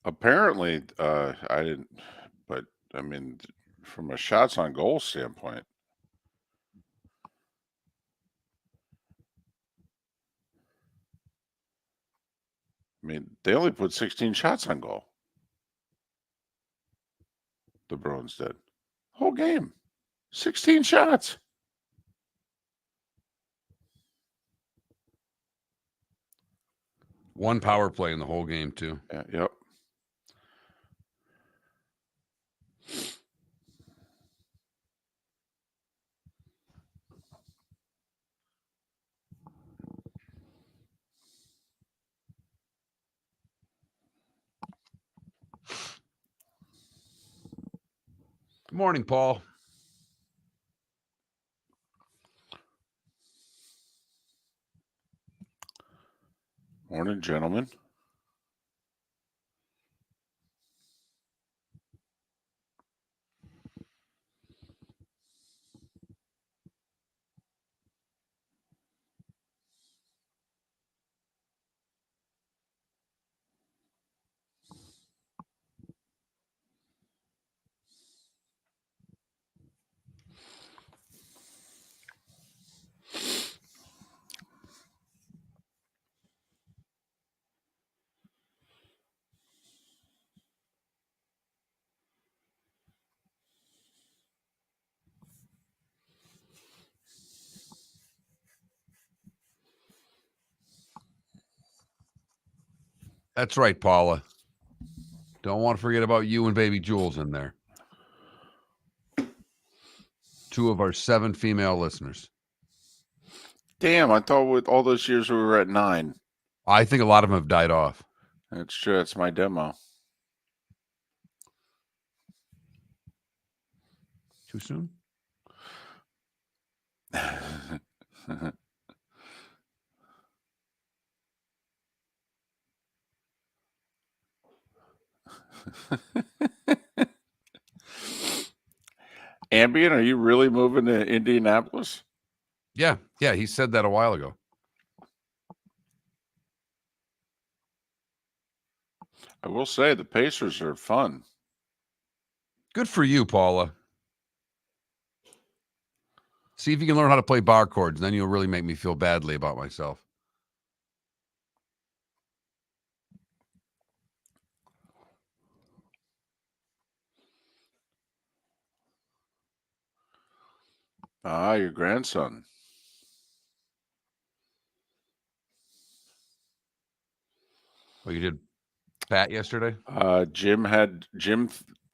Apparently, I didn't, but I mean, from a shots on goal standpoint, I mean, they only put 16 shots on goal. The Bruins did. Whole game. 16 shots. One power play in the whole game, too. Yeah, yep. Good morning, Paul. Morning, gentlemen. That's right, Paula. Don't want to forget about you and baby Jules in there. 2 of our 7 female listeners. Damn, I thought with all those years we were at 9. I think a lot of them have died off. That's true. That's my demo. Too soon? Ambien, are you really moving to Indianapolis? Yeah, he said that a while ago. I will say the Pacers are fun. Good for you, Paula. See if you can learn how to play bar chords, then you'll really make me feel badly about myself. Ah, your grandson. Oh, you did Pat yesterday? Jim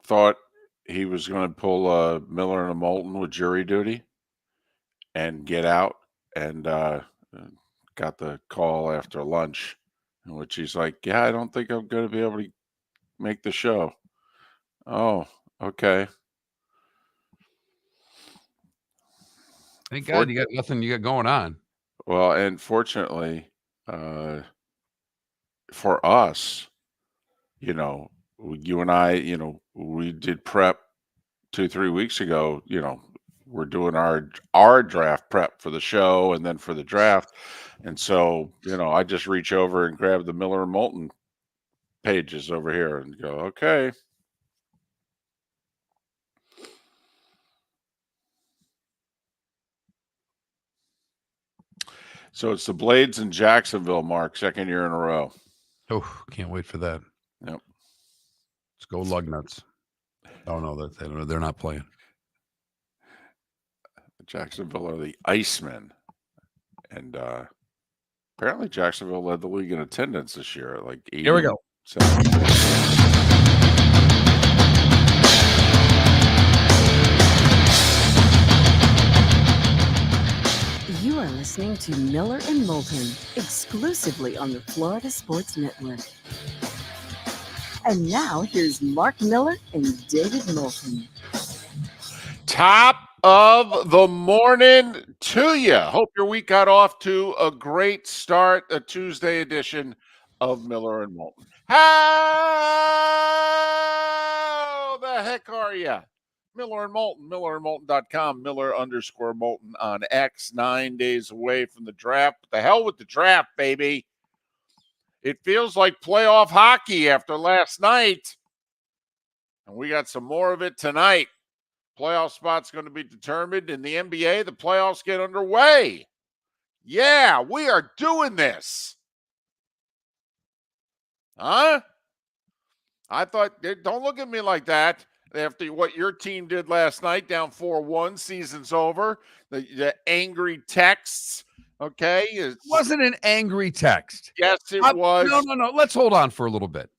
thought he was going to pull Miller and a Moulton with jury duty and get out, and got the call after lunch in which he's like, yeah, I don't think I'm going to be able to make the show. Oh, okay. Thank God you got nothing you got going on. Well, and fortunately, for us, you and I, we did prep 2-3 weeks ago. We're doing our draft prep for the show and then for the draft, and so I just reach over and grab the Miller and Moulton pages over here and go, okay. So it's the Blades in Jacksonville, Mark, 2nd year in a row. Oh, can't wait for that. Yep. Let's go Lugnuts. Oh, no, they're not playing. Jacksonville are the Icemen. And apparently Jacksonville led the league in attendance this year at like 80. Here we go. You are listening to Miller and Moulton, exclusively on the Florida Sports Network. And now here's Mark Miller and David Moulton. Top of the morning to you. Hope your week got off to a great start, a Tuesday edition of Miller and Moulton. How the heck are you? Miller and Moulton, millerandmoulton.com, Miller_Moulton on X, 9 days away from the draft. What the hell with the draft, baby? It feels like playoff hockey after last night. And we got some more of it tonight. Playoff spot's going to be determined in the NBA. The playoffs get underway. Yeah, we are doing this. Huh? I thought, don't look at me like that. After what your team did last night, down 4-1, season's over. The angry texts, okay? It wasn't an angry text. Yes, it was. No. Let's hold on for a little bit.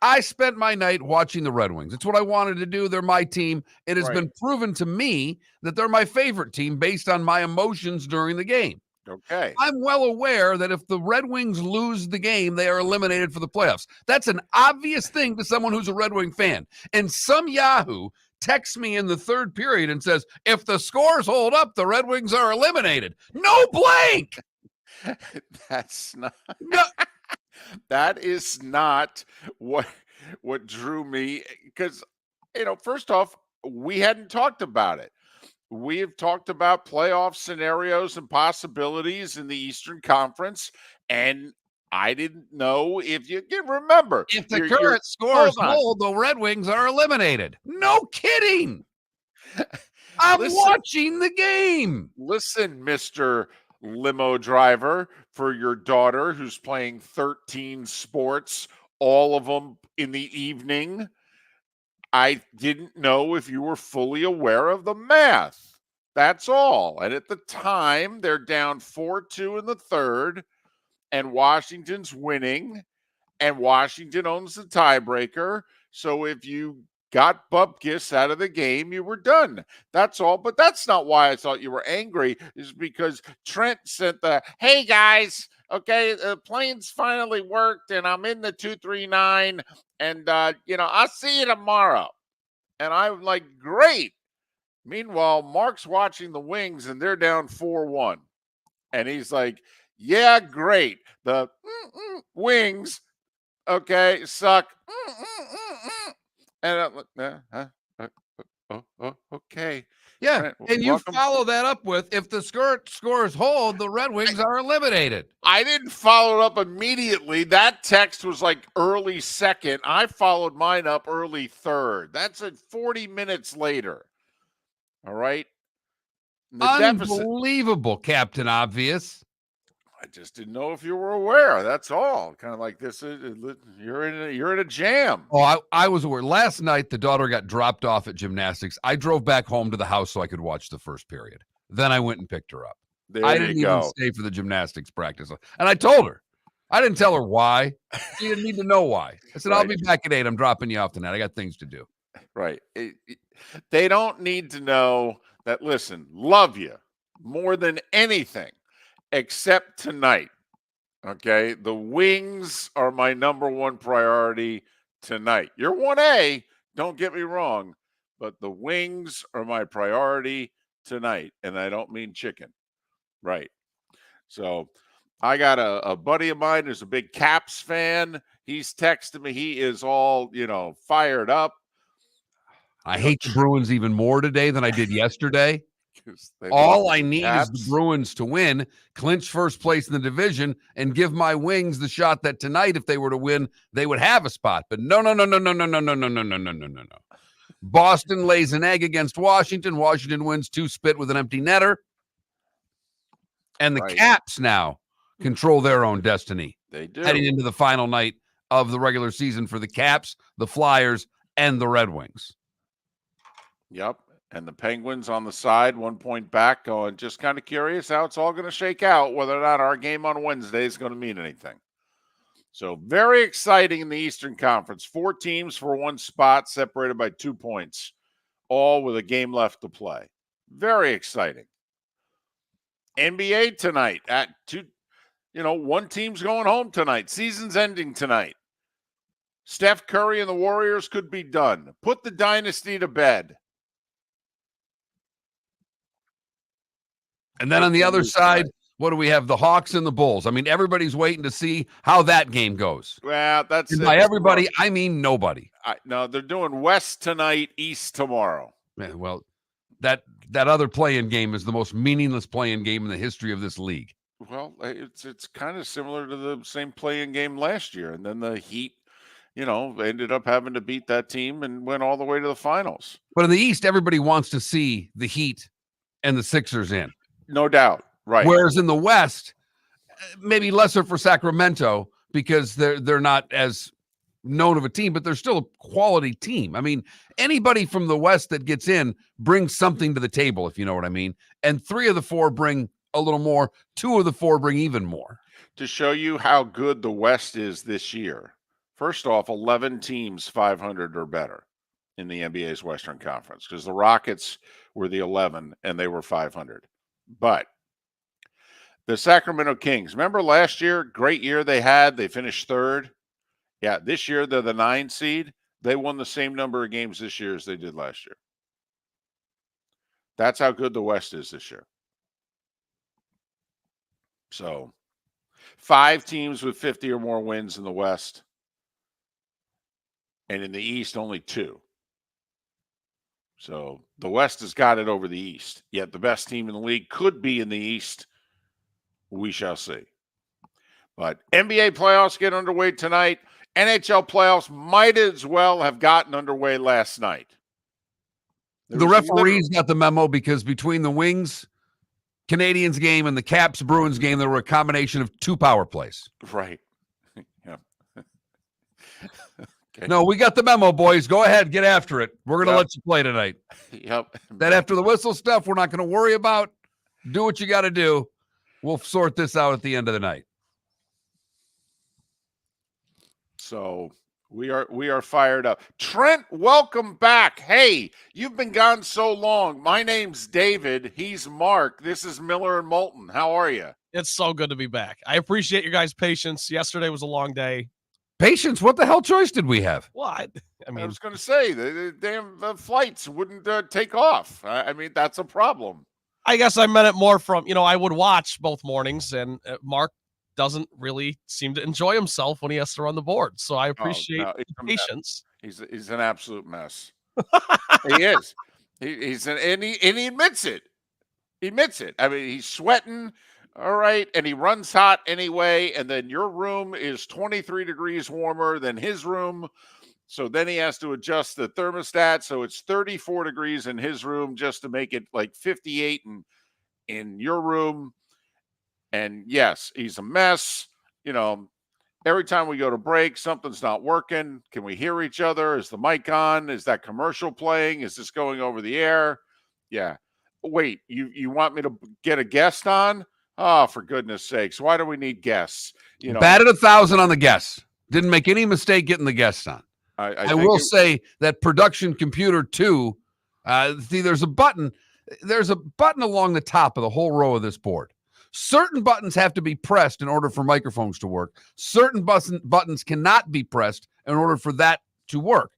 I spent my night watching the Red Wings. It's what I wanted to do. They're my team. It has been proven to me that they're my favorite team based on my emotions during the game. Okay. I'm well aware that if the Red Wings lose the game, they are eliminated for the playoffs. That's an obvious thing to someone who's a Red Wing fan. And some Yahoo texts me in the third period and says, if the scores hold up, the Red Wings are eliminated. No blank. That's not. No. That is not what drew me, because, first off, we hadn't talked about it. We have talked about playoff scenarios and possibilities in the Eastern Conference, and I didn't know if you can remember. If the current scores hold, the Red Wings are eliminated. No kidding. I'm watching the game. Listen, Mr. Limo driver, for your daughter who's playing 13 sports, all of them in the evening. I didn't know if you were fully aware of the math. That's all. And at the time, they're down 4-2 in the third, and Washington's winning, and Washington owns the tiebreaker. So if you got Bupkis out of the game, you were done. That's all. But that's not why I thought you were angry, is because Trent sent the, hey, guys, okay, the planes finally worked, and I'm in the 239, and, I'll see you tomorrow. And I'm like, great. Meanwhile, Mark's watching the Wings, and they're down 4-1. And he's like, yeah, great. The Wings, okay, suck. And okay. Yeah, Trent, and you welcome. follow that up with, if the scores hold, the Red Wings are eliminated. I didn't follow it up immediately. That text was like early second. I followed mine up early third. That's at 40 minutes later. All right. Unbelievable, Captain Obvious. I just didn't know if you were aware. That's all. Kind of like this. You're in a jam. Oh, I was aware. Last night, the daughter got dropped off at gymnastics. I drove back home to the house so I could watch the first period. Then I went and picked her up. I didn't even stay for the gymnastics practice. And I told her. I didn't tell her why. She didn't need to know why. I said, I'll be back at 8. I'm dropping you off tonight. I got things to do. Right. They don't need to know that, listen, love you more than anything except tonight. Okay? The Wings are my number one priority tonight. You're 1A, don't get me wrong, but the Wings are my priority tonight, and I don't mean chicken. Right. So I got a buddy of mine who's a big Caps fan. He's texting me. He is all, fired up. I hate the Bruins even more today than I did yesterday. All I need is the Bruins to win, clinch first place in the division, and give my Wings the shot that tonight, if they were to win, they would have a spot. But no. Boston lays an egg against Washington. Washington wins 2-spit with an empty netter. And the Caps now control their own destiny. They do. Heading into the final night of the regular season for the Caps, the Flyers, and the Red Wings. Yep. And the Penguins on the side, 1 point back, going, just kind of curious how it's all going to shake out, whether or not our game on Wednesday is going to mean anything. So very exciting in the Eastern Conference. 4 teams for 1 spot, separated by 2 points, all with a game left to play. Very exciting. NBA tonight at 2, 1 team's going home tonight. Season's ending tonight. Steph Curry and the Warriors could be done. Put the dynasty to bed. And then on the other side, what do we have? The Hawks and the Bulls. I mean, everybody's waiting to see how that game goes. Well, that's and by everybody, I mean nobody. No, they're doing West tonight, East tomorrow. Yeah, well, that other play-in game is the most meaningless play-in game in the history of this league. Well, it's kind of similar to the same playing game last year, and then the Heat, ended up having to beat that team and went all the way to the finals. But in the East, everybody wants to see the Heat and the Sixers in. No doubt, right? Whereas in the West, maybe lesser for Sacramento because they're not as known of a team, but they're still a quality team. I mean, anybody from the West that gets in brings something to the table, if you know what I mean. And 3 of the 4 bring a little more. 2 of the 4 bring even more. To show you how good the West is this year, first off, 11 teams 500 or better in the NBA's Western Conference, because the Rockets were the 11 and they were 500. But the Sacramento Kings, remember last year, great year they had, they finished 3rd. Yeah, this year they're the 9 seed. They won the same number of games this year as they did last year. That's how good the West is this year. So 5 teams with 50 or more wins in the West. And in the East, only 2. So the West has got it over the East. Yet the best team in the league could be in the East. We shall see. But NBA playoffs get underway tonight. NHL playoffs might as well have gotten underway last night. The referees got the memo because between the Wings Canadians game and the Caps Bruins game, there were a combination of 2 power plays. Right. Yeah. Okay. No, we got the memo, boys. Go ahead, get after it. We're going to let you play tonight. Yep. That after the whistle stuff, we're not going to worry about. Do what you got to do. We'll sort this out at the end of the night. So we are fired up. Trent, welcome back. Hey, you've been gone so long. My name's David. He's Mark. This is Miller and Moulton. How are you? It's so good to be back. I appreciate your guys' patience. Yesterday was a long day. Patience? What the hell choice did we have? What? I was going to say, the damn flights wouldn't take off. I mean, that's a problem. I guess I meant it more from, I would watch both mornings, and Mark doesn't really seem to enjoy himself when he has to run the board. So I appreciate the patience. He's an absolute mess. He is. And he admits it. He admits it. I mean, he's sweating. All right. And he runs hot anyway. And then your room is 23 degrees warmer than his room. So then he has to adjust the thermostat. So it's 34 degrees in his room just to make it like 58 in your room. And yes, he's a mess. Every time we go to break, something's not working. Can we hear each other? Is the mic on? Is that commercial playing? Is this going over the air? Yeah. Wait, you want me to get a guest on? Oh, for goodness sakes. Why do we need guests? Batted 1,000 on the guests. Didn't make any mistake getting the guests on. I will say that production computer 2, there's a button. There's a button along the top of the whole row of this board. Certain buttons have to be pressed in order for microphones to work. Certain buttons cannot be pressed in order for that to work.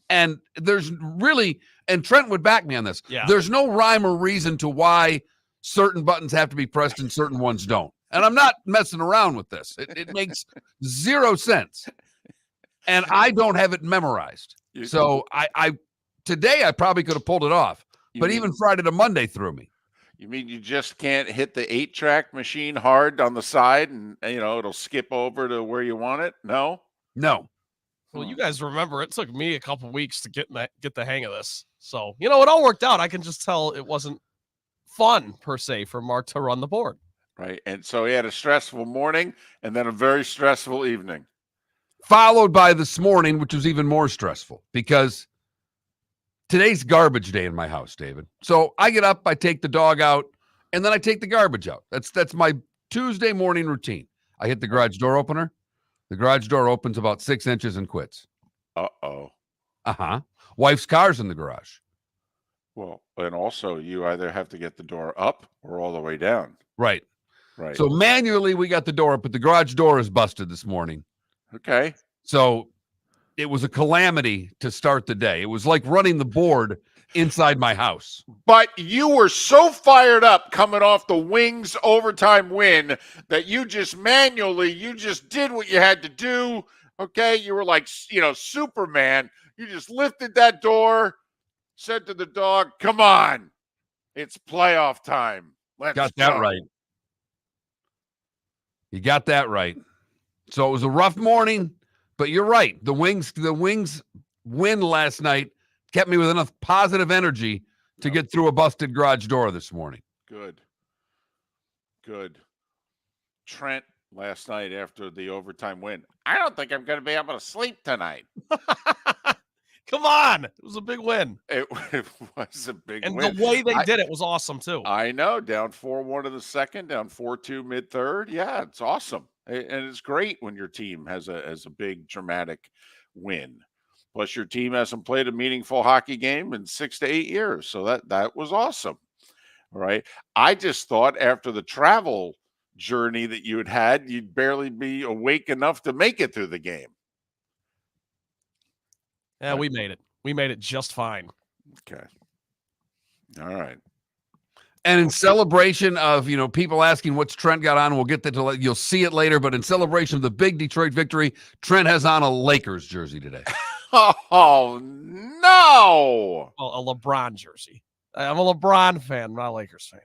And there's really, and Trent would back me on this. Yeah. There's no rhyme or reason to why certain buttons have to be pressed and certain ones don't. And I'm not messing around with this. It makes 0 sense. And I don't have it memorized. So today I probably could have pulled it off. But even Friday to Monday threw me. You mean you just can't hit the 8-track machine hard on the side and it'll skip over to where you want it? No. Well, you guys remember it took me a couple weeks to get the hang of this. So, it all worked out. I can just tell it wasn't fun per se for Mark to run the board. Right. And so he had a stressful morning and then a very stressful evening. Followed by this morning, which was even more stressful because today's garbage day in my house, David. So I get up, I take the dog out, and then I take the garbage out. That's my Tuesday morning routine. I hit the garage door opener. The garage door opens about 6 inches and quits. Uh-oh. Uh-huh. Wife's car's in the garage. Well, and also you either have to get the door up or all the way down. Right. So manually we got the door up, but the garage door is busted this morning. Okay. So it was a calamity to start the day. It was like running the board inside my house. But you were so fired up coming off the Wings overtime win that you just did what you had to do. Okay. You were like, Superman. You just lifted that door, said to the dog, come on, it's playoff time. Let's Got that go. right. You got that right. So it was a rough morning, but you're right. The Wings win last night kept me with enough positive energy to get through a busted garage door this morning. Good. Trent last night after the overtime win. I don't think I'm going to be able to sleep tonight. Come on. It was a big win. It was a big and win. And the way they did it was awesome, too. I know. Down 4-1 in the second, down 4-2 mid-third. Yeah, it's awesome. And it's great when your team has a big, dramatic win. Plus, your team hasn't played a meaningful hockey game in 6 to 8 years. So that was awesome. All right. I just thought after the travel journey that you had, you'd barely be awake enough to make it through the game. Yeah, we made it. We made it just fine. Okay. All right. And in celebration of, people asking what's Trent got on, we'll get that you'll see it later, but in celebration of the big Detroit victory, Trent has on a Lakers jersey today. Oh, no. Well, a LeBron jersey. I'm a LeBron fan, not a Lakers fan.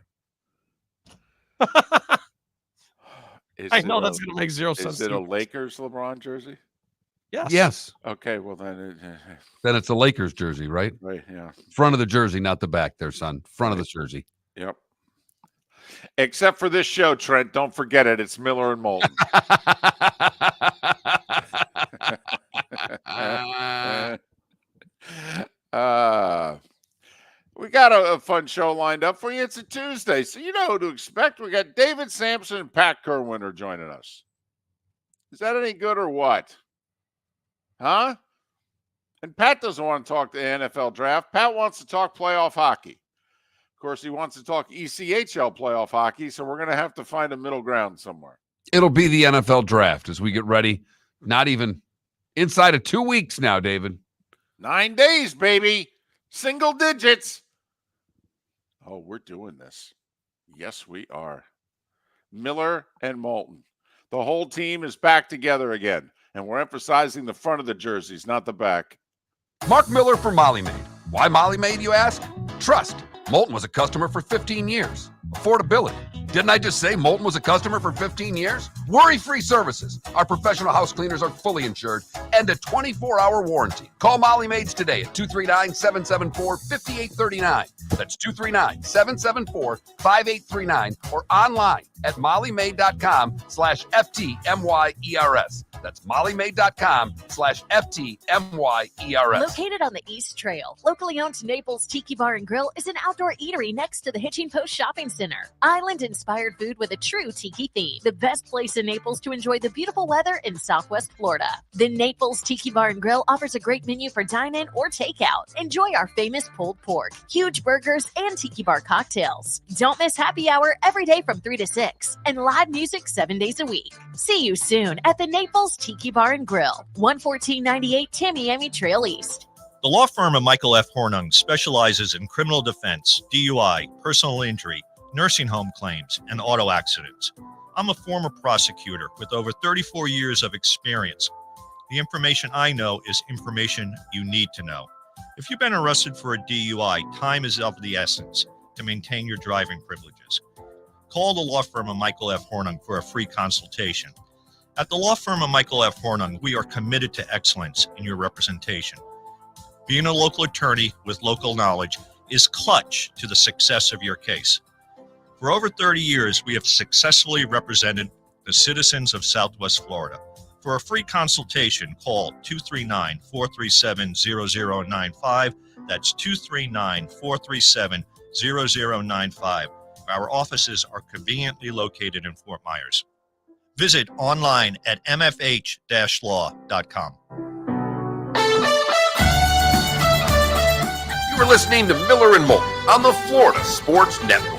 I know that's going to make zero sense. Is it a Lakers LeBron jersey? Yes. Okay, well then it's a Lakers jersey, right? Right, yeah. Front of the jersey, not the back there, son. Front of the jersey. Yep. Except for this show, Trent. Don't forget it. It's Miller and Moulton. We got a fun show lined up for you. It's a Tuesday, so you know who to expect. We got David Samson and Pat Kirwan are joining us. Is that any good or what? Huh? And Pat doesn't want to talk the NFL draft. Pat wants to talk playoff hockey. Of course, he wants to talk ECHL playoff hockey, so we're going to have to find a middle ground somewhere. It'll be the NFL draft as we get ready. Not even inside of 2 weeks now, David. 9 days, baby. Single digits. Oh, we're doing this. Yes, we are. Miller and Moulton. The whole team is back together again, and we're emphasizing the front of the jerseys, not the back. Mark Miller for Molly Maid. Why Molly Maid, you ask? Trust. Moulton was a customer for 15 years. Affordability. Didn't I just say Moulton was a customer for 15 years? Worry-free services. Our professional house cleaners are fully insured and a 24-hour warranty. Call Molly Maids today at 239-774-5839. That's 239-774-5839 or online at mollymaid.com/FTMYERS. That's mollymaid.com/FTMYERS. Located on the East Trail, locally owned Naples Tiki Bar and Grill is an outdoor eatery next to the Hitching Post Shopping Center. Island-inspired food with a true tiki theme. The best place in Naples to enjoy the beautiful weather in Southwest Florida. The Naples Tiki Bar and Grill offers a great menu for dine-in or takeout. Enjoy our famous pulled pork, huge burgers, and tiki bar cocktails. Don't miss happy hour every day from 3 to 6 and live music 7 days a week. See you soon at the Naples Tiki Bar and Grill, 11498 Tamiami Trail East. The law firm of Michael F. Hornung specializes in criminal defense, DUI, personal injury, nursing home claims, and auto accidents. I'm a former prosecutor with over 34 years of experience. The information I know is information you need to know. If you've been arrested for a DUI, time is of the essence to maintain your driving privileges. Call the law firm of Michael F. Hornung for a free consultation. At the law firm of Michael F. Hornung, we are committed to excellence in your representation. Being a local attorney with local knowledge is clutch to the success of your case. For over 30 years, we have successfully represented the citizens of Southwest Florida. For a free consultation, call 239-437-0095. That's 239-437-0095. Our offices are conveniently located in Fort Myers. Visit online at mfh-law.com. You are listening to Miller and Moulton on the Florida Sports Network.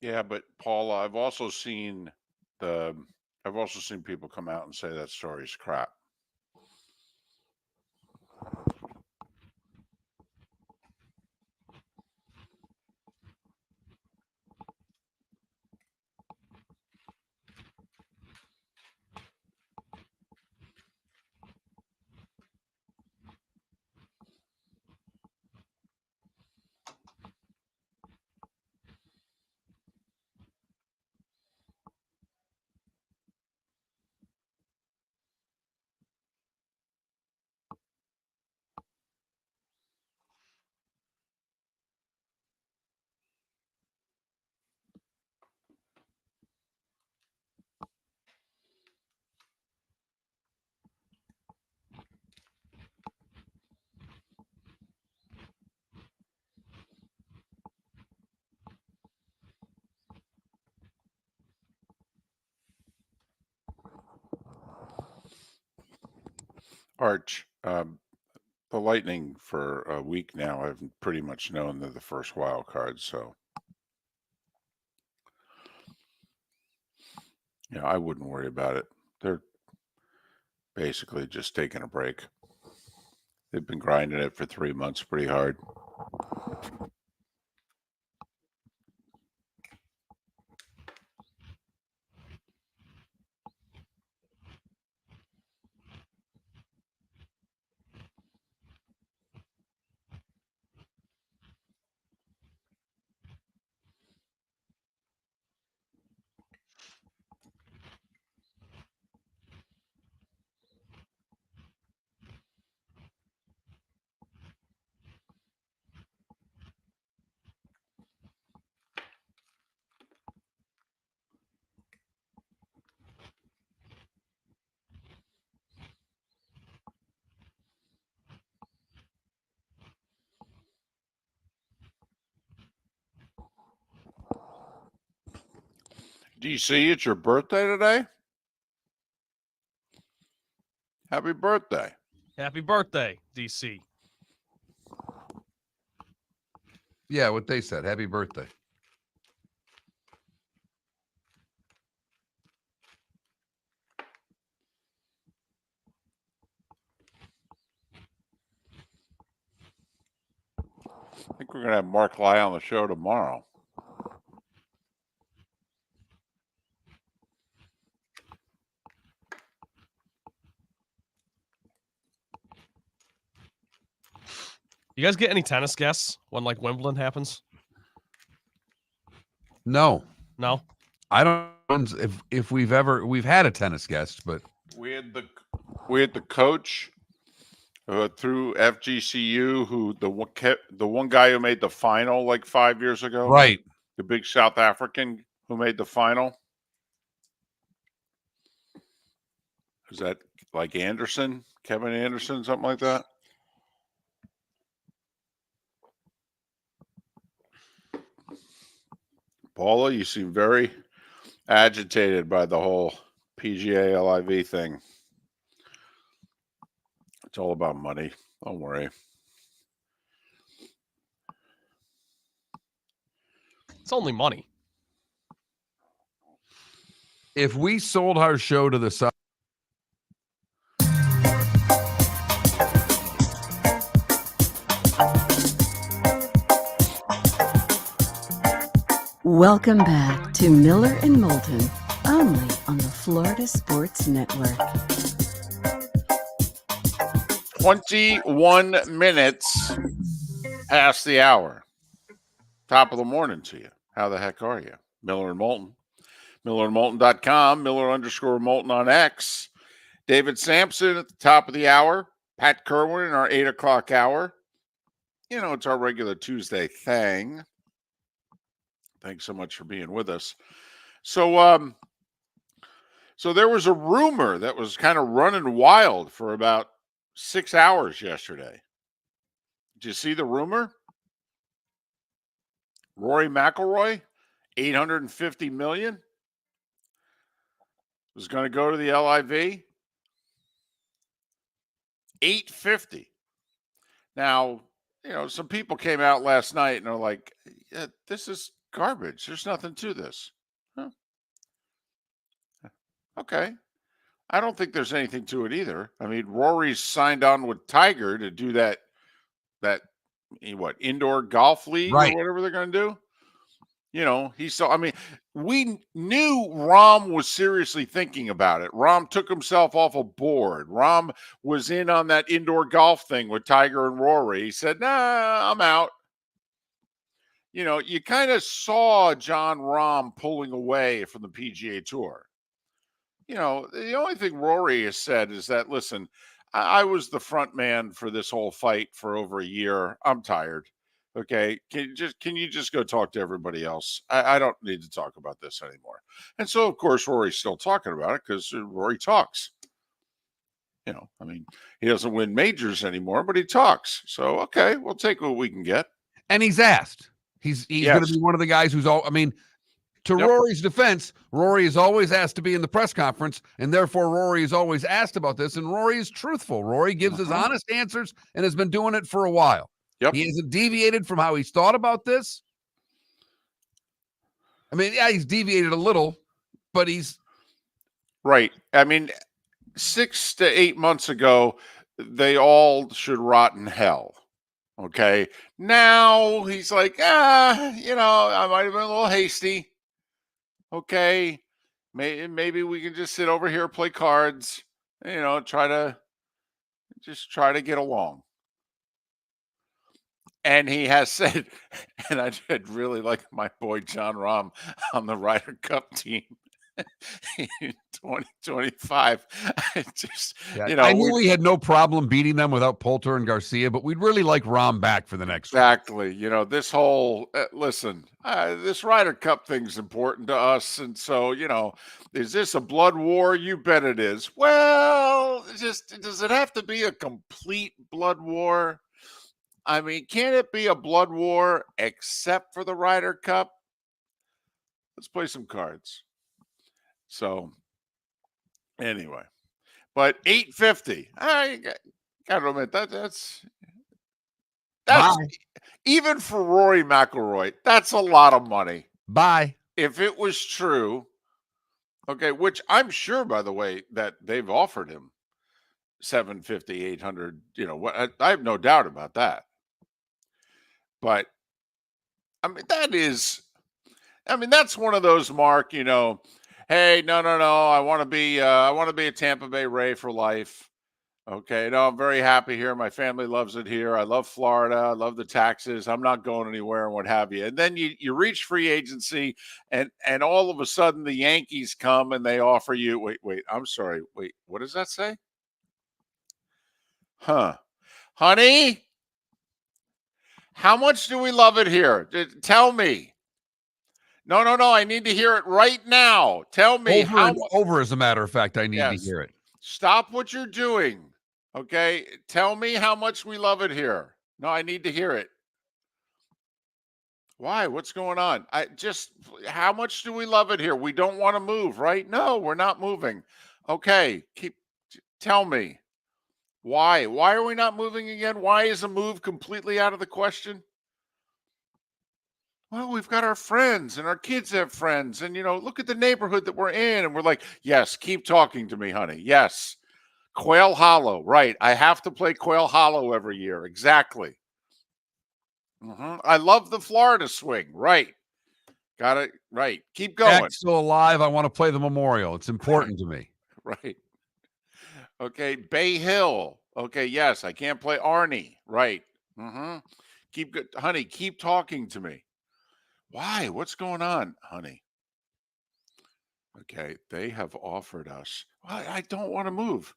Yeah, but Paula, I've also seen people come out and say that story's crap. Arch, the Lightning for a week now have pretty much known they're the first wild card, so I wouldn't worry about it. They're basically just taking a break. They've been grinding it for 3 months pretty hard. DC, it's your birthday today? Happy birthday. Happy birthday, DC. Yeah, what they said. Happy birthday. I think we're going to have Mark Lai on the show tomorrow. You guys get any tennis guests when like Wimbledon happens? No. I don't know if we've had a tennis guest, but we had the coach through FGCU who the one guy who made the final like 5 years ago. Right. The big South African who made the final. Is that like Anderson, Kevin Anderson, something like that? Paula, you seem very agitated by the whole PGA LIV thing. It's all about money. Don't worry. It's only money. If we sold our show to the South, Welcome back to Miller and Moulton, only on the Florida Sports Network. 21 minutes past the hour. Top of the morning to you. How the heck are you? Miller and Moulton. MillerandMoulton.com. Miller_Moulton on X. David Samson at the top of the hour. Pat Kirwan in our 8 o'clock hour. It's our regular Tuesday thing. Thanks so much for being with us. So there was a rumor that was kind of running wild for about 6 hours yesterday. Did you see the rumor? Rory McIlroy, $850 million, was going to go to the LIV. $850. Now, some people came out last night and are like, yeah, this is garbage. There's nothing to this. Huh. Okay. I don't think there's anything to it either. I mean, Rory's signed on with Tiger to do that indoor golf league or Right. whatever they're going to do. I mean, we knew Rahm was seriously thinking about it. Rahm took himself off a board. Rahm was in on that indoor golf thing with Tiger and Rory. He said, nah, I'm out. You kind of saw John Rahm pulling away from the PGA Tour. The only thing Rory has said is that, listen, I was the front man for this whole fight for over a year. I'm tired. Okay. Can you just go talk to everybody else? I don't need to talk about this anymore. And so, of course, Rory's still talking about it because Rory talks. I mean, he doesn't win majors anymore, but he talks. So, okay, we'll take what we can get. And he's asked. He's going to be one of the guys who's all. I mean, to Rory's defense, Rory is always asked to be in the press conference, and therefore Rory is always asked about this, and Rory is truthful. Rory gives his honest answers and has been doing it for a while. Yep. He hasn't deviated from how he's thought about this. I mean, yeah, he's deviated a little, but he's right. I mean, 6 to 8 months ago, they all should rot in hell. Okay. Now he's like, I might have been a little hasty. Okay. Maybe we can just sit over here, play cards, try to get along. And he has said, and I did really like my boy John Rahm on the Ryder Cup team in 2025. I knew we had no problem beating them without Poulter and Garcia, but we'd really like Rahm back for the next exactly. This whole listen, this Ryder Cup thing's important to us, and so is this a blood war? You bet it is. Well, does it have to be a complete blood war? I mean, can it be a blood war except for the Ryder Cup? Let's play some cards. So, anyway, but 850. I gotta admit that's even for Rory McIlroy. That's a lot of money. Bye. If it was true, okay, which I'm sure, by the way, that they've offered him 750, 800. I have no doubt about that. But I mean, that's one of those, Mark, hey, no, I want to be a Tampa Bay Ray for life. Okay. No, I'm very happy here. My family loves it here. I love Florida. I love the taxes. I'm not going anywhere and what have you. And then you reach free agency and all of a sudden the Yankees come and they offer you, wait, I'm sorry. Wait, what does that say? Huh. Honey, how much do we love it here? Tell me. No. I need to hear it right now. Tell me over. As a matter of fact, I need to hear it. Stop what you're doing. Okay. Tell me how much we love it here. No, I need to hear it. Why? What's going on? How much do we love it here? We don't want to move, right? No, we're not moving. Okay. Tell me. Why? Why are we not moving again? Why is a move completely out of the question? Well, we've got our friends and our kids have friends. And, look at the neighborhood that we're in. And we're like, yes, keep talking to me, honey. Yes. Quail Hollow. Right. I have to play Quail Hollow every year. Exactly. I love the Florida swing. Right. Got it. Right. Keep going. Jack's still alive. I want to play the Memorial. It's important to me. Right. Okay. Bay Hill. Okay. Yes. I can't play Arnie. Right. Honey, keep talking to me. Why? What's going on, honey? Okay, they have offered us. Well, I don't want to move.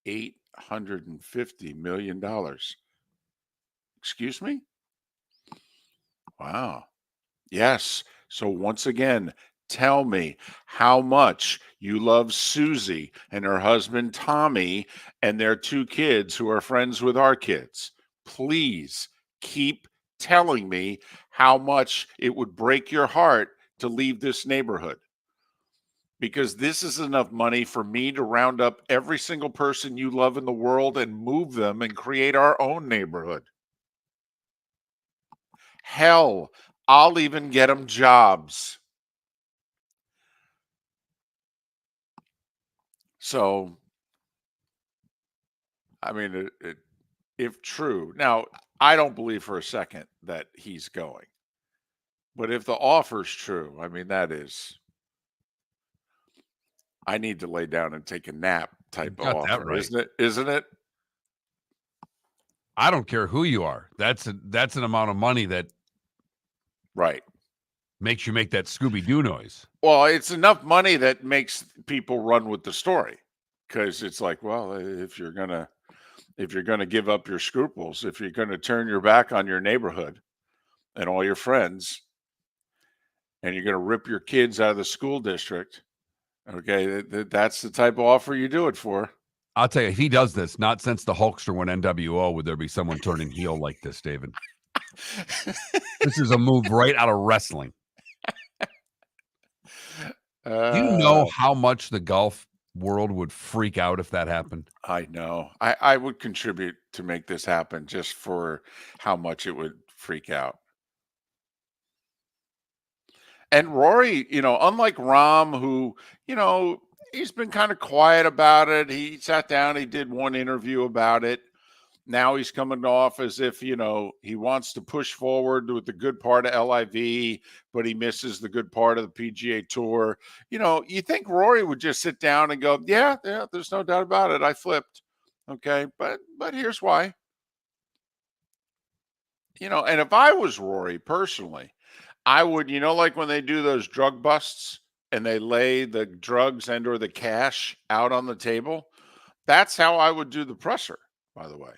$850 million. Excuse me? Wow. Yes. So once again, tell me how much you love Susie and her husband Tommy and their 2 kids who are friends with our kids. Please keep telling me how much it would break your heart to leave this neighborhood. Because this is enough money for me to round up every single person you love in the world and move them and create our own neighborhood. Hell, I'll even get them jobs. So, I mean, if true. Now, I don't believe for a second that he's going. But if the offer's true, I mean, that is, I need to lay down and take a nap type of offer, right. Isn't it? I don't care who you are. That's an amount of money that right makes you make that Scooby-Doo noise. Well, it's enough money that makes people run with the story, because it's like, well, if you're gonna give up your scruples, if you're gonna turn your back on your neighborhood and all your friends, and you're gonna rip your kids out of the school district, okay, that's the type of offer you do it for. I'll tell you, if he does this, not since the Hulkster went NWO would there be someone turning heel like this, David. This is a move right out of wrestling. Do you know how much the golf world would freak out if that happened? I know. I would contribute to make this happen just for how much it would freak out. And Rory, unlike Rahm, who, he's been kind of quiet about it. He sat down, he did one interview about it. Now he's coming off as if, he wants to push forward with the good part of LIV, but he misses the good part of the PGA Tour. You think Rory would just sit down and go, yeah, there's no doubt about it. I flipped. Okay. But here's why. And if I was Rory personally, I would, like when they do those drug busts and they lay the drugs and or the cash out on the table, that's how I would do the presser, by the way.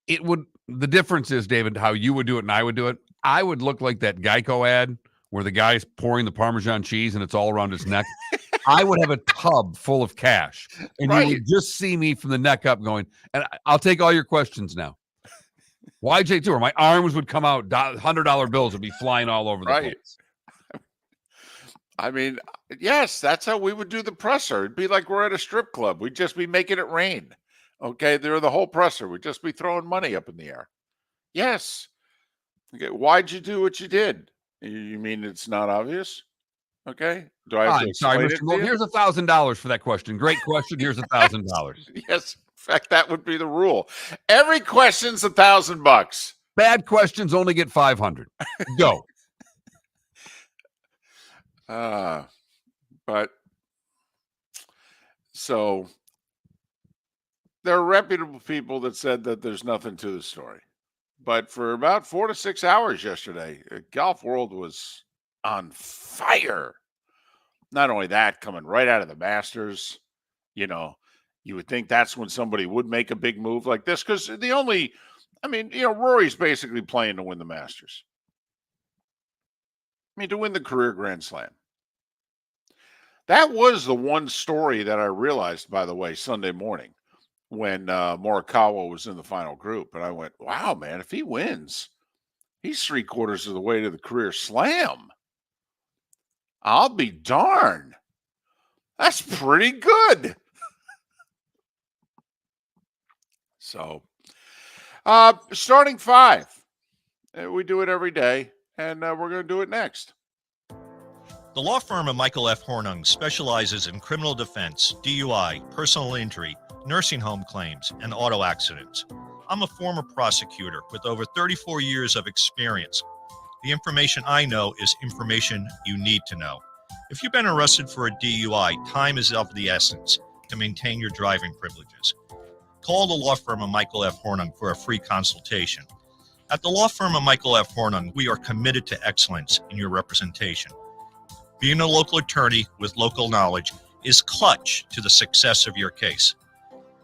The difference is, David, how you would do it and I would do it. I would look like that Geico ad where the guy's pouring the Parmesan cheese and it's all around his neck. I would have a tub full of cash and you would just see me from the neck up going, and I'll take all your questions now. YJ Tour, my arms would come out, $100 bills would be flying all over the place. I mean, yes, that's how we would do the presser. It'd be like we're at a strip club. We'd just be making it rain. Okay, they're the whole presser. We'd just be throwing money up in the air. Yes. Okay, why'd you do what you did? You mean it's not obvious? Okay. Do I have to explain it to you? Here's $1,000 for that question. Great question. Here's $1,000. Yes. In fact, that would be the rule. Every question's $1,000. Bad questions only get 500. Go. But so there are reputable people that said that there's nothing to the story. But for about 4 to 6 hours yesterday, golf world was on fire. Not only that, coming right out of the Masters, you would think that's when somebody would make a big move like this, because Rory's basically playing to win the Masters. To win the career Grand Slam. That was the one story that I realized, by the way, Sunday morning when Morikawa was in the final group. And I went, wow, man, if he wins, he's 3/4 of the way to the career slam. I'll be darned. That's pretty good. So, starting 5. We do it every day, and we're going to do it next. The law firm of Michael F. Hornung specializes in criminal defense, DUI, personal injury, nursing home claims, and auto accidents. I'm a former prosecutor with over 34 years of experience. The information I know is information you need to know. If you've been arrested for a DUI, time is of the essence to maintain your driving privileges. Call the law firm of Michael F. Hornung for a free consultation. At the law firm of Michael F. Hornung, we are committed to excellence in your representation. Being a local attorney with local knowledge is clutch to the success of your case.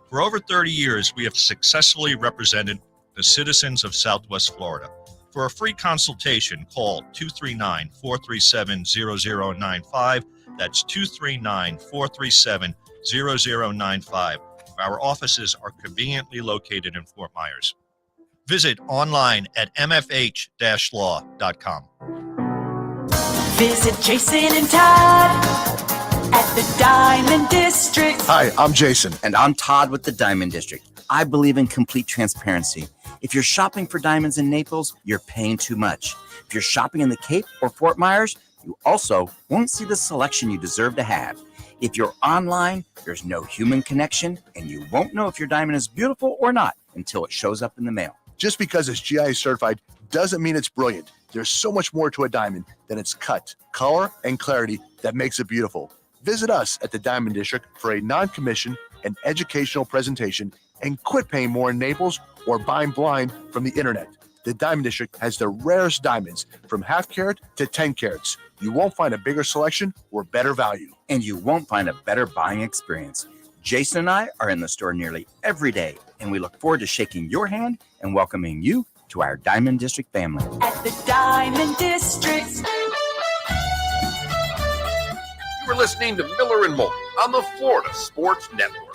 For over 30 years, we have successfully represented the citizens of Southwest Florida. For a free consultation, call 239-437-0095. That's 239-437-0095. Our offices are conveniently located in Fort Myers. Visit online at mfh-law.com. Visit Jason and Todd at the Diamond District. Hi, I'm Jason. And I'm Todd with the Diamond District. I believe in complete transparency. If you're shopping for diamonds in Naples, you're paying too much. If you're shopping in the Cape or Fort Myers, you also won't see the selection you deserve to have. If you're online, there's no human connection, and you won't know if your diamond is beautiful or not until it shows up in the mail. Just because it's GI certified doesn't mean it's brilliant. There's so much more to a diamond than its cut, color, and clarity that makes it beautiful. Visit us at the Diamond District for a non-commissioned and educational presentation, and quit paying more in Naples or buying blind from the internet. The Diamond District has the rarest diamonds from half carat to 10 carats. You won't find a bigger selection or better value. And you won't find a better buying experience. Jason and I are in the store nearly every day, and we look forward to shaking your hand and welcoming you to our Diamond District family. At the Diamond District. You are listening to Miller and Moulton on the Florida Sports Network.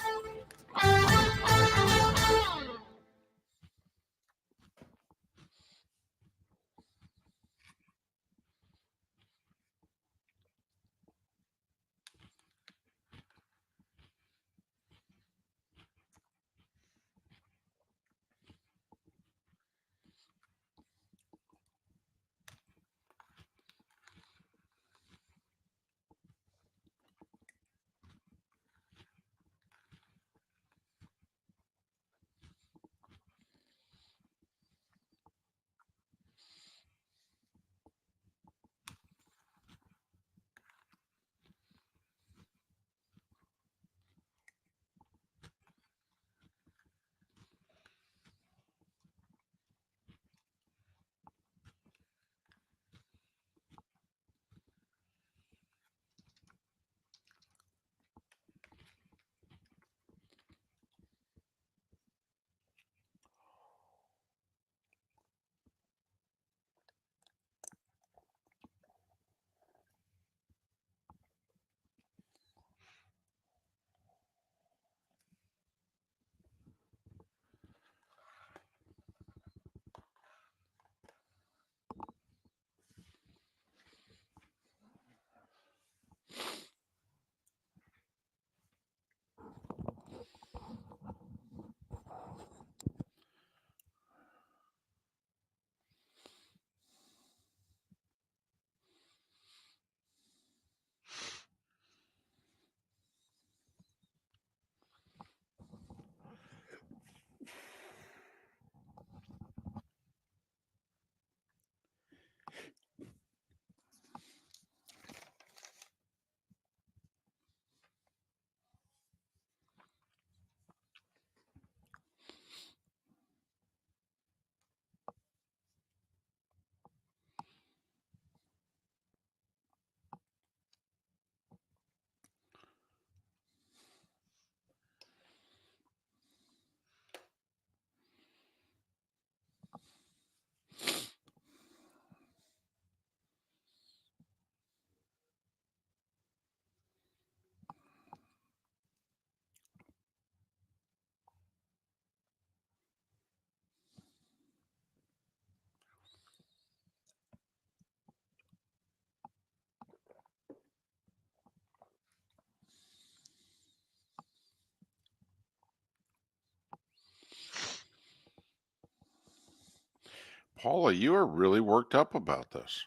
Paula, you are really worked up about this.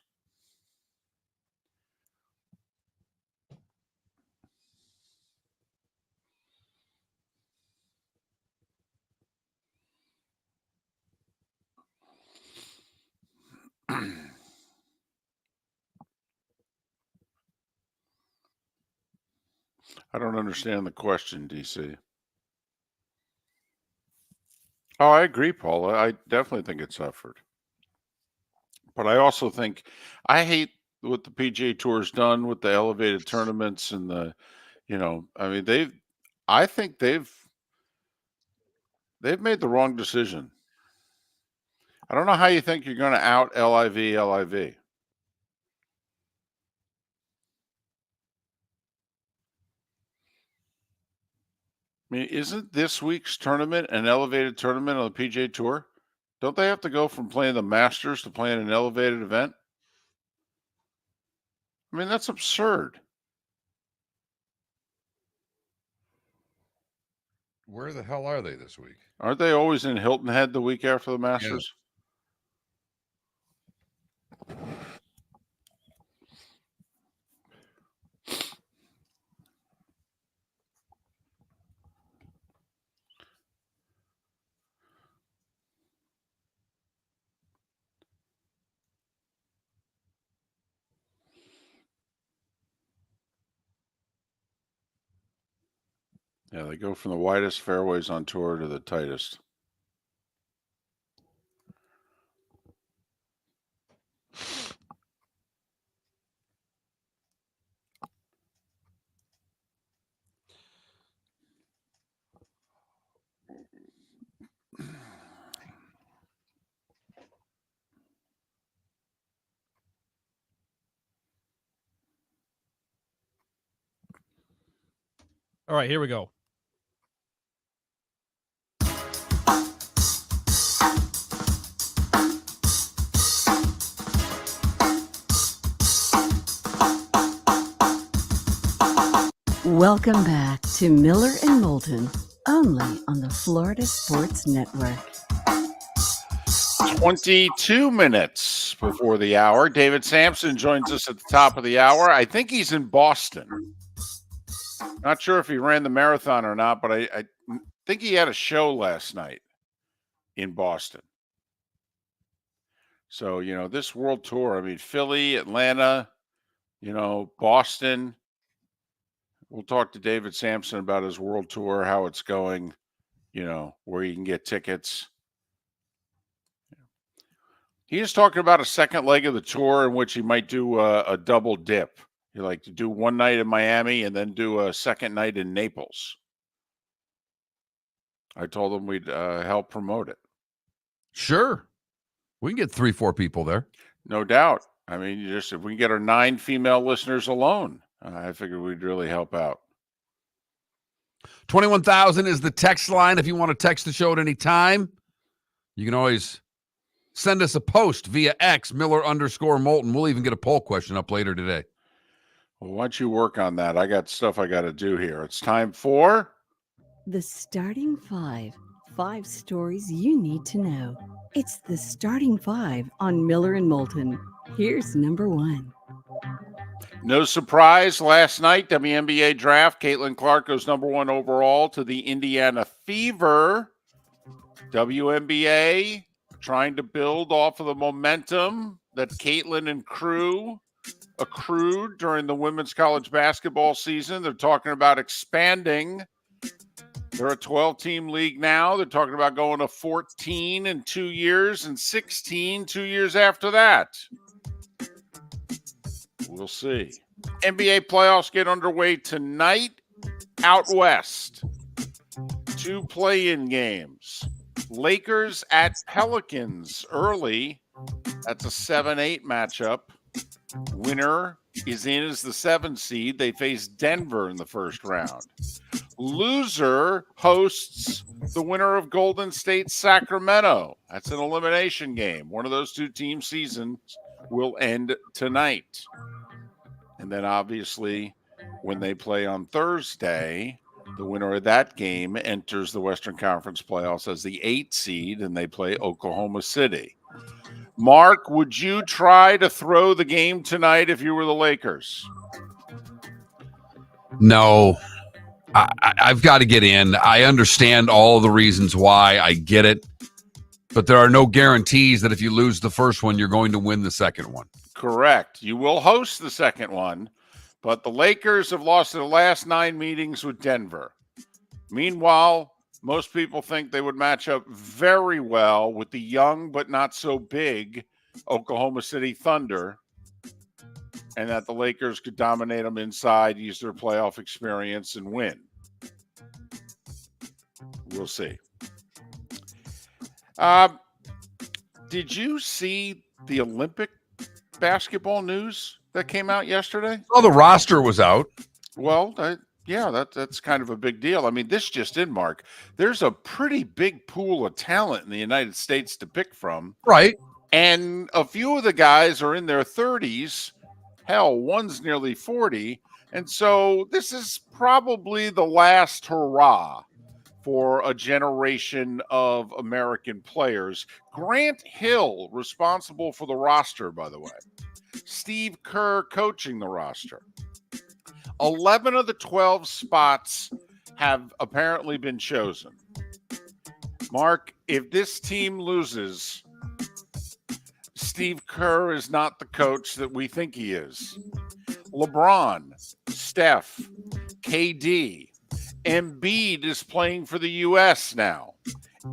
I don't understand the question, DC. Oh, I agree, Paula. I definitely think it's effort. But I also think I hate what the PGA Tour's done with the elevated tournaments and I mean I think they've made the wrong decision. I don't know how you think you're going to out LIV. I mean, isn't this week's tournament an elevated tournament on the PGA Tour? Don't they have to go from playing the Masters to playing an elevated event? I mean, that's absurd. Where the hell are they this week? Aren't they always in Hilton Head the week after the Masters? Yeah, they go from the widest fairways on tour to the tightest. All right, here we go. Welcome back to Miller and Moulton, only on the Florida Sports Network. 22 minutes before the hour. David Samson joins us at the top of the hour. I think he's in Boston. Not sure if he ran the marathon or not, but I think he had a show last night in Boston. So, you know, this world tour, I mean, Philly, Atlanta, you know, Boston. We'll talk to David Samson about his world tour, how it's going, you know, where you can get tickets. He is talking about a second leg of the tour in which he might do a double dip. He like to do one night in Miami and then do a second night in Naples. I told him we'd help promote it. Sure. We can get 3-4 people there. No doubt. I mean, just if we can get our 9 female listeners alone, I figured we'd really help out. 21,000 is the text line. If you want to text the show at any time, you can always send us a post via X, Miller_Moulton. We'll even get a poll question up later today. Well, why don't you work on that? I got stuff I got to do here. It's time for The Starting Five. 5 stories you need to know. It's the Starting 5 on Miller and Moulton. Here's number 1. No surprise, last night, WNBA draft, Caitlin Clark goes number 1 overall to the Indiana Fever. WNBA trying to build off of the momentum that Caitlin and crew accrued during the women's college basketball season. They're talking about expanding. They're a 12-team league now. They're talking about going to 14 in 2 years and 16 2 years after that. We'll see. NBA playoffs get underway tonight out west. 2 play-in games. Lakers at Pelicans early. That's a 7-8 matchup. Winner is in as the 7 seed. They face Denver in the first round. Loser hosts the winner of Golden State Sacramento. That's an elimination game. One of those 2 team seasons will end tonight. And then obviously when they play on Thursday, the winner of that game enters the Western Conference playoffs as the 8 seed, and they play Oklahoma City. Mark, would you try to throw the game tonight if you were the Lakers? No. I've got to get in. I understand all the reasons why. I get it. But there are no guarantees that if you lose the first one, you're going to win the second one. Correct. You will host the second one, but the Lakers have lost their last 9 meetings with Denver. Meanwhile, most people think they would match up very well with the young but not so big Oklahoma City Thunder, and that the Lakers could dominate them inside, use their playoff experience, and win. We'll see. Did you see the Olympic basketball news that came out yesterday? Oh, the roster was out. Well, that's kind of a big deal. I mean, this just in, Mark. There's a pretty big pool of talent in the United States to pick from. Right. And a few of the guys are in their 30s. Hell, one's nearly 40. And so this is probably the last hurrah for a generation of American players. Grant Hill, responsible for the roster, by the way. Steve Kerr coaching the roster. 11 of the 12 spots have apparently been chosen. Mark, if this team loses, Steve Kerr is not the coach that we think he is. LeBron, Steph, KD, Embiid is playing for the U.S. now.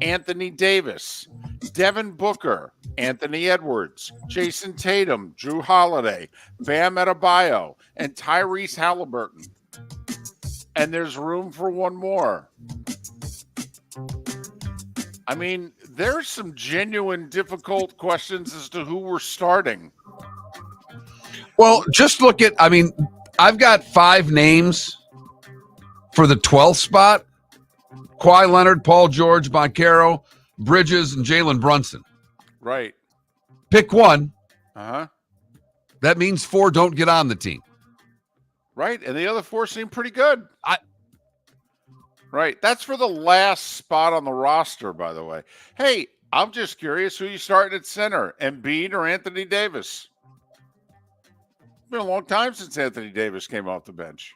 Anthony Davis, Devin Booker, Anthony Edwards, Jason Tatum, Drew Holiday, Bam Adebayo, and Tyrese Halliburton. And there's room for one more. I mean, there's some genuine difficult questions as to who we're starting. Well, just look at, I mean, I've got 5 names for the 12th spot. Kawhi Leonard, Paul George, Boncaro, Bridges, and Jalen Brunson. Right. Pick one. Uh-huh. That means 4 don't get on the team. Right, and the other 4 seem pretty good. Right, that's for the last spot on the roster, by the way. Hey, I'm just curious who you starting at center, Embiid or Anthony Davis? It's been a long time since Anthony Davis came off the bench.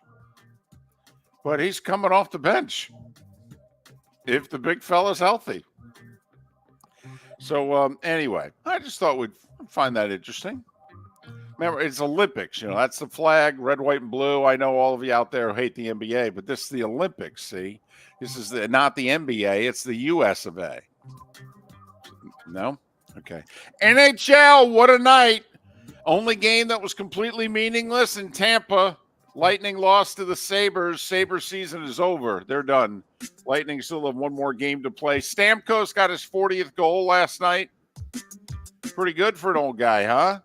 But he's coming off the bench if the big fella's healthy. So anyway, I just thought we'd find that interesting. Remember, it's Olympics. You know, that's the flag, red, white, and blue. I know all of you out there who hate the NBA, but this is the Olympics, see? This is not the NBA. It's the US of A. No? Okay. NHL, what a night. Only game that was completely meaningless in Tampa. Lightning lost to the Sabres. Sabres season is over. They're done. Lightning still have one more game to play. Stamkos got his 40th goal last night. Pretty good for an old guy, huh?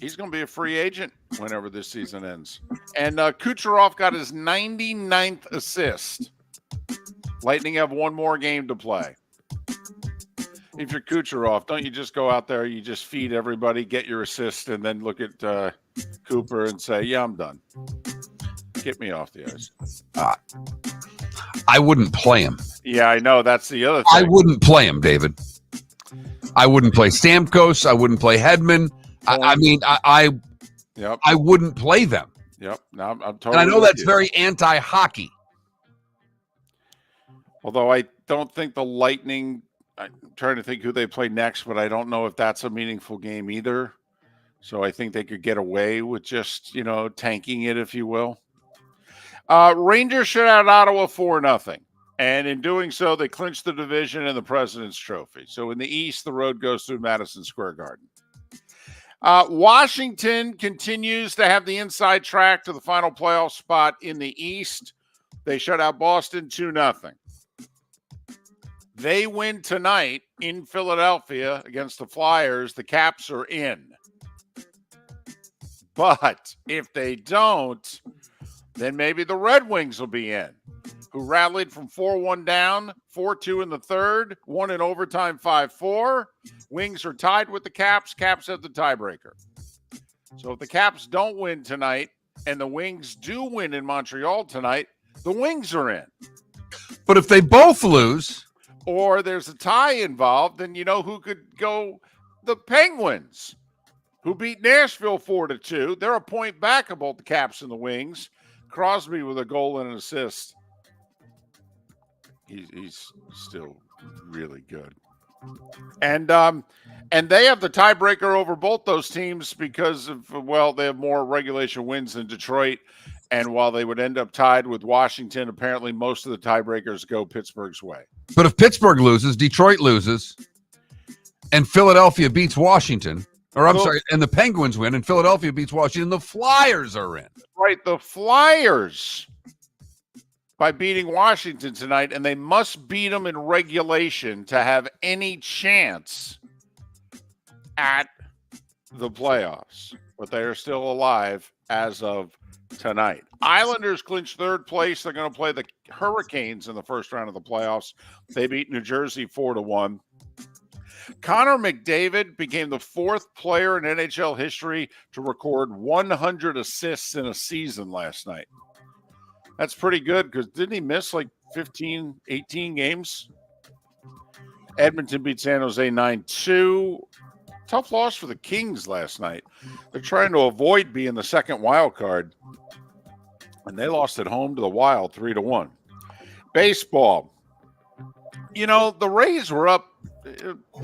He's going to be a free agent whenever this season ends. And Kucherov got his 99th assist. Lightning have one more game to play. If you're Kucherov, don't you just go out there, you just feed everybody, get your assist, and then look at Cooper and say, yeah, I'm done. Get me off the ice. I wouldn't play him. Yeah, I know. That's the other thing. I wouldn't play him, David. I wouldn't play Stamkos. I wouldn't play Hedman. I wouldn't play them. Yep. No, I'm totally. And I know that's very anti-hockey. Although I don't think the Lightning, I'm trying to think who they play next, but I don't know if that's a meaningful game either. So I think they could get away with just, tanking it, if you will. Rangers shut out Ottawa 4-0. And in doing so, they clinched the division and the President's Trophy. So in the East, the road goes through Madison Square Garden. Washington continues to have the inside track to the final playoff spot in the East. They shut out Boston 2-0. They win tonight in Philadelphia against the Flyers. The Caps are in. But if they don't, then maybe the Red Wings will be in, who rallied from 4-1 down, 4-2 in the third, won in overtime 5-4. Wings are tied with the Caps. Caps have the tiebreaker. So if the Caps don't win tonight and the Wings do win in Montreal tonight, the Wings are in. But if they both lose, or there's a tie involved, then you know who could go? The Penguins, who beat Nashville 4-2. They're a point back of both the Caps and the Wings. Crosby with a goal and an assist. He's still really good. And they have the tiebreaker over both those teams because of, they have more regulation wins than Detroit. And while they would end up tied with Washington, apparently most of the tiebreakers go Pittsburgh's way. But if Pittsburgh loses, Detroit loses, and Philadelphia beats Washington, and the Penguins win, and Philadelphia beats Washington, the Flyers are in. Right, the Flyers, by beating Washington tonight, and they must beat them in regulation to have any chance at the playoffs. But they are still alive as of tonight. Islanders clinch third place. They're going to play the Hurricanes in the first round of the playoffs. They beat New Jersey 4-1. Connor McDavid became the 4th player in NHL history to record 100 assists in a season last night. That's pretty good because didn't he miss like 15, 18 games. Edmonton beat San Jose 9-2. Tough loss for the Kings last night. They're trying to avoid being the second wild card, and they lost at home to the Wild 3-1. Baseball. You know, the Rays were up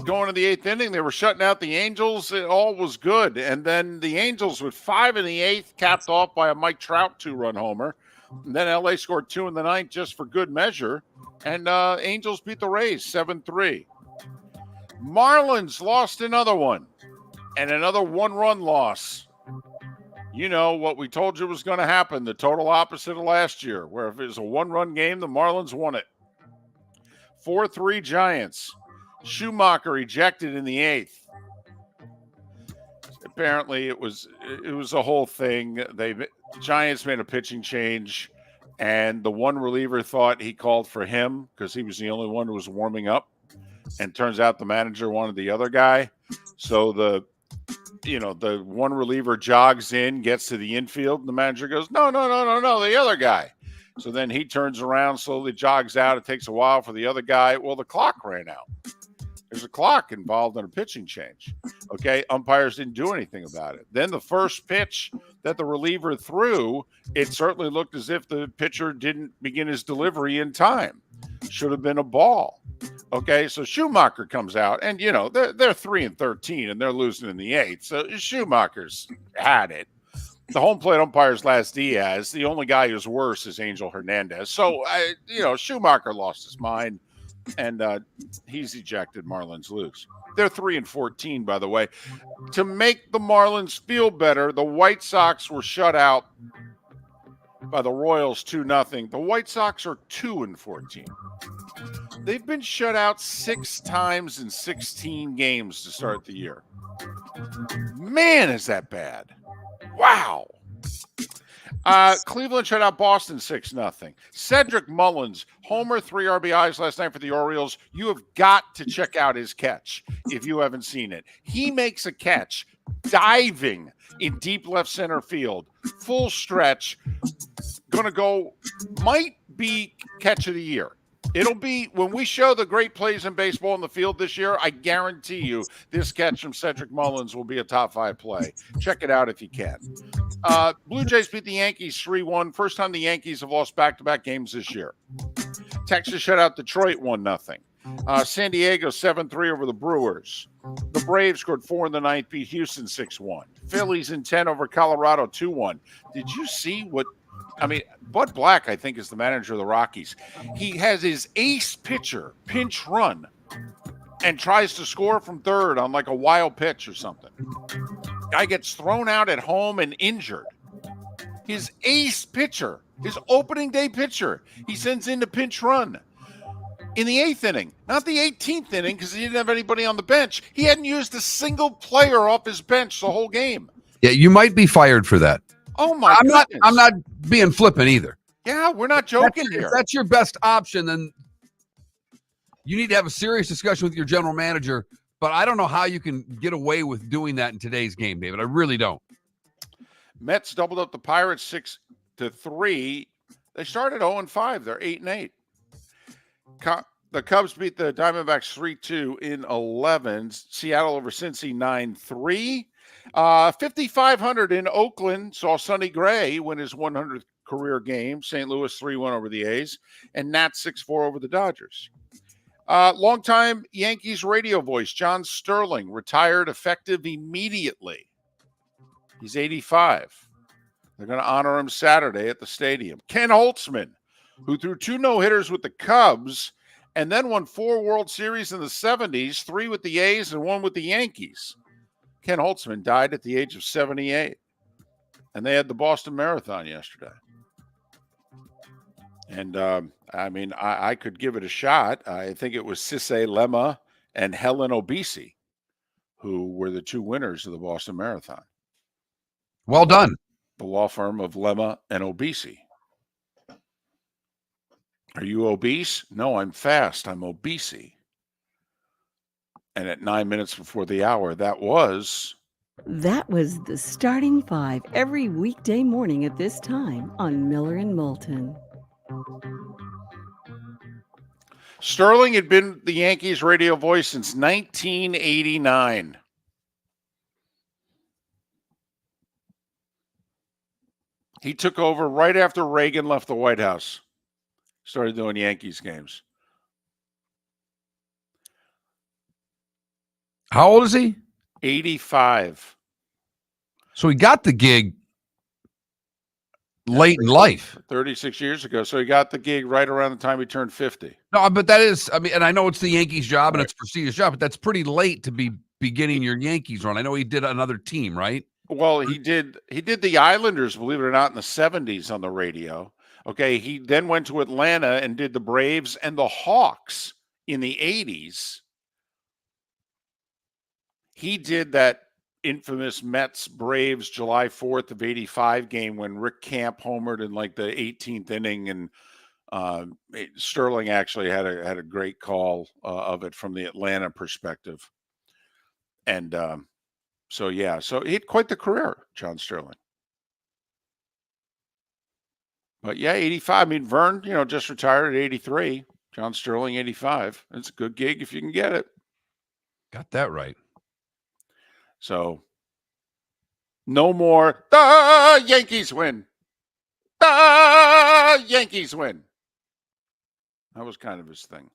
going to the 8th inning. They were shutting out the Angels. It all was good. And then the Angels with 5 in the 8th, capped off by a Mike Trout 2-run homer. And then LA scored 2 in the 9th just for good measure. And Angels beat the Rays 7-3. Marlins lost another one. And another 1-run loss. You know what we told you was going to happen. The total opposite of last year, where if it was a 1-run game, the Marlins won it. 4-3 Giants. Schumacher ejected in the 8th. Apparently, it was a whole thing. Giants made a pitching change, and the one reliever thought he called for him because he was the only one who was warming up. And turns out the manager wanted the other guy. So the one reliever jogs in, gets to the infield, and the manager goes, no, the other guy. So then he turns around, slowly jogs out. It takes a while for the other guy. Well, the clock ran out. There's a clock involved in a pitching change. Okay, umpires didn't do anything about it. Then the first pitch that the reliever threw, it certainly looked as if the pitcher didn't begin his delivery in time. Should have been a ball. Okay, so Schumacher comes out, and, you know, they're 3-13, and they're losing in the 8th. So Schumacher's had it. The home plate umpire's Las Diaz. The only guy who's worse is Angel Hernandez. So, Schumacher lost his mind, and he's ejected. Marlins lose. They're 3-14, by the way. To make the Marlins feel better, the White Sox were shut out by the Royals 2-0. The White Sox are 2-14. They've been shut out 6 times in 16 games to start the year. Man, is that bad. Wow. Cleveland shut out Boston 6-0. Cedric Mullins, homer, 3 RBIs last night for the Orioles. You have got to check out his catch if you haven't seen it. He makes a catch diving in deep left center field. Full stretch. Might be catch of the year. It'll be, when we show the great plays in baseball in the field this year, I guarantee you this catch from Cedric Mullins will be a top 5 play. Check it out if you can. Blue Jays beat the Yankees 3-1. First time the Yankees have lost back-to-back games this year. Texas shut out Detroit 1-0. San Diego 7-3 over the Brewers. The Braves scored 4 in the 9th, beat Houston 6-1. Phillies in 10 over Colorado 2-1. Did you see Bud Black, I think, is the manager of the Rockies. He has his ace pitcher pinch run and tries to score from third on like a wild pitch or something. Guy gets thrown out at home and injured. His ace pitcher, his opening day pitcher, he sends in the pinch run in the 8th inning, not the 18th inning, because he didn't have anybody on the bench. He hadn't used a single player off his bench the whole game. Yeah, you might be fired for that. Oh my goodness. I'm not being flippant either. Yeah, we're not joking here. If that's your best option, then you need to have a serious discussion with your general manager. But I don't know how you can get away with doing that in today's game, David. I really don't. Mets doubled up the Pirates 6-3. They started 0-5. They're 8-8. The Cubs beat the Diamondbacks 3-2 in 11. Seattle over Cincy 9-3. 5,500 in Oakland saw Sonny Gray win his 100th career game. St. Louis 3-1 over the A's, and Nats 6-4 over the Dodgers. Longtime Yankees radio voice John Sterling retired effective immediately. He's 85. They're going to honor him Saturday at the stadium. Ken Holtzman, who threw 2 no-hitters with the Cubs and then won 4 World Series in the 70s, 3 with the A's and 1 with the Yankees. Ken Holtzman died at the age of 78. And they had the Boston Marathon yesterday. And, I could give it a shot. I think it was Cissé Lema and Helen Obese who were the 2 winners of the Boston Marathon. Well done. The law firm of Lema and Obese. Are you obese? No, I'm fast. I'm obese. And at 9 minutes before the hour, that was the Starting 5 every weekday morning at this time on Miller and Moulton. Sterling had been the Yankees radio voice since 1989. He took over right after Reagan left the White House. Started doing Yankees games. How old is he? 85. So he got the gig late in life. 36 years ago. So he got the gig right around the time he turned 50. No, but that is, I mean, and I know it's the Yankees job and Right. it's a prestigious job, but that's pretty late to be beginning your Yankees run. I know he did another team, right? Well, he did the Islanders, believe it or not, in the 70s on the radio. Okay, he then went to Atlanta and did the Braves and the Hawks in the 80s. He did that infamous Mets Braves July 4th of 85 game when Rick Camp homered in like the 18th inning, and Sterling actually had a great call of it from the Atlanta perspective. And so he had quite the career, John Sterling. But yeah, 85. I mean, Vern, just retired at 83. John Sterling, 85. It's a good gig if you can get it. Got that right. So no more, the Yankees win. The Yankees win. That was kind of his thing.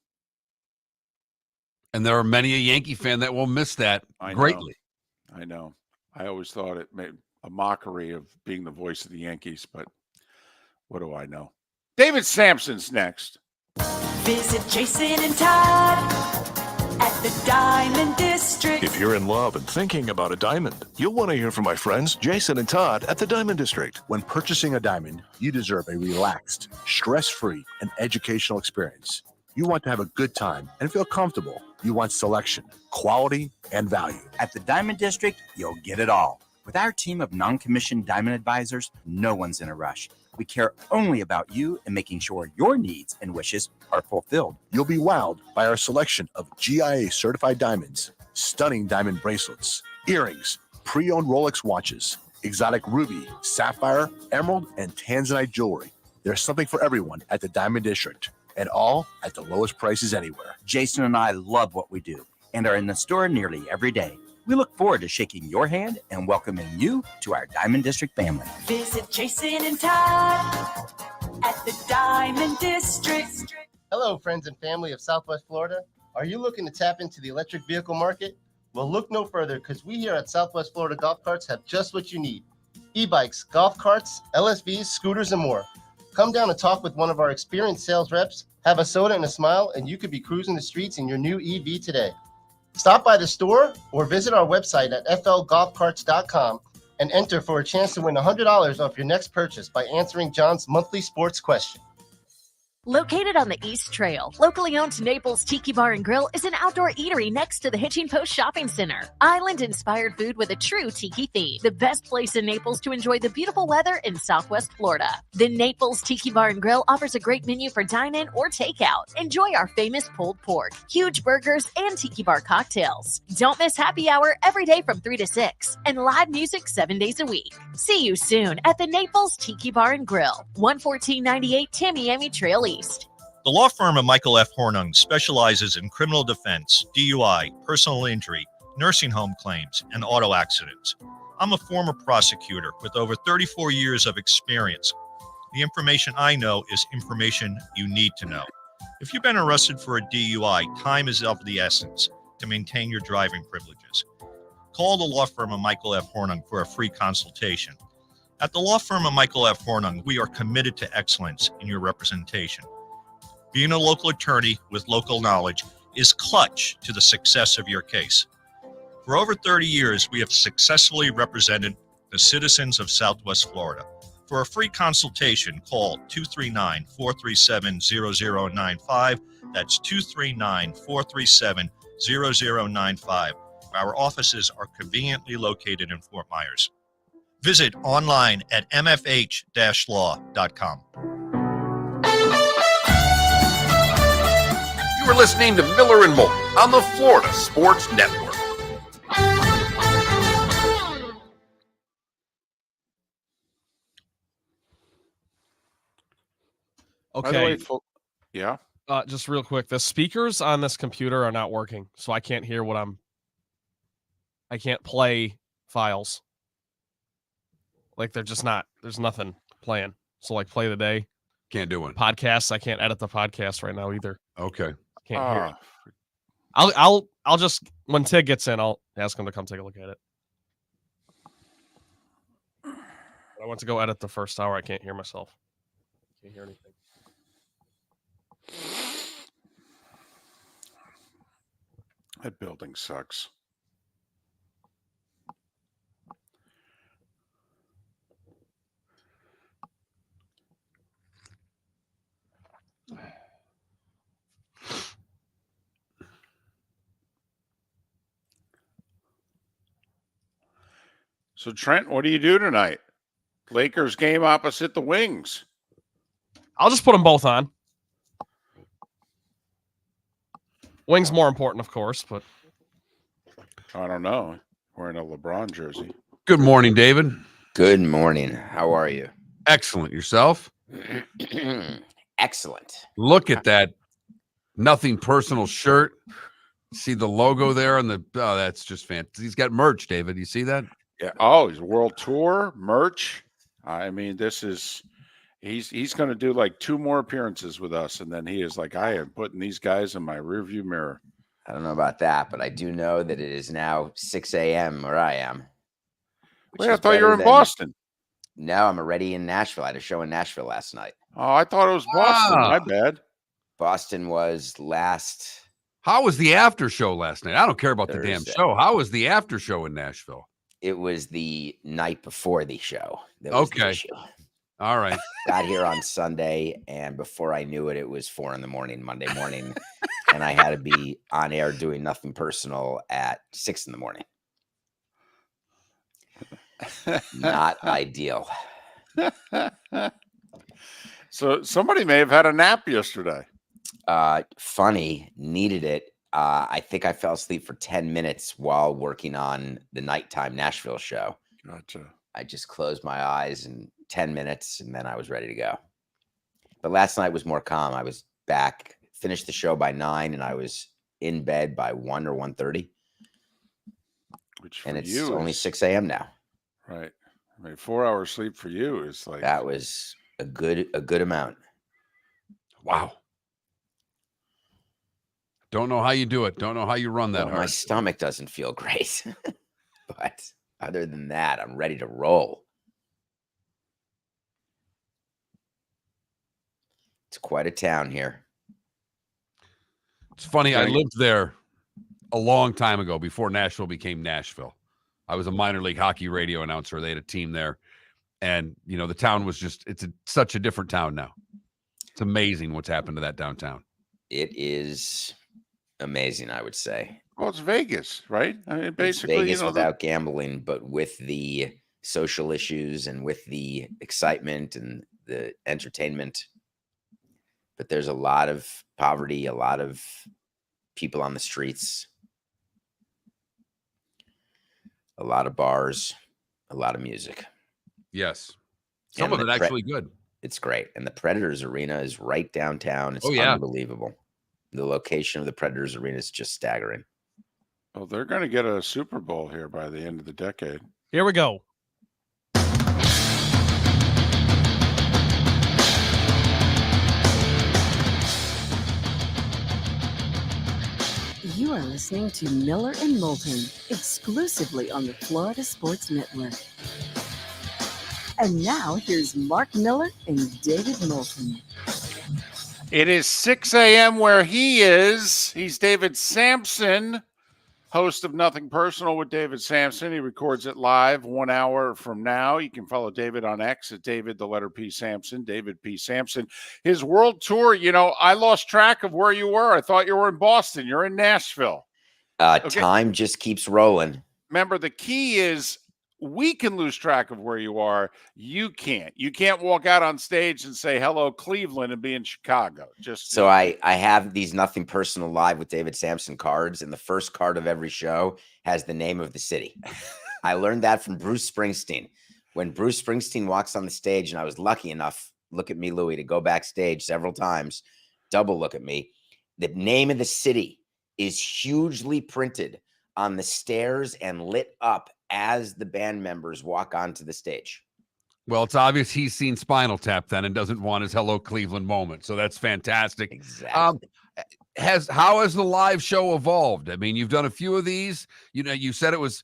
And there are many a Yankee fan that will miss that greatly. I know. I always thought it made a mockery of being the voice of the Yankees, but what do I know? David Samson's next. Visit Jason and Todd at the Diamond District. If you're in love and thinking about a diamond, you'll want to hear from my friends Jason and Todd at the Diamond District. When purchasing a diamond, you deserve a relaxed, stress-free, and educational experience. You want to have a good time and feel comfortable. You want selection, quality, and value. At the Diamond District, you'll get it all. With our team of non-commissioned diamond advisors, no one's in a rush. We care only about you and making sure your needs and wishes are fulfilled. You'll be wowed by our selection of GIA-certified diamonds, stunning diamond bracelets, earrings, pre-owned Rolex watches, exotic ruby, sapphire, emerald, and tanzanite jewelry. There's something for everyone at the Diamond District, and all at the lowest prices anywhere. Jason and I love what we do and are in the store nearly every day. We look forward to shaking your hand and welcoming you to our Diamond District family. Visit Jason and Todd at the Diamond District. Hello, friends and family of Southwest Florida. Are you looking to tap into the electric vehicle market? Well, look no further, because we here at Southwest Florida Golf Carts have just what you need. E-bikes, golf carts, LSVs, scooters, and more. Come down and talk with one of our experienced sales reps, have a soda and a smile, and you could be cruising the streets in your new EV today. Stop by the store or visit our website at flgolfcarts.com and enter for a chance to win $100 off your next purchase by answering John's monthly sports question. Located on the East Trail, locally owned Naples Tiki Bar and Grill is an outdoor eatery next to the Hitching Post Shopping Center. Island-inspired food with a true tiki theme. The best place in Naples to enjoy the beautiful weather in Southwest Florida. The Naples Tiki Bar and Grill offers a great menu for dine-in or takeout. Enjoy our famous pulled pork, huge burgers, and tiki bar cocktails. Don't miss happy hour every day from 3 to 6 and live music 7 days a week. See you soon at the Naples Tiki Bar and Grill, 11498 Tamiami Trail East. The law firm of Michael F. Hornung specializes in criminal defense, DUI, personal injury, nursing home claims, and auto accidents. I'm a former prosecutor with over 34 years of experience. The information I know is information you need to know. If you've been arrested for a DUI, time is of the essence to maintain your driving privileges. Call the law firm of Michael F. Hornung for a free consultation. At the law firm of Michael F. Hornung, we are committed to excellence in your representation. Being a local attorney with local knowledge is clutch to the success of your case. For over 30 years, we have successfully represented the citizens of Southwest Florida. For a free consultation, call 239-437-0095. That's 239-437-0095. Our offices are conveniently located in Fort Myers. Visit online at mfh-law.com. You are listening to Miller and Moulton on the Florida Sports Network. Okay. By the way, yeah. Just real quick, the speakers on this computer are not working, so I can't hear I can't play files. Like they're just not. There's nothing playing. So like play the day. Can't do it. Podcasts. I can't edit the podcast right now either. Okay. Can't hear it. I'll just when Tig gets in, I'll ask him to come take a look at it. I went to go edit the first hour. I can't hear myself. Can't hear anything. That building sucks. So Trent, what do you do tonight? Lakers game opposite the Wings. I'll just put them both on. Wings more important, of course, but I don't know. Wearing a LeBron jersey. Good morning, David. Good morning. How are you? Excellent. Yourself? Excellent. Look at that Nothing Personal shirt. See the logo there on the that's just fantastic. He's got merch, David. You see that? Yeah. Oh, he's world tour merch. I mean, this is he's going to do like 2 more appearances with us, and then he is like, I am putting these guys in my rearview mirror. I don't know about that, but I do know that it is now 6 a.m. where I am. Wait, I thought you were in Boston. No, I'm already in Nashville. I had a show in Nashville last night. Oh, I thought it was Boston. My bad. Boston was last. How was the after show last night? I don't care about Thursday. the damn show. How was the after show in Nashville? It was the night before the show. That was the issue. All right. Got here on Sunday, and before I knew it, it was 4 a.m. Monday morning, and I had to be on air doing Nothing Personal at 6 a.m. Not ideal. So somebody may have had a nap yesterday. Funny, needed it. I think I fell asleep for 10 minutes while working on the nighttime Nashville show. Gotcha. I just closed my eyes in 10 minutes and then I was ready to go. But last night was more calm. I was back, finished the show by 9, and I was in bed by 1 or 1:30. And it's only 6 a.m. now. Right. I mean, 4 hours sleep for you is like that was a good amount. Wow. Don't know how you do it. Don't know how you run that hard. My stomach doesn't feel great. But other than that, I'm ready to roll. It's quite a town here. It's funny. I lived there a long time ago before Nashville became Nashville. I was a minor league hockey radio announcer. They had a team there. And, you know, the town was just, such a different town now. It's amazing what's happened to that downtown. It is amazing, I would say. Well, it's Vegas, right? I mean, basically, it's Vegas without gambling, but with the social issues and with the excitement and the entertainment. But there's a lot of poverty, a lot of people on the streets, a lot of bars, a lot of music. Yes. Some of it actually good. It's great. And the Predators Arena is right downtown. It's unbelievable. The location of the Predators Arena is just staggering. Well, they're going to get a Super Bowl here by the end of the decade. Here we go. You are listening to Miller and Moulton, exclusively on the Florida Sports Network. And now here's Mark Miller and David Moulton. It is 6 a.m. where he is. He's David Samson, host of Nothing Personal with David Samson. He records it live 1 hour from now. You can follow David on X at David, the letter P. Samson, David P. Samson. His world tour, you know, I lost track of where you were. I thought you were in Boston. You're in Nashville. Time just keeps rolling. Remember, the key is we can lose track of where you are. You can't. You can't walk out on stage and say, hello, Cleveland, and be in Chicago. So I have these Nothing Personal Live with David Samson cards, and the first card of every show has the name of the city. I learned that from Bruce Springsteen. When Bruce Springsteen walks on the stage, and I was lucky enough, look at me, Louie, to go backstage several times, double look at me. The name of the city is hugely printed on the stairs and lit up as the band members walk onto the stage. Well, it's obvious he's seen Spinal Tap then and doesn't want his Hello Cleveland moment. So that's fantastic. Exactly. How has the live show evolved? I mean, you've done a few of these. You know, you said it was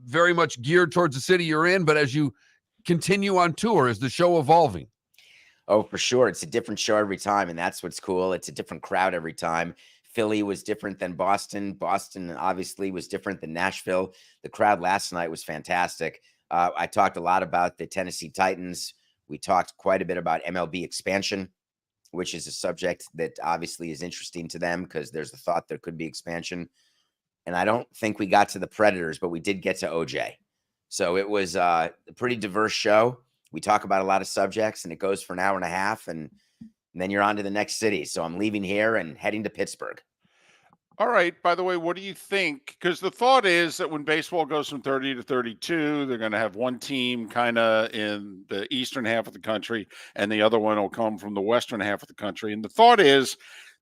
very much geared towards the city you're in, but as you continue on tour, is the show evolving? Oh, for sure. It's a different show every time, and that's what's cool. It's a different crowd every time. Philly was different than Boston. Boston obviously was different than Nashville. The crowd last night was fantastic. I talked a lot about the Tennessee Titans. We talked quite a bit about MLB expansion, which is a subject that obviously is interesting to them because there's the thought there could be expansion. And I don't think we got to the Predators, but we did get to OJ. So it was a pretty diverse show. We talk about a lot of subjects, and it goes for an hour and a half, and then you're on to the next city. So I'm leaving here and heading to Pittsburgh. All right. By the way, what do you think? Because the thought is that when baseball goes from 30 to 32, they're going to have one team kind of in the eastern half of the country, and the other one will come from the western half of the country. And the thought is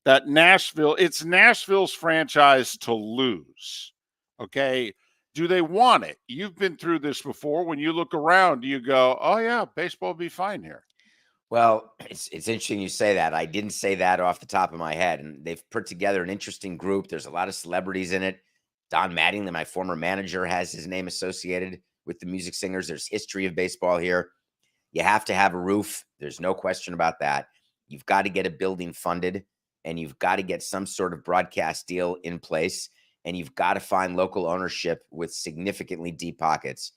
that it's Nashville's franchise to lose. Okay. Do they want it? You've been through this before. When you look around, do you go, oh, yeah, baseball will be fine here? Well, it's interesting you say that. I didn't say that off the top of my head, and they've put together an interesting group. There's a lot of celebrities in it. Don Mattingly, my former manager, has his name associated with the Music Singers. There's history of baseball here. You have to have a roof. There's no question about that. You've got to get a building funded, and you've got to get some sort of broadcast deal in place, and you've got to find local ownership with significantly deep pockets,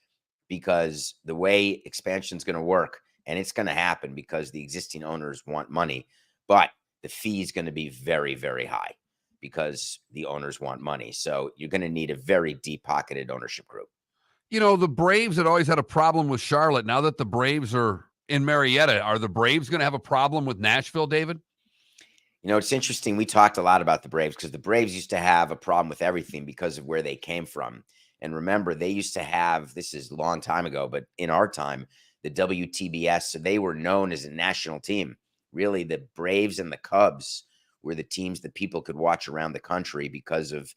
because the way expansion is going to work, and it's going to happen because the existing owners want money, but the fee is going to be very, very high because the owners want money. So you're going to need a very deep-pocketed ownership group. You know, the Braves had always had a problem with Charlotte. Now that the Braves are in Marietta, are the Braves going to have a problem with Nashville, David? You know, it's interesting. We talked a lot about the Braves because the Braves used to have a problem with everything because of where they came from. And remember, they used to have, this is a long time ago, but in our time, the WTBS. So they were known as a national team. Really, the Braves and the Cubs were the teams that people could watch around the country because of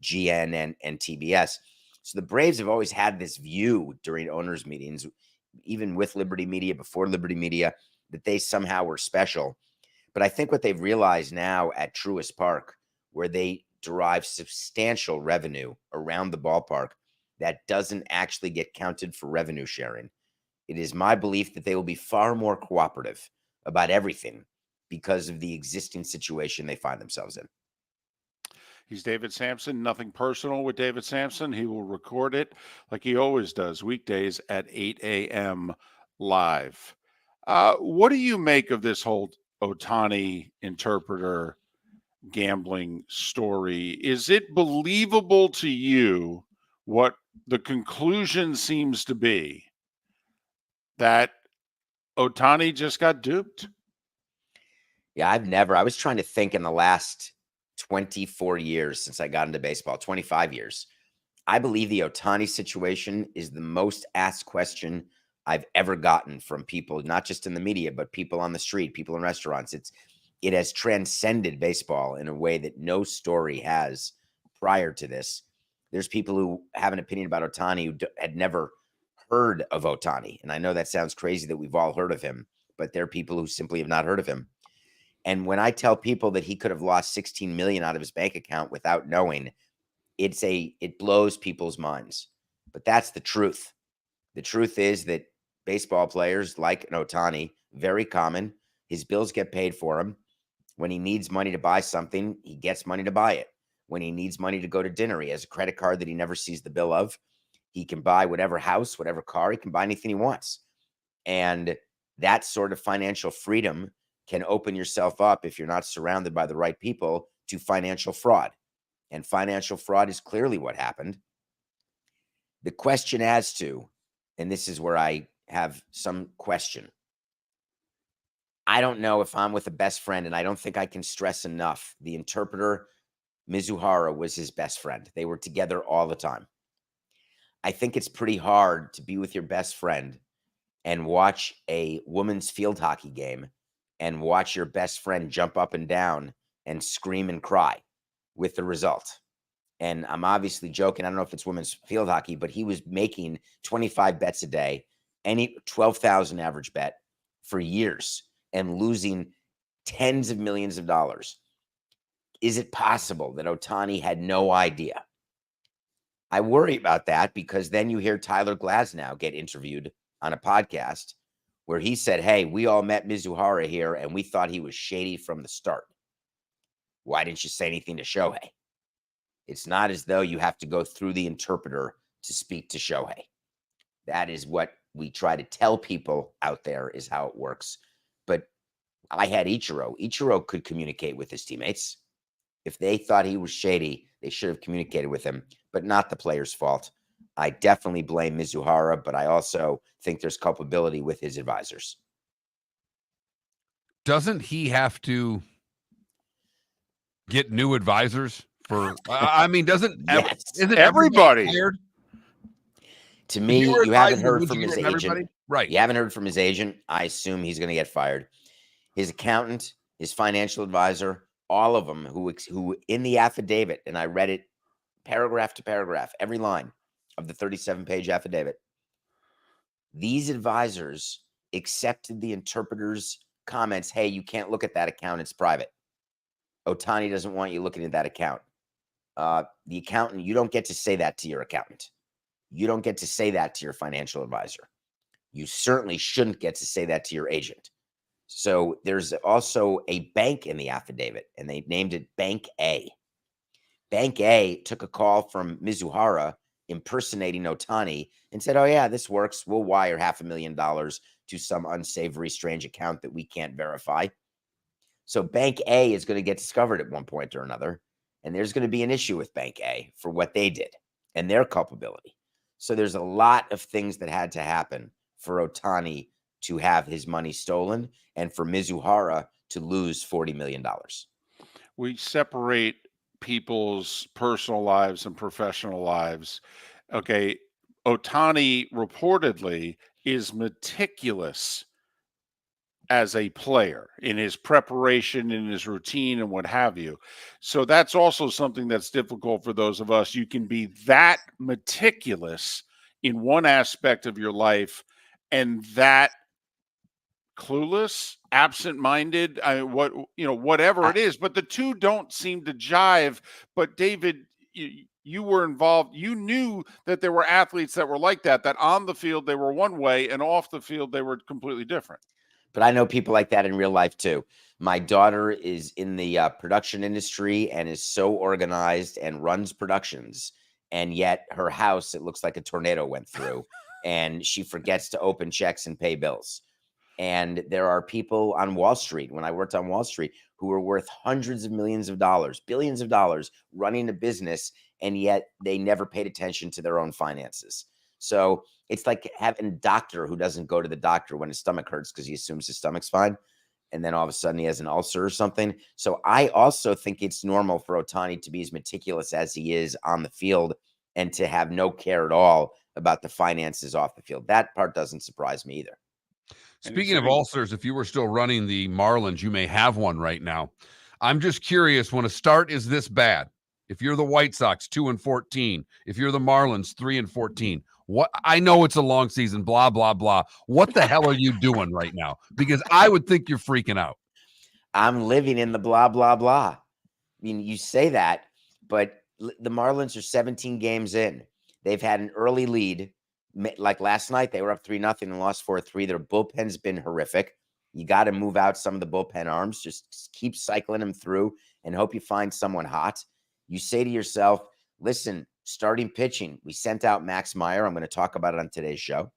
GN and TBS. So the Braves have always had this view during owners' meetings, even with Liberty Media, before Liberty Media, that they somehow were special. But I think what they've realized now at Truist Park, where they derive substantial revenue around the ballpark that doesn't actually get counted for revenue sharing, it is my belief that they will be far more cooperative about everything because of the existing situation they find themselves in. He's David Samson. Nothing personal with David Samson. He will record it like he always does, weekdays at 8 a.m. live. What do you make of this whole Ohtani interpreter gambling story? Is it believable to you what the conclusion seems to be, that Ohtani just got duped? Yeah, I was trying to think in the last 24 years since I got into baseball, 25 years. I believe the Ohtani situation is the most asked question I've ever gotten from people, not just in the media, but people on the street, people in restaurants. It has transcended baseball in a way that no story has prior to this. There's people who have an opinion about Ohtani who had never heard of Ohtani. And I know that sounds crazy that we've all heard of him, but there are people who simply have not heard of him. And when I tell people that he could have lost 16 million out of his bank account without knowing, it blows people's minds. But that's the truth. The truth is that baseball players like an Ohtani, very common, his bills get paid for him. When he needs money to buy something, he gets money to buy it. When he needs money to go to dinner, he has a credit card that he never sees the bill of. He can buy whatever house, whatever car, he can buy anything he wants. And that sort of financial freedom can open yourself up, if you're not surrounded by the right people, to financial fraud. And financial fraud is clearly what happened. The question as to, and this is where I have some question, I don't know if I'm with a best friend, and I don't think I can stress enough, the interpreter, Mizuhara, was his best friend. They were together all the time. I think it's pretty hard to be with your best friend and watch a women's field hockey game and watch your best friend jump up and down and scream and cry with the result. And I'm obviously joking. I don't know if it's women's field hockey, but he was making 25 bets a day, any 12,000 average bet for years and losing tens of millions of dollars. Is it possible that Ohtani had no idea? I worry about that because then you hear Tyler Glasnow get interviewed on a podcast where he said, hey, we all met Mizuhara here and we thought he was shady from the start. Why didn't you say anything to Shohei? It's not as though you have to go through the interpreter to speak to Shohei. That is what we try to tell people out there is how it works. But I had Ichiro. Ichiro could communicate with his teammates. If they thought he was shady, they should have communicated with him, but not the player's fault. I definitely blame Mizuhara, but I also think there's culpability with his advisors. Doesn't he have to get new advisors for? I mean, doesn't yes. Isn't everybody hired? To me, you haven't heard from his agent. Everybody? Right. You haven't heard from his agent. I assume he's going to get fired. His accountant, his financial advisor, all of them who in the affidavit, and I read it paragraph to paragraph, every line of the 37-page affidavit, these advisors accepted the interpreter's comments. Hey, you can't look at that account. It's private. Ohtani doesn't want you looking at that account. The accountant, you don't get to say that to your accountant. You don't get to say that to your financial advisor. You certainly shouldn't get to say that to your agent. So there's also a bank in the affidavit, and they named it Bank A. Bank A took a call from Mizuhara impersonating Ohtani and said, oh, yeah, this works. We'll wire $500,000 to some unsavory, strange account that we can't verify. So Bank A is going to get discovered at one point or another, and there's going to be an issue with Bank A for what they did and their culpability. So there's a lot of things that had to happen for Ohtani to have his money stolen and for Mizuhara to lose $40 million. We separate people's personal lives and professional lives. Okay, Ohtani reportedly is meticulous as a player in his preparation, in his routine, and what have you. So that's also something that's difficult for those of us. You can be that meticulous in one aspect of your life and that clueless, absent-minded, whatever it is, but the two don't seem to jive. But David, you were involved. You knew that there were athletes that were like that on the field they were one way and off the field they were completely different. But I know people like that in real life too. My daughter is in the production industry and is so organized and runs productions. And yet her house, it looks like a tornado went through and she forgets to open checks and pay bills. And there are people on Wall Street, when I worked on Wall Street, who were worth hundreds of millions of dollars, billions of dollars running a business, and yet they never paid attention to their own finances. So it's like having a doctor who doesn't go to the doctor when his stomach hurts because he assumes his stomach's fine. And then all of a sudden he has an ulcer or something. So I also think it's normal for Ohtani to be as meticulous as he is on the field and to have no care at all about the finances off the field. That part doesn't surprise me either. Speaking of ulcers, if you were still running the Marlins, you may have one right now. I'm just curious, when a start is this bad, if you're the White Sox 2-14, if you're the Marlins 3-14, what I know it's a long season, blah, blah, blah. What the hell are you doing right now? Because I would think you're freaking out. I'm living in the blah, blah, blah. I mean, you say that, but the Marlins are 17 games in. They've had an early lead. Like last night, they were up 3-0 and lost 4-3. Their bullpen's been horrific. You got to move out some of the bullpen arms. Just keep cycling them through and hope you find someone hot. You say to yourself, listen, starting pitching, we sent out Max Meyer. I'm going to talk about it on today's show.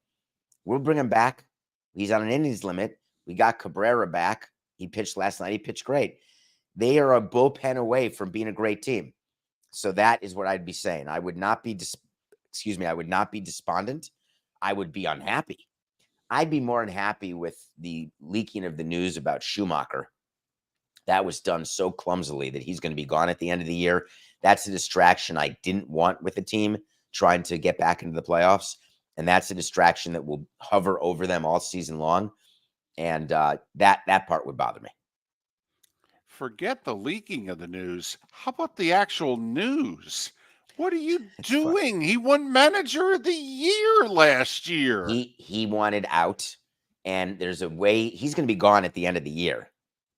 We'll bring him back. He's on an innings limit. We got Cabrera back. He pitched last night. He pitched great. They are a bullpen away from being a great team. So that is what I'd be saying. I would not be I would not be despondent. I would be unhappy. I'd be more unhappy with the leaking of the news about Schumacher. That was done so clumsily that he's going to be gone at the end of the year. That's a distraction I didn't want with the team trying to get back into the playoffs. And that's a distraction that will hover over them all season long. And that part would bother me. Forget the leaking of the news. How about the actual news? What are you doing? He won Manager of the Year last year. He wanted out, and there's a way he's going to be gone at the end of the year,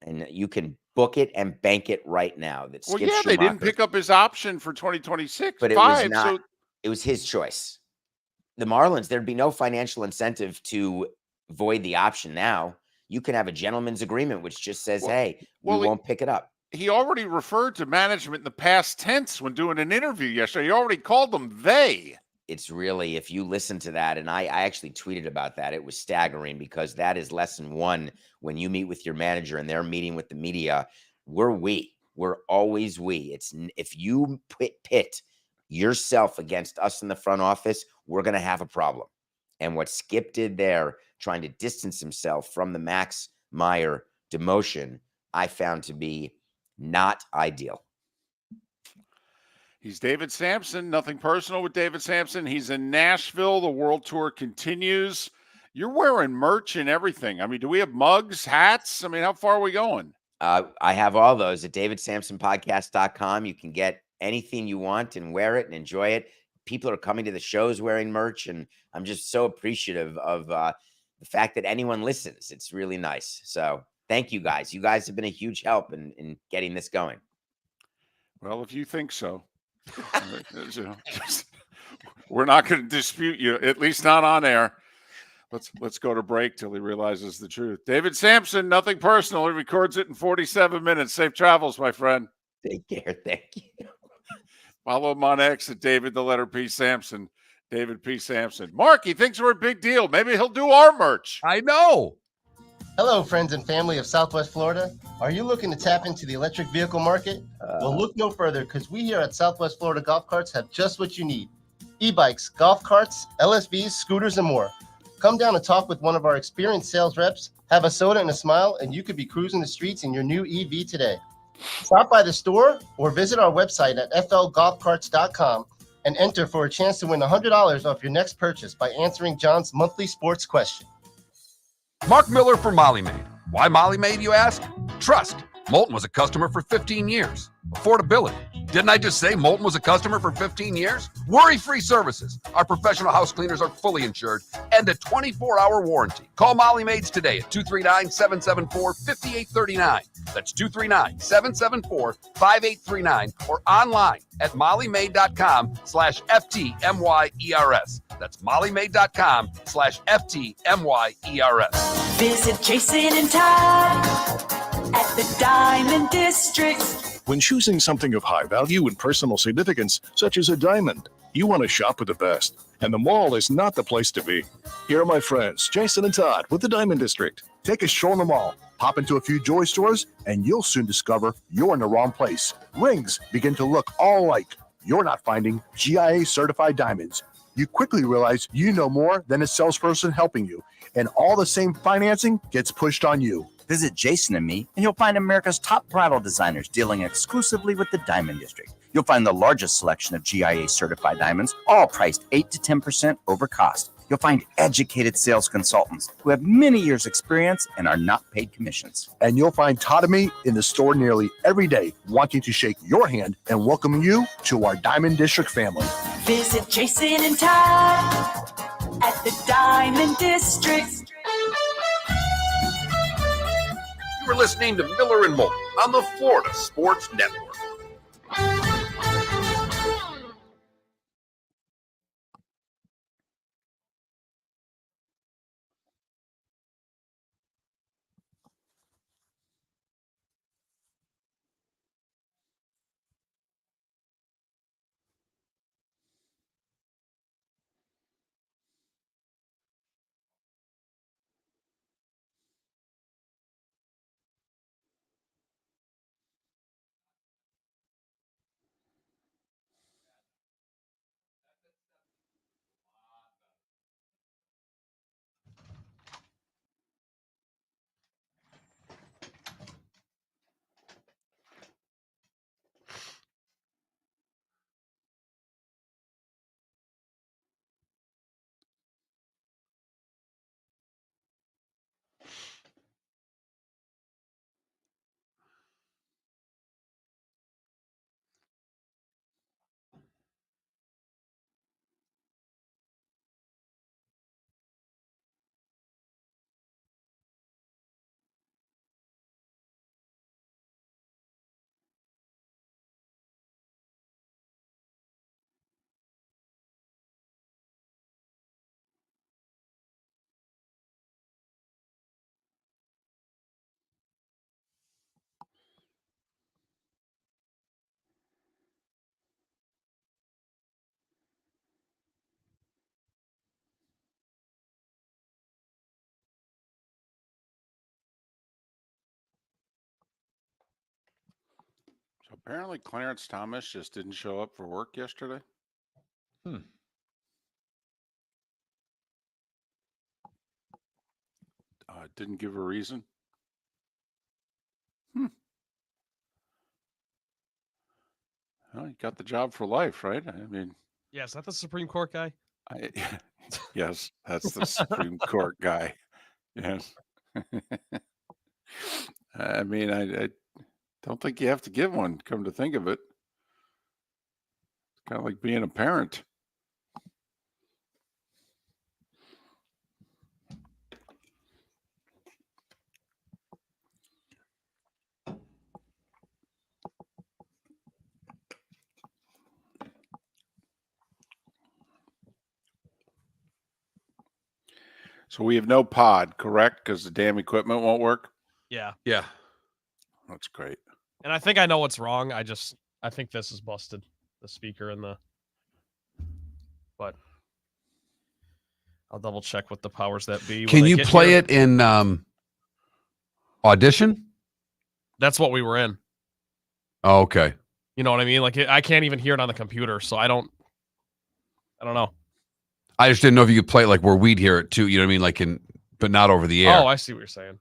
and you can book it and bank it right now. That Well, Skip yeah, they didn't Schumacher- pick up his option for 2026. but it was not. It was his choice. The Marlins, there'd be no financial incentive to void the option now. You can have a gentleman's agreement, which just says, "Hey, we won't pick it up." He already referred to management in the past tense when doing an interview yesterday. He already called them they. It's really, if you listen to that, and I actually tweeted about that, it was staggering because that is lesson one when you meet with your manager and they're meeting with the media. We're always we. It's if you pit yourself against us in the front office, we're going to have a problem. And what Skip did there, trying to distance himself from the Max Meyer demotion, I found to be not ideal. He's David Samson. Nothing personal with David Samson. He's in Nashville. The world tour continues. You're wearing merch and everything. I mean, do we have mugs, hats? I mean, how far are we going? I have all those at davidsamsonpodcast.com. You can get anything you want and wear it and enjoy it. People are coming to the shows wearing merch, and I'm just so appreciative of the fact that anyone listens. It's really nice. So thank you guys. You guys have been a huge help in getting this going. Well, if you think so. We're not going to dispute you, at least not on air. Let's go to break till he realizes the truth. David Samson, nothing personal. He records it in 47 minutes. Safe travels, my friend. Take care. Thank you. Follow him on X at David the letter P Samson. David P. Samson. Mark, he thinks we're a big deal. Maybe he'll do our merch. I know. Hello, friends and family of Southwest Florida. Are you looking to tap into the electric vehicle market? Well, look no further because we here at Southwest Florida Golf Carts have just what you need. E-bikes, golf carts, LSVs, scooters, and more. Come down and talk with one of our experienced sales reps, have a soda and a smile, and you could be cruising the streets in your new EV today. Stop by the store or visit our website at flgolfcarts.com and enter for a chance to win $100 off your next purchase by answering John's monthly sports question. Mark Miller for Molly Maid. Why Molly Maid, you ask? Trust. Moulton was a customer for 15 years. Affordability. Didn't I just say Moulton was a customer for 15 years? Worry-free services. Our professional house cleaners are fully insured and a 24-hour warranty. Call Molly Maids today at 239-774-5839. That's 239-774-5839 or online at mollymaid.com/FTMYERS. That's mollymaid.com/FTMYERS. Visit Jason and Todd at the Diamond District. When choosing something of high value and personal significance, such as a diamond, you want to shop with the best, and the mall is not the place to be. Here are my friends, Jason and Todd with the Diamond District. Take a stroll in the mall, pop into a few joy stores, and you'll soon discover you're in the wrong place. Rings begin to look all alike. You're not finding GIA certified diamonds. You quickly realize you know more than a salesperson helping you, and all the same financing gets pushed on you. Visit Jason and me, and you'll find America's top bridal designers dealing exclusively with the Diamond District. You'll find the largest selection of GIA certified diamonds, all priced 8 to 10% over cost. You'll find educated sales consultants who have many years' experience and are not paid commissions. And you'll find Todd and me in the store nearly every day, wanting to shake your hand and welcome you to our Diamond District family. Visit Jason and Todd at the Diamond District. You are listening to Miller and Moulton on the Florida Sports Network. Apparently, Clarence Thomas just didn't show up for work yesterday. Didn't give a reason. Well, he got the job for life, right? I mean, Yeah, is that the Supreme Court guy? Yes, that's the Supreme Court guy. Yes. I mean, I don't think you have to give one, come to think of it. It's kind of like being a parent. So we have no pod, correct? Because the damn equipment won't work? Yeah. Yeah. That's great. And I think I know what's wrong. I think this is busted. The speaker and but I'll double check with the powers that be. Can you play it in Audition? That's what we were in. Oh, okay. You know what I mean? Like I can't even hear it on the computer, so I don't know. I just didn't know if you could play it like where we'd hear it too. You know what I mean? Like but not over the air. Oh, I see what you're saying.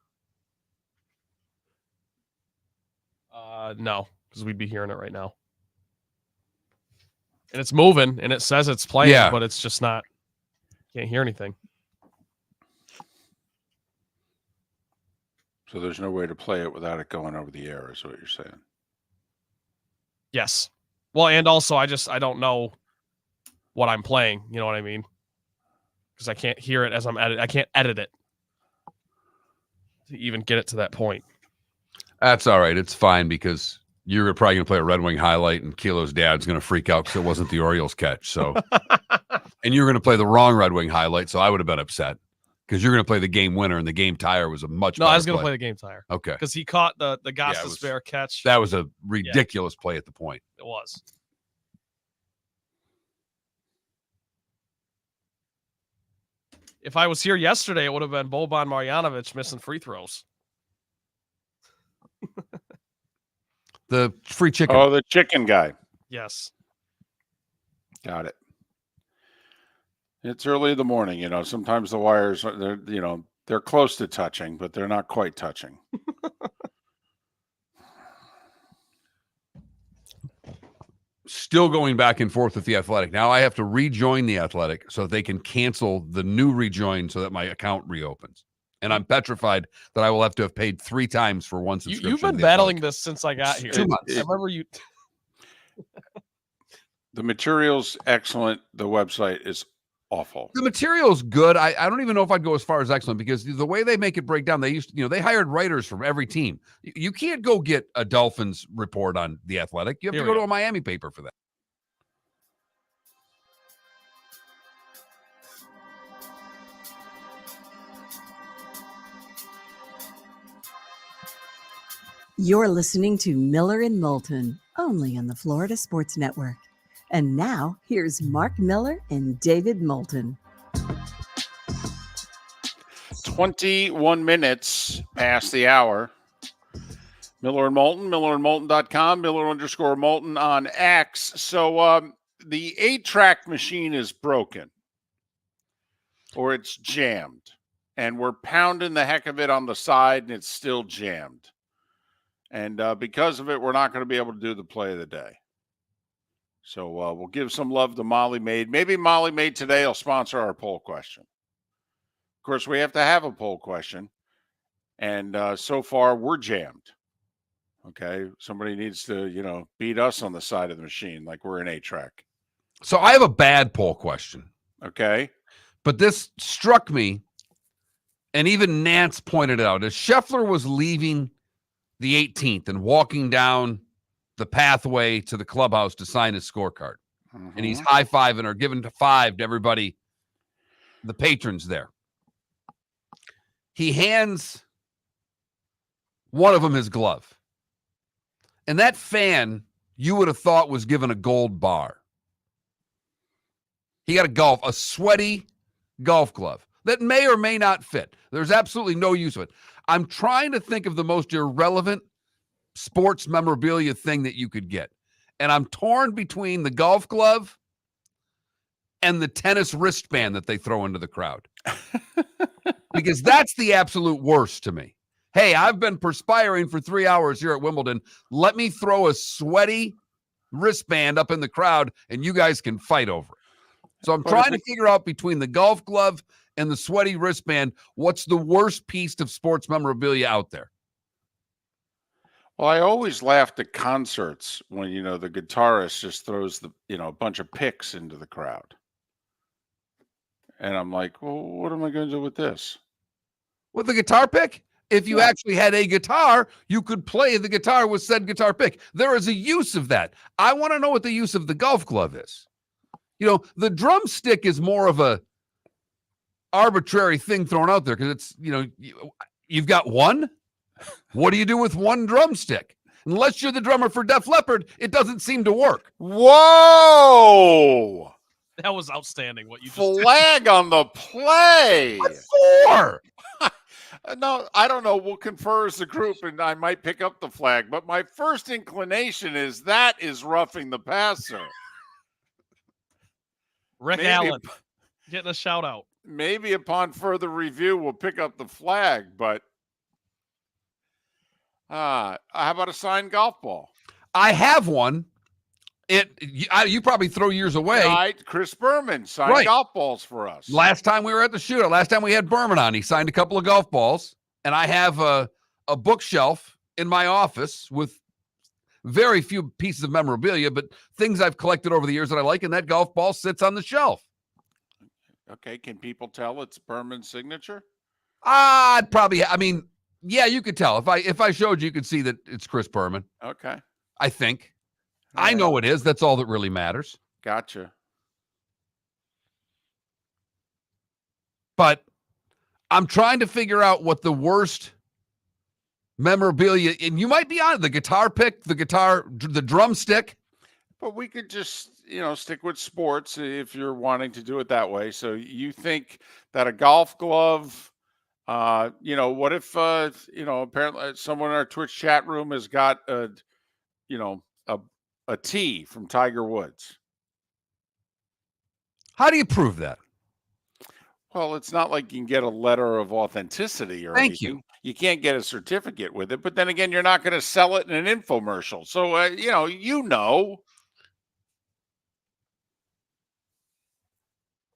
No, because we'd be hearing it right now. And it's moving, and it says it's playing, but it's just not. Can't hear anything. So there's no way to play it without it going over the air, is what you're saying. Yes. Well, and also I don't know what I'm playing. You know what I mean? Because I can't hear it as I'm editing. I can't edit it to even get it to that point. That's all right. It's fine because you're probably going to play a Red Wing highlight and Kilo's dad's going to freak out because it wasn't the Orioles catch. So, and you're going to play the wrong Red Wing highlight. So I would have been upset because you're going to play the game winner and the game tire was a much better I was going to play play the game tire. Okay. Because he caught the Gostisbehere catch. That was a ridiculous play at the point. It was. If I was here yesterday, it would have been Boban Marjanovic missing free throws. The free chicken. Oh, the chicken guy. Yes. Got it. It's early in the morning, you know. Sometimes the wires they're close to touching, but they're not quite touching. Still going back and forth with the Athletic. Now I have to rejoin the Athletic so they can cancel the new rejoin so that my account reopens. And I'm petrified that I will have to have paid 3 times for one subscription. You've been battling this since I got here. 2 months. I remember you. The material's excellent. The website is awful. The material's good. I don't even know if I'd go as far as excellent because the way they make it break down, they they hired writers from every team. You can't go get a Dolphins report on the Athletic. You have to go to a Miami paper for that. You're listening to Miller and Moulton, only on the Florida Sports Network. And now, here's Mark Miller and David Moulton. 21 minutes past the hour. Miller and Moulton, millerandmoulton.com, Miller_Moulton on X. So the 8-track machine is broken or it's jammed. And we're pounding the heck of it on the side and it's still jammed. And because of it, we're not going to be able to do the play of the day. So we'll give some love to Molly Maid. Maybe Molly Maid today will sponsor our poll question. Of course, we have to have a poll question. And so far, we're jammed. Okay. Somebody needs to, beat us on the side of the machine like we're an 8-track. So I have a bad poll question. Okay. But this struck me, and even Nance pointed it out. As Scheffler was leaving the 18th and walking down the pathway to the clubhouse to sign his scorecard. Mm-hmm. And he's high-fiving or giving 5 to everybody, the patrons there. He hands one of them his glove. And that fan, you would have thought was given a gold bar. He got a sweaty golf glove that may or may not fit. There's absolutely no use of it. I'm trying to think of the most irrelevant sports memorabilia thing that you could get. And I'm torn between the golf glove and the tennis wristband that they throw into the crowd. Because that's the absolute worst to me. Hey, I've been perspiring for 3 hours here at Wimbledon. Let me throw a sweaty wristband up in the crowd and you guys can fight over it. So I'm trying to figure out between the golf glove and the sweaty wristband, what's the worst piece of sports memorabilia out there? Well, I always laughed at concerts when, the guitarist just throws a bunch of picks into the crowd. And I'm like, well, what am I going to do with this? With the guitar pick? If you actually had a guitar, you could play the guitar with said guitar pick. There is a use of that. I want to know what the use of the golf glove is. The drumstick is more of a arbitrary thing thrown out there because it's, you've got one. What do you do with one drumstick? Unless you're the drummer for Def Leppard, it doesn't seem to work. Whoa! That was outstanding. What you flag on the play. What for? No, I don't know. We'll confer as a group, and I might pick up the flag. But my first inclination is that is roughing the passer. Rick Allen getting a shout out. Maybe upon further review, we'll pick up the flag. But how about a signed golf ball? I have one. You probably throw yours away. Right, Chris Berman signed golf balls for us. Last time we were at the shootout, last time we had Berman on, he signed a couple of golf balls, and I have a bookshelf in my office with very few pieces of memorabilia, but things I've collected over the years that I like, and that golf ball sits on the shelf. Okay, can people tell it's Berman's signature? I'd probably, yeah, you could tell. If I showed you, you could see that it's Chris Berman. Okay. I think. I know it is. That's all that really matters. Gotcha. But I'm trying to figure out what the worst memorabilia, and you might be on the guitar pick, the drumstick. But we could just, stick with sports if you're wanting to do it that way. So you think that a golf glove, what if, apparently someone in our Twitch chat room has got a tee from Tiger Woods. How do you prove that? Well, it's not like you can get a letter of authenticity or anything. Thank you. You can't get a certificate with it, but then again, you're not going to sell it in an infomercial. So,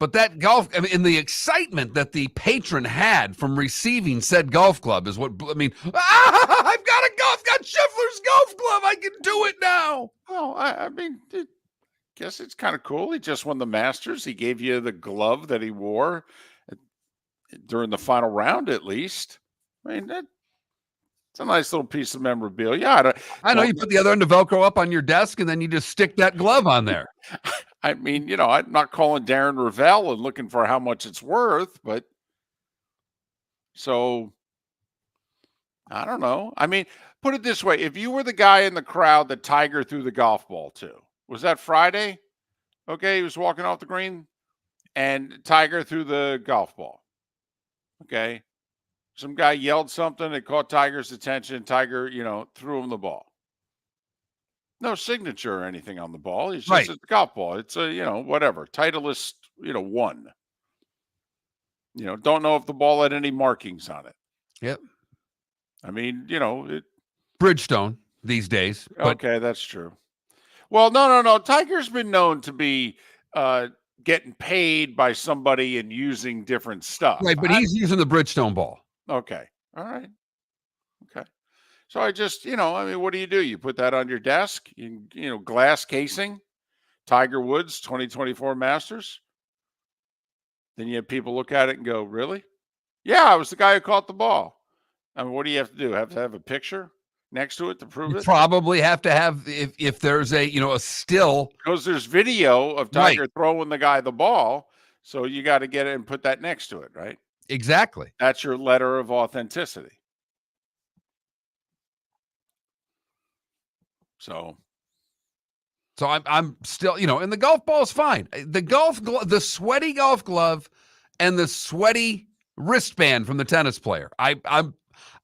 But that golf, in the excitement that the patron had from receiving said golf club is what, I've got Scheffler's golf glove. I can do it now. Well, I guess it's kind of cool. He just won the Masters. He gave you the glove that he wore during the final round, at least. It's a nice little piece of memorabilia. I know you put the other end of Velcro up on your desk, and then you just stick that glove on there. I'm not calling Darren Ravel and looking for how much it's worth, but so I don't know. Put it this way. If you were the guy in the crowd that Tiger threw the golf ball to, was that Friday? Okay. He was walking off the green and Tiger threw the golf ball. Okay. Some guy yelled something. It caught Tiger's attention. Tiger, threw him the ball. No signature or anything on the ball. It's just a golf ball. It's a, whatever. Titleist, won. Don't know if the ball had any markings on it. Yep. Bridgestone these days. Okay, that's true. Well, no. Tiger's been known to be getting paid by somebody and using different stuff. Right, but he's using the Bridgestone ball. Okay. All right. Okay. So I just, what do? You put that on your desk, glass casing, Tiger Woods 2024 Masters. Then you have people look at it and go, really? Yeah, I was the guy who caught the ball. What do you have to do? Have to have a picture next to it to prove it? Probably have to have, if there's a still. Because there's video of Tiger throwing the guy the ball. So you got to get it and put that next to it, right? Exactly. That's your letter of authenticity. So I'm still, and the golf ball is fine. The sweaty golf glove and the sweaty wristband from the tennis player.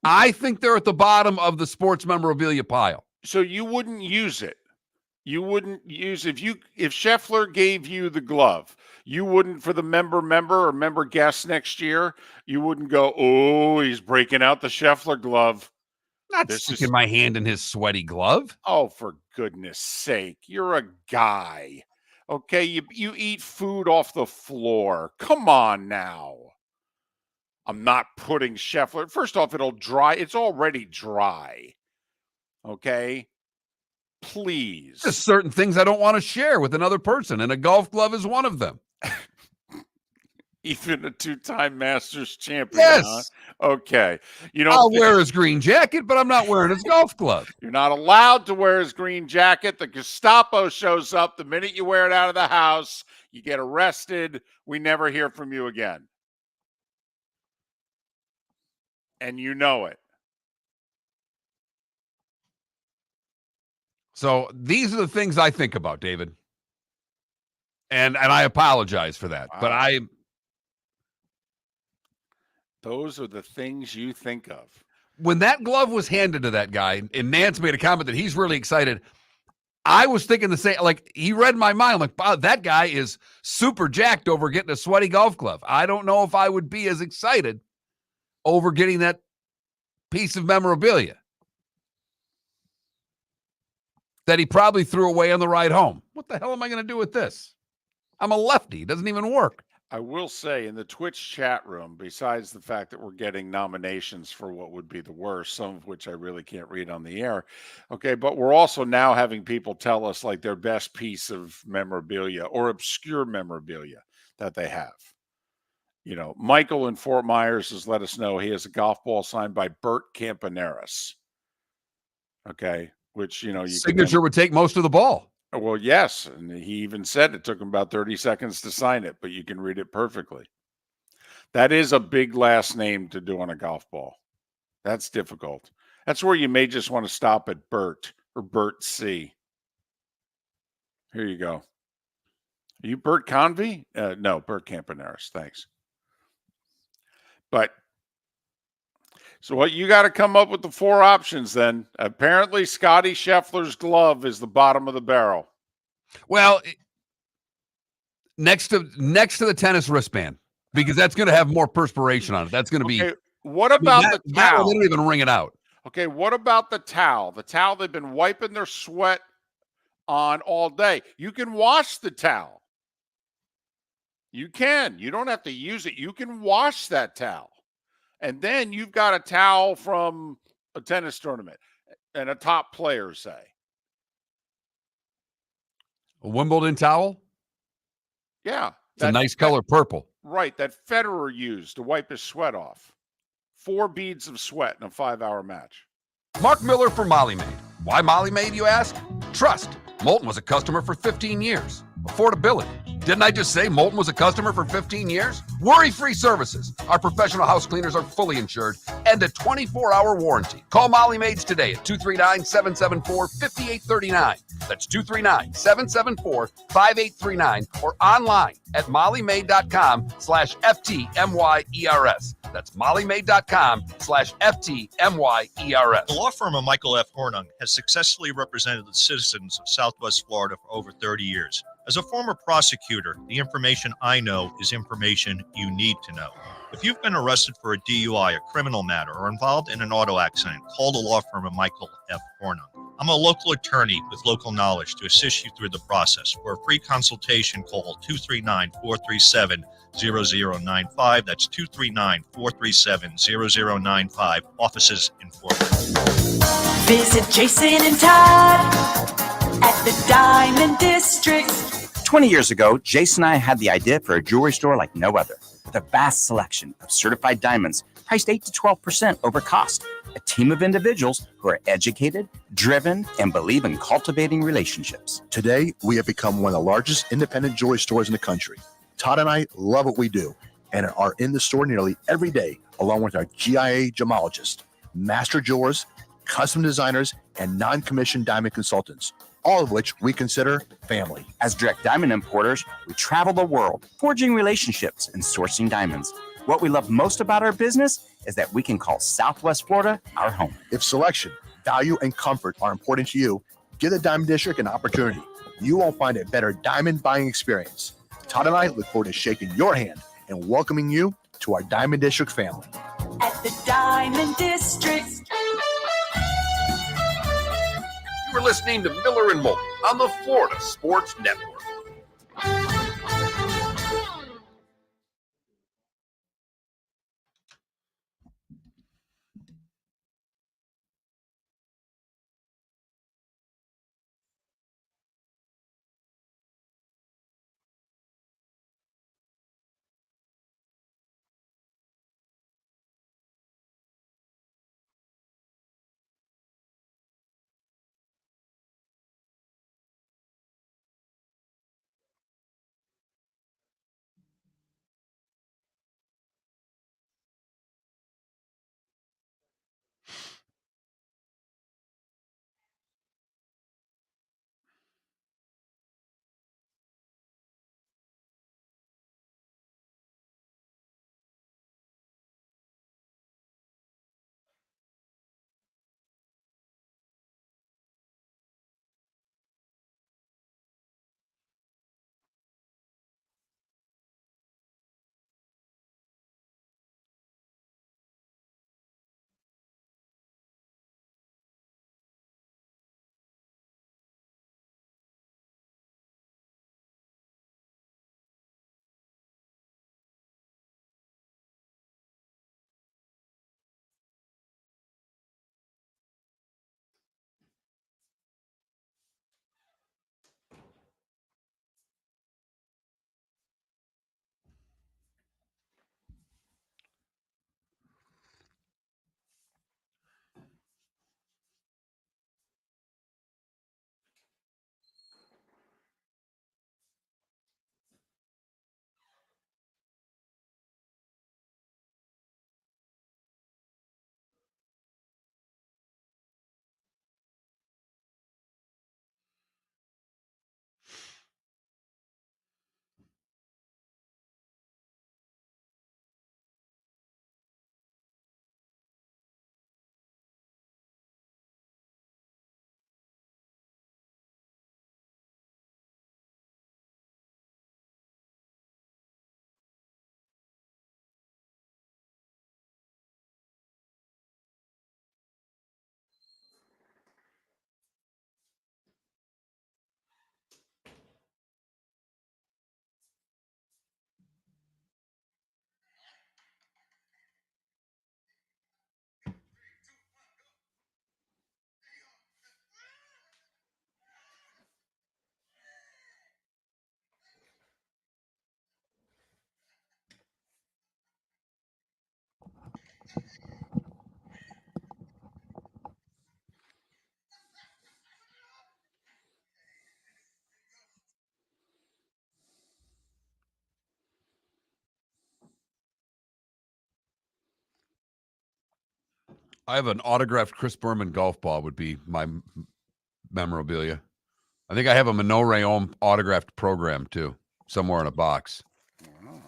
I think they're at the bottom of the sports memorabilia pile. So you wouldn't use it. You wouldn't use if Scheffler gave you the glove, you wouldn't for the member guest next year. You wouldn't go, oh, he's breaking out the Scheffler glove. Not sticking my hand in his sweaty glove. Oh, for goodness sake. You're a guy. Okay, you eat food off the floor. Come on now. I'm not putting Scheffler. First off, it'll dry. It's already dry. Okay? Please. There's certain things I don't want to share with another person, and a golf glove is one of them. Even a two-time Masters champion. Yes. Huh? Okay. I'll wear his green jacket, but I'm not wearing his golf glove. You're not allowed to wear his green jacket. The Gestapo shows up the minute you wear it out of the house. You get arrested. We never hear from you again. And you know it. So these are the things I think about, David. And I apologize for that. Wow. But those are the things you think of. When that glove was handed to that guy, and Nance made a comment that he's really excited, I was thinking the same. Like, he read my mind. I'm like, wow, that guy is super jacked over getting a sweaty golf glove. I don't know if I would be as excited over getting that piece of memorabilia that he probably threw away on the ride home. What the hell am I going to do with this? I'm a lefty. It doesn't even work. I will say in the Twitch chat room, besides the fact that we're getting nominations for what would be the worst, some of which I really can't read on the air. Okay, but we're also now having people tell us like their best piece of memorabilia or obscure memorabilia that they have. Michael in Fort Myers has let us know he has a golf ball signed by Bert Campaneris. Okay, which, signature would take most of the ball. Well, yes, and he even said it took him about 30 seconds to sign it, but you can read it perfectly. That is a big last name to do on a golf ball. That's difficult. That's where you may just want to stop at Bert or Bert C. Here you go. Are you Bert Convey? No, Bert Campaneris. Thanks. But so what you got to come up with the four options then. Apparently Scotty Scheffler's glove is the bottom of the barrel. Well, next to the tennis wristband, because that's going to have more perspiration on it. That's going to be. What about the towel? They don't even wring it out. Okay, what about the towel? The towel they've been wiping their sweat on all day. You can wash the towel. You can. You don't have to use it. You can wash that towel. And then you've got a towel from a tennis tournament and a top player, say. A Wimbledon towel? Yeah. It's a nice color, purple. Right, that Federer used to wipe his sweat off. 4 beads of sweat in a 5-hour match. Mark Miller for Molly Maid. Why Molly Maid, you ask? Trust. Moulton was a customer for 15 years. Affordability. Didn't I just say Moulton was a customer for 15 years? Worry-free services. Our professional house cleaners are fully insured and a 24-hour warranty. Call Molly Maids today at 239-774-5839. That's 239-774-5839 or online at mollymaid.com/FTMYERS. That's mollymaid.com/FTMYERS. The law firm of Michael F. Hornung has successfully represented the citizens of Southwest Florida for over 30 years. As a former prosecutor, the information I know is information you need to know. If you've been arrested for a DUI, a criminal matter, or involved in an auto accident, call the law firm of Michael F. Hornung. I'm a local attorney with local knowledge to assist you through the process. For a free consultation, call 239-437-0095. That's 239-437-0095. Offices in Fort Worth. Visit Jason and Todd at the Diamond District. 20 years ago, Jason and I had the idea for a jewelry store like no other, with a vast selection of certified diamonds priced 8 to 12% over cost. A team of individuals who are educated, driven, and believe in cultivating relationships. Today, we have become one of the largest independent jewelry stores in the country. Todd and I love what we do and are in the store nearly every day, along with our GIA gemologists, master jewelers, custom designers, and non-commissioned diamond consultants, all of which we consider family. As direct diamond importers, we travel the world, forging relationships and sourcing diamonds. What we love most about our business is that we can call Southwest Florida our home. If selection, value, and comfort are important to you, give the Diamond District an opportunity. You won't find a better diamond buying experience. Todd and I look forward to shaking your hand and welcoming you to our Diamond District family. At the Diamond District. You are listening to Miller and Moulton on the Florida Sports Network. I have an autographed Chris Berman golf ball would be my memorabilia. I think I have a Minot Rayom autographed program too, somewhere in a box. Wow.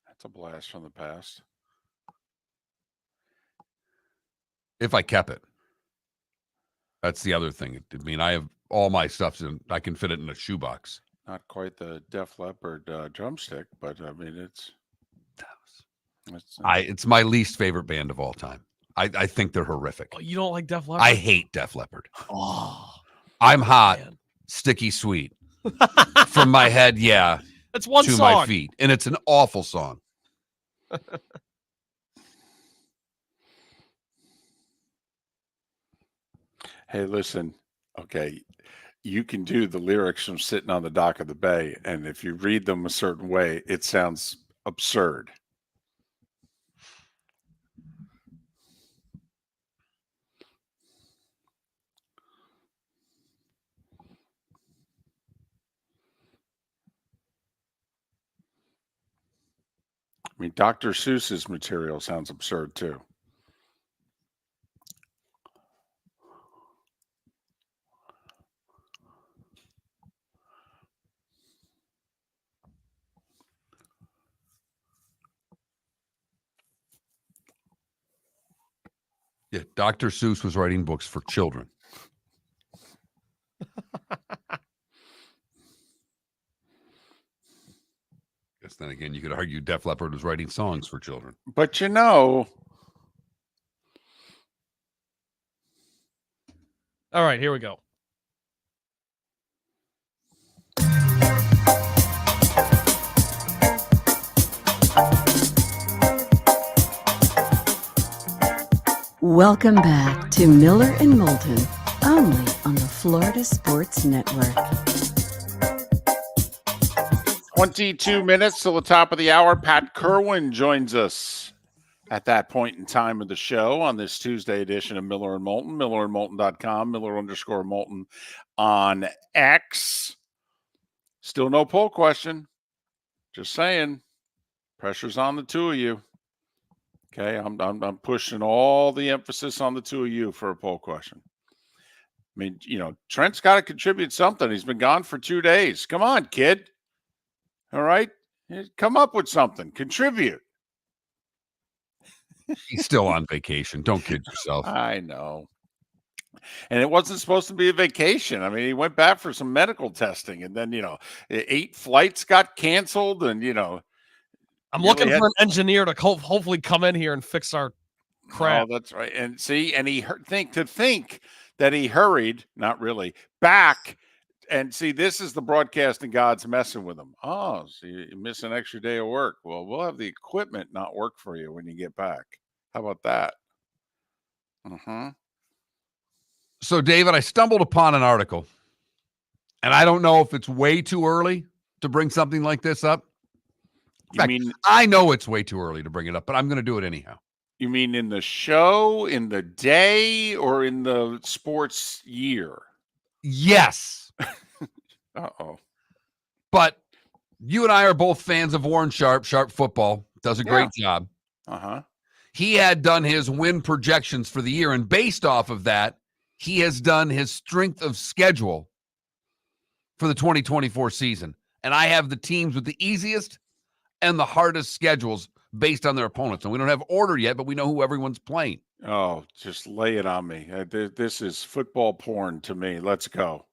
That's a blast from the past. If I kept it. That's the other thing. I mean, I have all my stuff and I can fit it in a shoebox. Not quite the Def Leppard drumstick, but I mean, it's my least favorite band of all time. I think they're horrific. Oh, you don't like Def Leppard? I hate Def Leppard. Oh, I'm hot, sticky sweet. From my head, yeah. That's one to song. my feet. And it's an awful song. Hey, listen, okay, you can do the lyrics from Sitting on the Dock of the Bay, and if you read them a certain way, it sounds absurd. I mean, Dr. Seuss's material sounds absurd too. Yeah, Dr. Seuss was writing books for children. Guess then again, you could argue Def Leppard was writing songs for children. But you know. All right, here we go. Welcome back to Miller and Moulton, only on the Florida Sports Network. 22 minutes till the top of the hour. Pat Kirwan joins us at that point in time of the show on this Tuesday edition of Miller and Moulton, millerandmoulton.com, Miller_Moulton on X. Still no poll question. Just saying, pressure's on the two of you. Okay, I'm pushing all the emphasis on the two of you for a poll question. I mean, Trent's got to contribute something. He's been gone for 2 days. Come on, kid. All right, come up with something. Contribute. He's still on vacation. Don't kid yourself. I know. And it wasn't supposed to be a vacation. I mean, he went back for some medical testing, and then 8 flights got canceled, and I'm looking for an engineer to hopefully come in here and fix our crap. Oh, that's right. And see, and he think that he hurried, not really, back. And see, this is the broadcasting gods messing with him. Oh, so you miss an extra day of work. Well, we'll have the equipment not work for you when you get back. How about that? So, David, I stumbled upon an article, and I don't know if it's way too early to bring something like this up. In fact, I know it's way too early to bring it up, but I'm going to do it anyhow. You mean in the show, in the day, or in the sports year? Yes. Uh-oh. But you and I are both fans of Warren Sharp. Sharp Football does a great job. He had done his win projections for the year, and based off of that, he has done his strength of schedule for the 2024 season. And I have the teams with the easiest and the hardest schedules based on their opponents. And we don't have order yet, but we know who everyone's playing. Oh, just lay it on me. This is football porn to me. Let's go.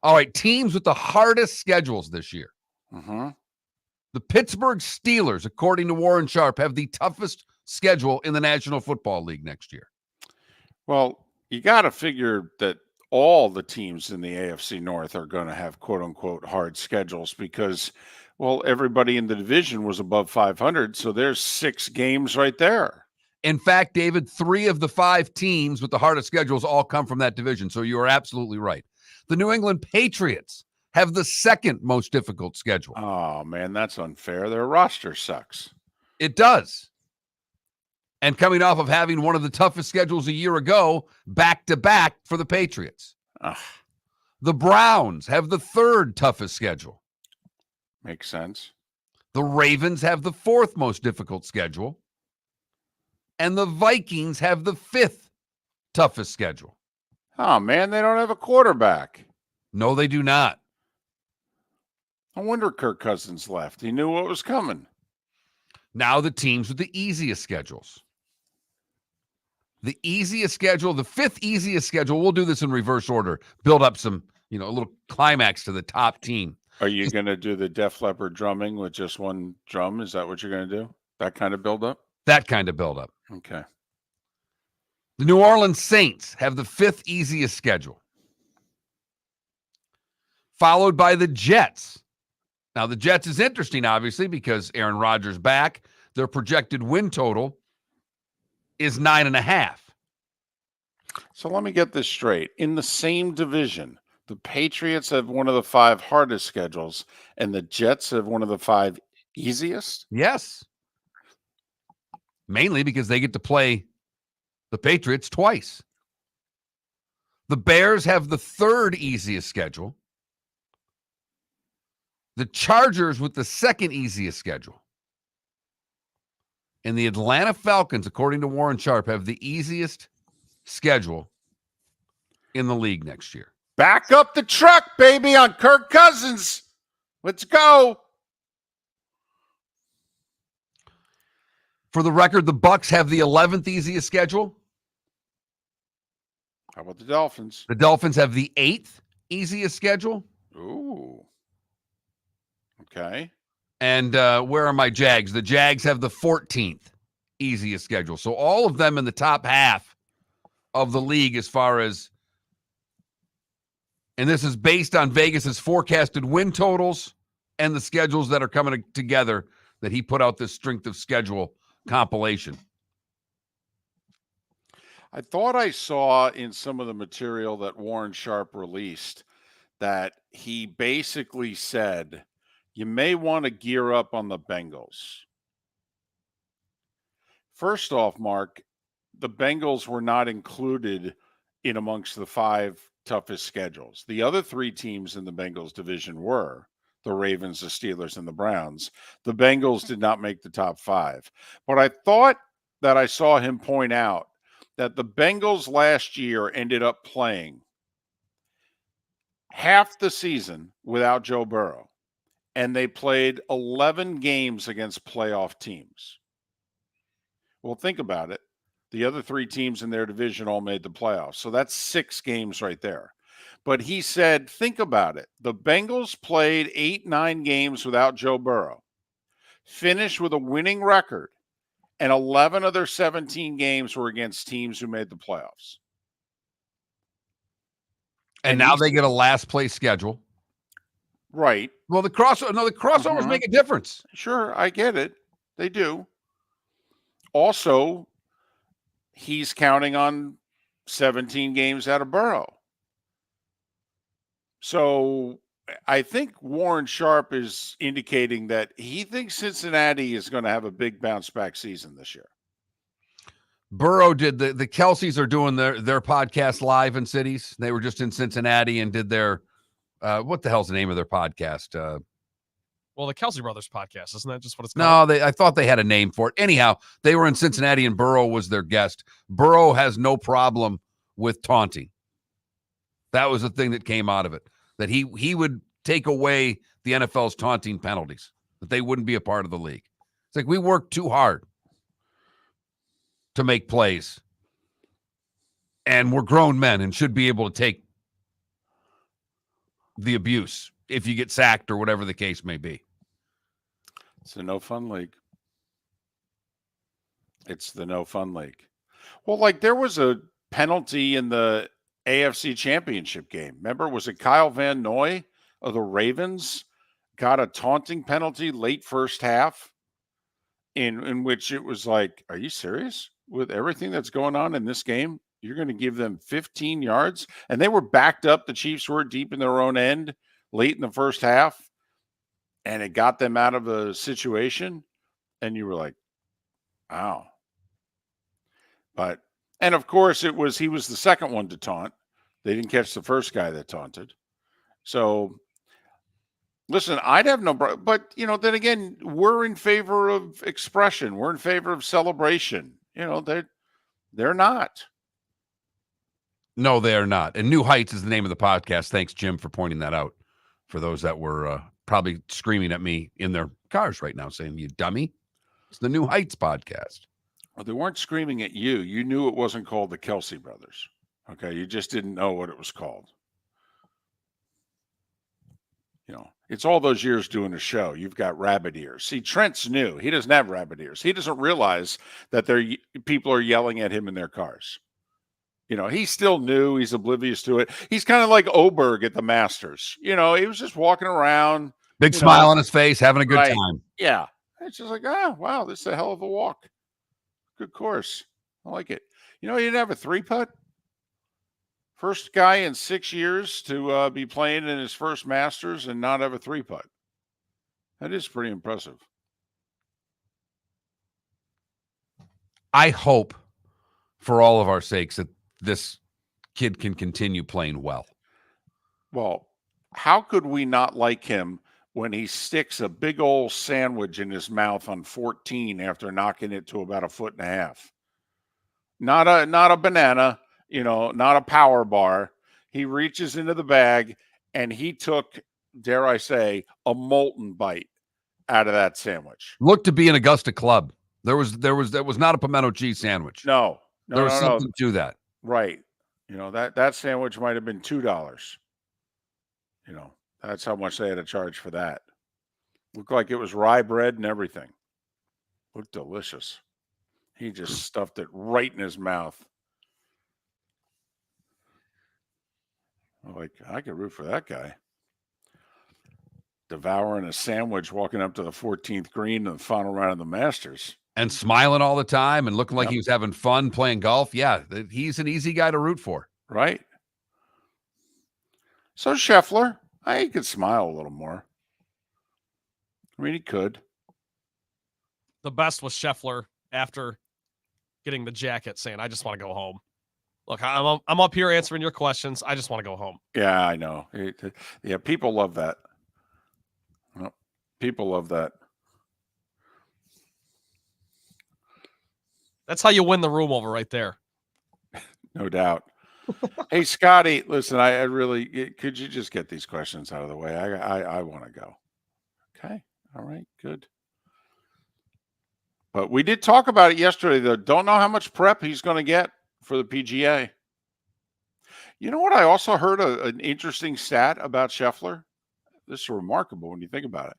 All right, teams with the hardest schedules this year. The Pittsburgh Steelers, according to Warren Sharp, have the toughest schedule in the National Football League next year. Well, you got to figure that all the teams in the AFC North are going to have quote-unquote hard schedules because, well, everybody in the division was above 500, so there's 6 games right there. In fact, David, 3 of the 5 teams with the hardest schedules all come from that division, so you are absolutely right. The New England Patriots have the second most difficult schedule. Oh, man, that's unfair. Their roster sucks. It does. And coming off of having one of the toughest schedules a year ago, back-to-back for the Patriots. The Browns have the 3rd toughest schedule. Makes sense. The Ravens have the 4th most difficult schedule. And the Vikings have the 5th toughest schedule. Oh, man, they don't have a quarterback. No, they do not. No wonder Kirk Cousins left. He knew what was coming. Now the teams with the easiest schedules. The easiest schedule, the 5th easiest schedule, we'll do this in reverse order. Build up some, a little climax to the top team. Are you going to do the Def Leppard drumming with just one drum? Is that what you're going to do? That kind of build up? That kind of build up. Okay. The New Orleans Saints have the 5th easiest schedule, followed by the Jets. Now, the Jets is interesting, obviously, because Aaron Rodgers back. Their projected win total is 9.5. So let me get this straight. In the same division, the Patriots have one of the 5 hardest schedules, and the Jets have one of the 5 easiest? Yes. Mainly because they get to play the Patriots twice. The Bears have the 3rd easiest schedule. The Chargers with the 2nd easiest schedule. And the Atlanta Falcons, according to Warren Sharp, have the easiest schedule in the league next year. Back up the truck, baby, on Kirk Cousins. Let's go. For the record, the Bucs have the 11th easiest schedule. How about the Dolphins? The Dolphins have the 8th easiest schedule. Ooh. Okay. And where are my Jags? The Jags have the 14th easiest schedule. So all of them in the top half of the league as far as, and this is based on Vegas's forecasted win totals and the schedules that are coming together that he put out this strength of schedule compilation. I thought I saw in some of the material that Warren Sharp released that he basically said, you may want to gear up on the Bengals. First off, Mark, the Bengals were not included in amongst the 5 toughest schedules. The other 3 teams in the Bengals division were the Ravens, the Steelers, and the Browns. The Bengals did not make the top 5. But I thought that I saw him point out that the Bengals last year ended up playing half the season without Joe Burrow, and they played 11 games against playoff teams. Well, think about it. The other 3 teams in their division all made the playoffs. So that's 6 games right there. But he said, think about it. The Bengals played 8-9 games without Joe Burrow, finished with a winning record, and 11 of their 17 games were against teams who made the playoffs. And now they get a last place schedule. Right. Well, the crossovers make a difference. Sure, I get it. They do. Also, he's counting on 17 games out of Burrow. So I think Warren Sharp is indicating that he thinks Cincinnati is going to have a big bounce back season this year. Burrow did the Kelseys are doing their podcast live in cities. They were just in Cincinnati and did their what the hell's the name of their podcast? Well, the Kelsey Brothers podcast, isn't that just what it's called? No, I thought they had a name for it. Anyhow, they were in Cincinnati and Burrow was their guest. Burrow has no problem with taunting. That was the thing that came out of it, that he would take away the NFL's taunting penalties, that they wouldn't be a part of the league. It's like, we work too hard to make plays, and we're grown men and should be able to take the abuse if you get sacked or whatever the case may be. It's a no fun league. It's the no fun league. Well, like there was a penalty in the AFC Championship game. Remember, was it Kyle Van Noy of the Ravens got a taunting penalty late first half in which it was like, are you serious? With everything that's going on in this game, you're going to give them 15 yards? And they were backed up. The Chiefs were deep in their own end late in the first half, and it got them out of a situation. And you were like, wow. But, and of course, he was the second one to taunt. They didn't catch the first guy that taunted. So, listen, I'd have no problem. But, then again, we're in favor of expression. We're in favor of celebration. They're not. No, they are not. And New Heights is the name of the podcast. Thanks, Jim, for pointing that out. For those that were probably screaming at me in their cars right now saying, you dummy. It's the New Heights podcast. Well, they weren't screaming at you. You knew it wasn't called the Kelsey Brothers. Okay, you just didn't know what it was called. It's all those years doing a show. You've got rabbit ears. See, Trent's new. He doesn't have rabbit ears. He doesn't realize that people are yelling at him in their cars. He's still new. He's oblivious to it. He's kind of like Oberg at the Masters. He was just walking around. Big smile on his face, having a good time. Yeah. It's just like, oh, wow, this is a hell of a walk. Good course. I like it. He didn't have a 3-putt. First guy in 6 years to be playing in his first Masters and not have a 3-putt. That is pretty impressive. I hope, for all of our sakes, that this kid can continue playing well. Well, how could we not like him when he sticks a big old sandwich in his mouth on 14 after knocking it to about 1.5 feet? Not a banana. Not a power bar. He reaches into the bag and he took, dare I say, a Moulton bite out of that sandwich. Looked to be an Augusta club. That was not a pimento cheese sandwich. No, there was something to that. Right. That sandwich might have been $2. That's how much they had to charge for that. Looked like it was rye bread and everything. Looked delicious. He just stuffed it right in his mouth. Like, I could root for that guy. Devouring a sandwich, walking up to the 14th green in the final round of the Masters. And smiling all the time and looking like he was having fun playing golf. Yeah, he's an easy guy to root for. Right. So Scheffler, he could smile a little more. I mean, he could. The best was Scheffler after getting the jacket saying, I just want to go home. Look, I'm up here answering your questions. I just want to go home. Yeah, I know. Yeah, people love that. People love that. That's how you win the room over right there. No doubt. Hey, Scotty, listen, I really, could you just get these questions out of the way? I want to go. Okay. All right. Good. But we did talk about it yesterday, though. Don't know how much prep he's going to get for the PGA. You know what? I also heard an interesting stat about Scheffler. This is remarkable when you think about it.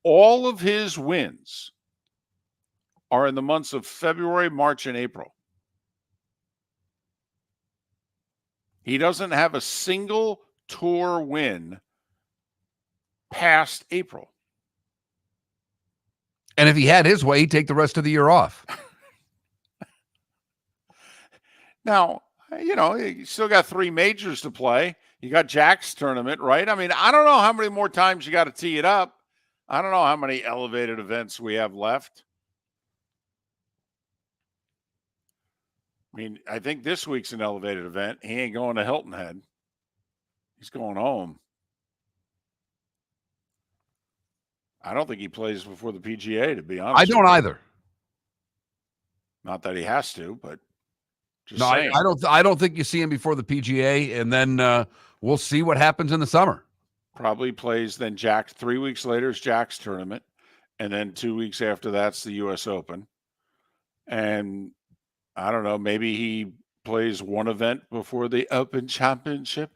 All of his wins are in the months of February, March, and April. He doesn't have a single tour win past April. And if he had his way, he'd take the rest of the year off. Now, you still got 3 majors to play. You got Jack's tournament, right? I mean, I don't know how many more times you got to tee it up. I don't know how many elevated events we have left. I mean, I think this week's an elevated event. He ain't going to Hilton Head. He's going home. I don't think he plays before the PGA, to be honest. I don't either. Not that he has to, but just no, saying. I don't think you see him before the PGA, and then we'll see what happens in the summer. Probably plays then Jack's 3 weeks later is Jack's tournament, and then 2 weeks after that's the U.S. Open. And I don't know, maybe he plays one event before the Open Championship.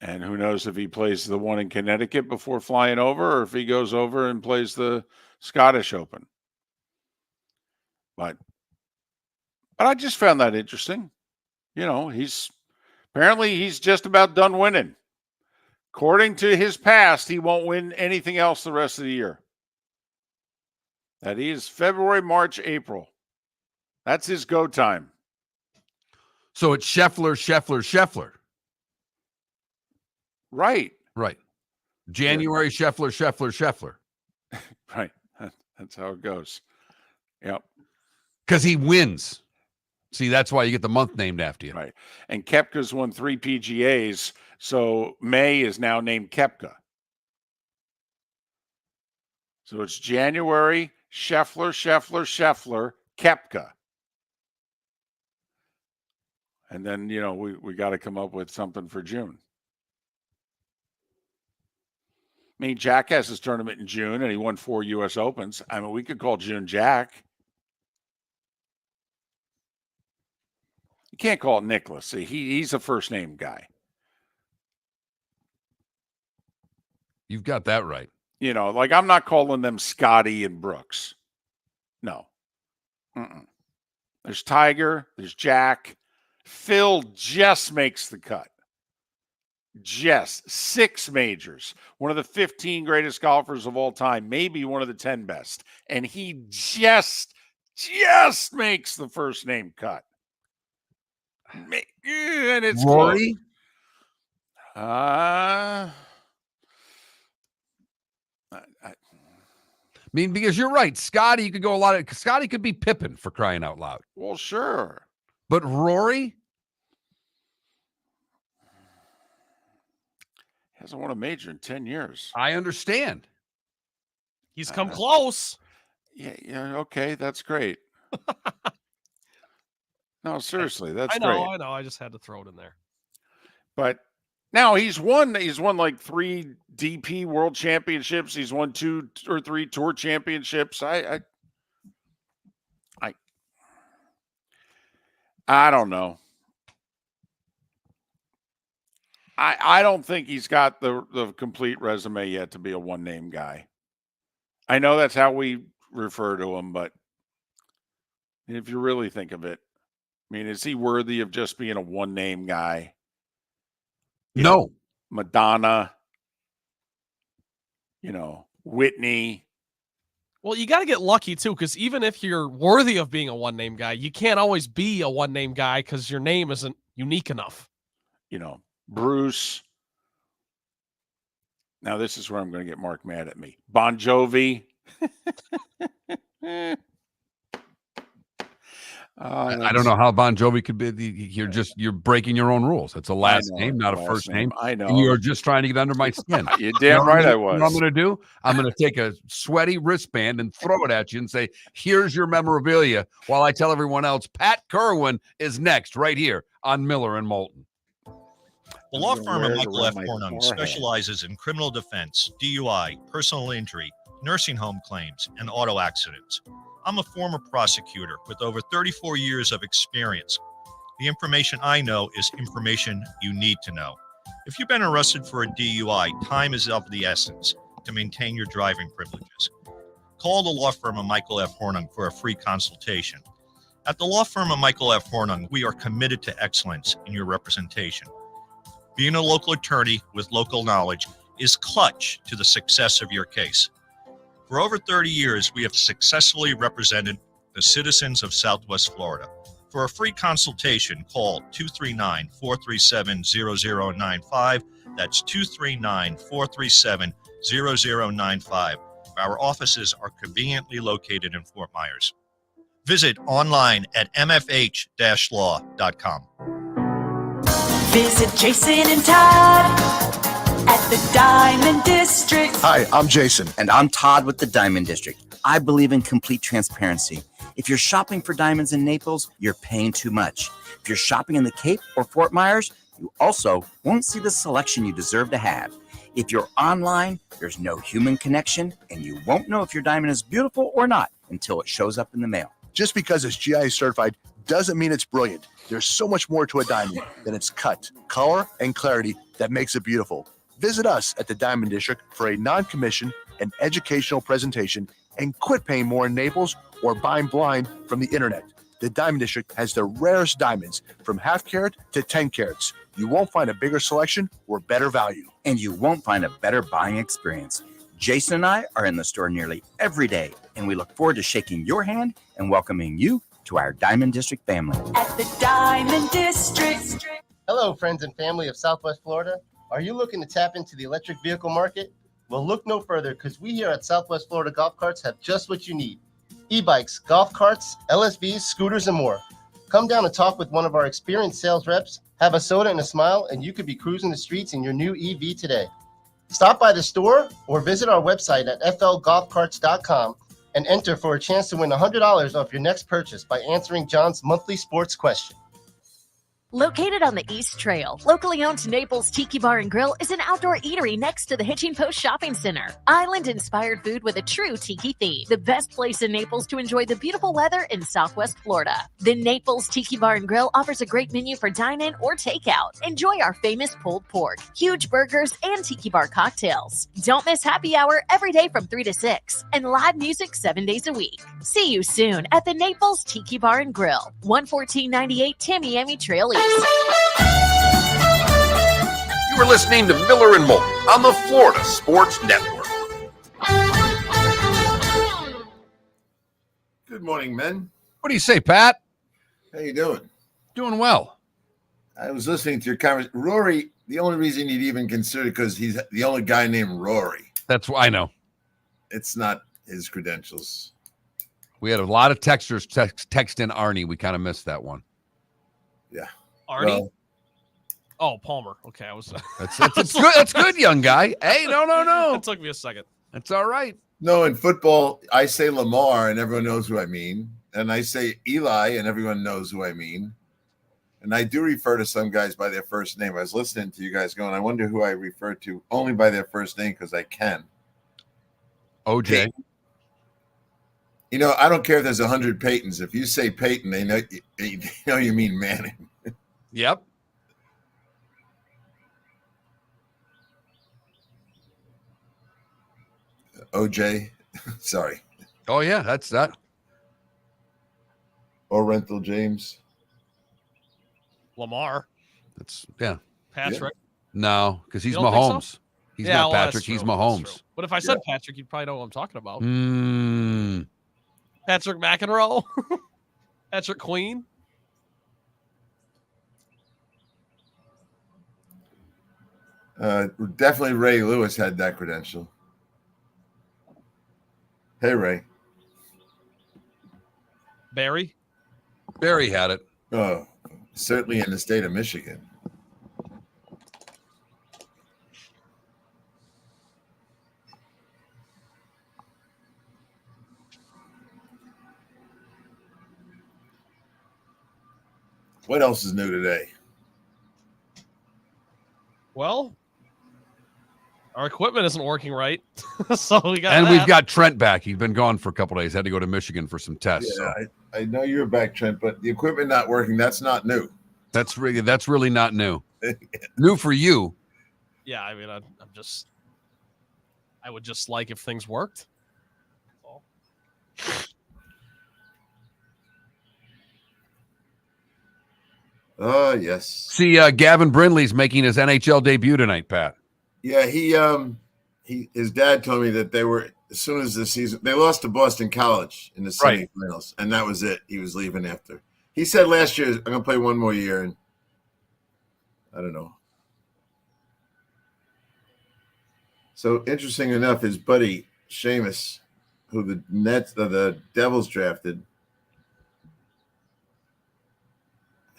And who knows if he plays the one in Connecticut before flying over or if he goes over and plays the Scottish Open. But I just found that interesting. He's just about done winning. According to his past, he won't win anything else the rest of the year. That is February, March, April. That's his go time. So it's Scheffler. Right. January, yeah. Scheffler. Right. That's how it goes. Yep. Because he wins. See, that's why you get the month named after you. Right. And Koepka's won 3 PGAs, so May is now named Koepka. So it's January, Scheffler, Koepka. And then, we got to come up with something for June. I mean, Jack has his tournament in June, and he won 4 U.S. Opens. I mean, we could call June Jack. You can't call it Nicholas. See, he's a first-name guy. You've got that right. I'm not calling them Scotty and Brooks. No. Mm-mm. There's Tiger. There's Jack. Phil just makes the cut. Just 6 majors. One of the 15 greatest golfers of all time. Maybe one of the 10 best. And he just makes the first name cut. And it's Rory? I mean, because you're right. Scotty, you could go Scotty could be Pippen for crying out loud. Well, sure. But Rory? Hasn't won a major in 10 years. I understand. He's come close. Yeah, okay, that's great. No, seriously, that's I know. I just had to throw it in there. But now he's won like 3 DP World Championships. He's won 2 or 3 Tour Championships. I don't know. I don't think he's got the complete resume yet to be a one-name guy. I know that's how we refer to him, but if you really think of it, I mean, is he worthy of just being a one-name guy? No. Madonna, Whitney. Well, you got to get lucky too, because even if you're worthy of being a one-name guy, you can't always be a one-name guy because your name isn't unique enough. Bruce. Now this is where I'm going to get Mark mad at me. Bon Jovi. I don't know how Bon Jovi could be. You're breaking your own rules. It's a last name, not a first name. I know. And you're just trying to get under my skin. You're damn right I was. You know what I'm going to do? I'm going to take a sweaty wristband and throw it at you and say, here's your memorabilia, while I tell everyone else, Pat Kirwan is next right here on Miller and Moulton. The law firm of Michael F. Hornung specializes in criminal defense, DUI, personal injury, nursing home claims, and auto accidents. I'm a former prosecutor with over 34 years of experience. The information I know is information you need to know. If you've been arrested for a DUI, time is of the essence to maintain your driving privileges. Call the law firm of Michael F. Hornung for a free consultation. At the law firm of Michael F. Hornung, we are committed to excellence in your representation. Being a local attorney with local knowledge is clutch to the success of your case. For over 30 years, we have successfully represented the citizens of Southwest Florida. For a free consultation, call 239-437-0095. That's 239-437-0095. Our offices are conveniently located in Fort Myers. Visit online at mfh-law.com. Visit Jason and Todd at the Diamond District. Hi, I'm Jason. And I'm Todd with the Diamond District. I believe in complete transparency. If you're shopping for diamonds in Naples, you're paying too much. If you're shopping in the Cape or Fort Myers, you also won't see the selection you deserve to have. If you're online, there's no human connection, and you won't know if your diamond is beautiful or not until it shows up in the mail. Just because it's GI certified doesn't mean it's brilliant. There's so much more to a diamond than its cut, color, and clarity that makes it beautiful. Visit us at the Diamond District for a non-commission and educational presentation, and quit paying more in Naples or buying blind from the internet. The Diamond District has the rarest diamonds from half carat to 10 carats. You won't find a bigger selection or better value. And you won't find a better buying experience. Jason and I are in the store nearly every day, and we look forward to shaking your hand and welcoming you to our Diamond District family. At the Diamond District. Hello, friends and family of Southwest Florida. Are you looking to tap into the electric vehicle market? Well, look no further, because we here at Southwest Florida Golf Carts have just what you need. E-bikes, golf carts, LSVs, scooters, and more. Come down and talk with one of our experienced sales reps, have a soda and a smile, and you could be cruising the streets in your new EV today. Stop by the store or visit our website at flgolfcarts.com and enter for a chance to win $100 off your next purchase by answering John's monthly sports question. Located on the East Trail, locally owned Naples Tiki Bar and Grill is an outdoor eatery next to the Hitching Post Shopping Center. Island-inspired food with a true tiki theme. The best place in Naples to enjoy the beautiful weather in Southwest Florida. The Naples Tiki Bar and Grill offers a great menu for dine-in or takeout. Enjoy our famous pulled pork, huge burgers, and tiki bar cocktails. Don't miss happy hour every day from 3 to 6 and live music 7 days a week. See you soon at the Naples Tiki Bar and Grill, 11498 Tamiami Trail East. You are listening to Miller and Moulton on the Florida Sports Network. Good morning, men. What do you say, Pat? How you doing? Doing well. I was listening to your conversation. Rory, the only reason you'd even consider it because he's the only guy named Rory. That's why I know. It's not his credentials. We had a lot of texters text in Arnie. We kind of missed that one. Yeah. Arnie? Well, oh, Palmer. Okay, I was. That's good. That's good, young guy. Hey, no. It took me a second. That's all right. no, in football, I say Lamar and everyone knows who I mean. And I say Eli and everyone knows who I mean. And I do refer to some guys by their first name. I was listening to you guys going, I wonder who I refer to only by their first name because I can. OJ. Peyton. You know, I don't care if there's 100 Peytons. If you say Peyton, they know you mean Manning. Yep. OJ. Sorry. Oh yeah, that's that. Or Rental James. Lamar. That's Patrick. No, because he's You don't think so? Mahomes. He's not Patrick. He's Mahomes. But if I said Patrick, you'd probably know what I'm talking about. Patrick McEnroe. Patrick Queen. Definitely Ray Lewis had that credential. Hey, Ray. Barry had it. Oh, certainly in the state of Michigan. What else is new today? Well, our equipment isn't working right, so we got. And we've got Trent back. He's been gone for a couple days. Had to go to Michigan for some tests. Yeah, so. I know you're back, Trent, but the equipment not working. That's not new. That's really not new. New for you. Yeah, I mean, I would just like if things worked. Oh, yes. See, Gavin Brindley's making his NHL debut tonight, Pat. Yeah, his dad told me that they were, as soon as the season, they lost to Boston College in the semifinals, and that was it. He was leaving after. He said last year, I'm going to play one more year, and I don't know. So, interesting enough, his buddy, Seamus, who the Devils drafted,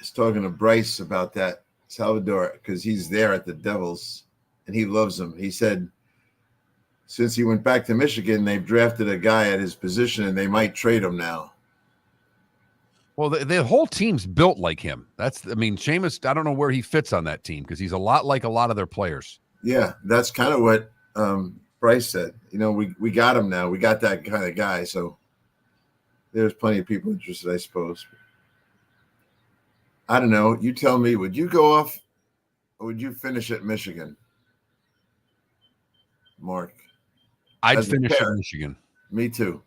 is talking to Bryce about that, Salvador, because he's there at the Devils and he loves them. He said since he went back to Michigan, they've drafted a guy at his position and they might trade him now. Well, the whole team's built like him. Seamus, I don't know where he fits on that team because he's a lot like a lot of their players. Yeah, that's kind of what Bryce said. You know, we got him now. We got that kind of guy. So there's plenty of people interested, I suppose. I don't know. You tell me, would you go off or would you finish at Michigan? Mark? I'd finish at Michigan. Me too.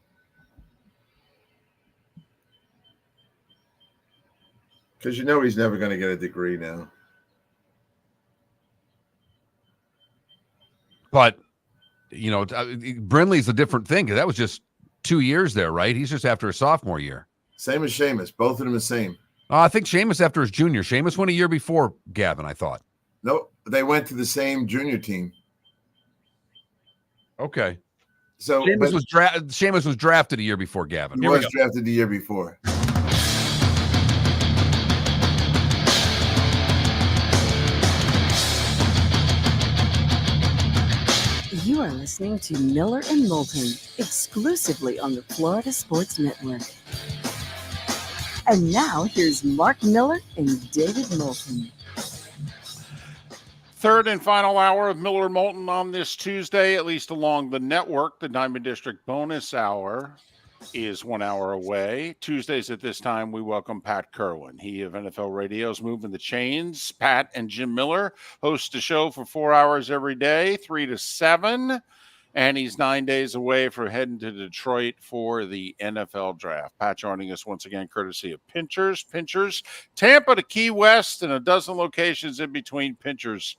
Because you know he's never going to get a degree now. But, you know, Brindley's a different thing because that was just 2 years there, right? He's just after a sophomore year. Same as Seamus. Both of them the same. I think Seamus after his junior. Seamus went a year before Gavin, I thought. Nope. They went to the same junior team. Okay. So Seamus was drafted a year before Gavin. He was drafted the year before. You are listening to Miller and Moulton, exclusively on the Florida Sports Network. And now here's Mark Miller and David Moulton. Third and final hour of Miller and Moulton on this Tuesday, at least along the network. The Diamond District bonus hour is 1 hour away. Tuesdays at this time, we welcome Pat Kirwan. He of NFL Radio's Moving the Chains. Pat and Jim Miller host a show for 4 hours every day, 3 to 7. And he's 9 days away from heading to Detroit for the NFL draft. Pat joining us once again, courtesy of Pinchers, Tampa to Key West, and a dozen locations in between Pinchers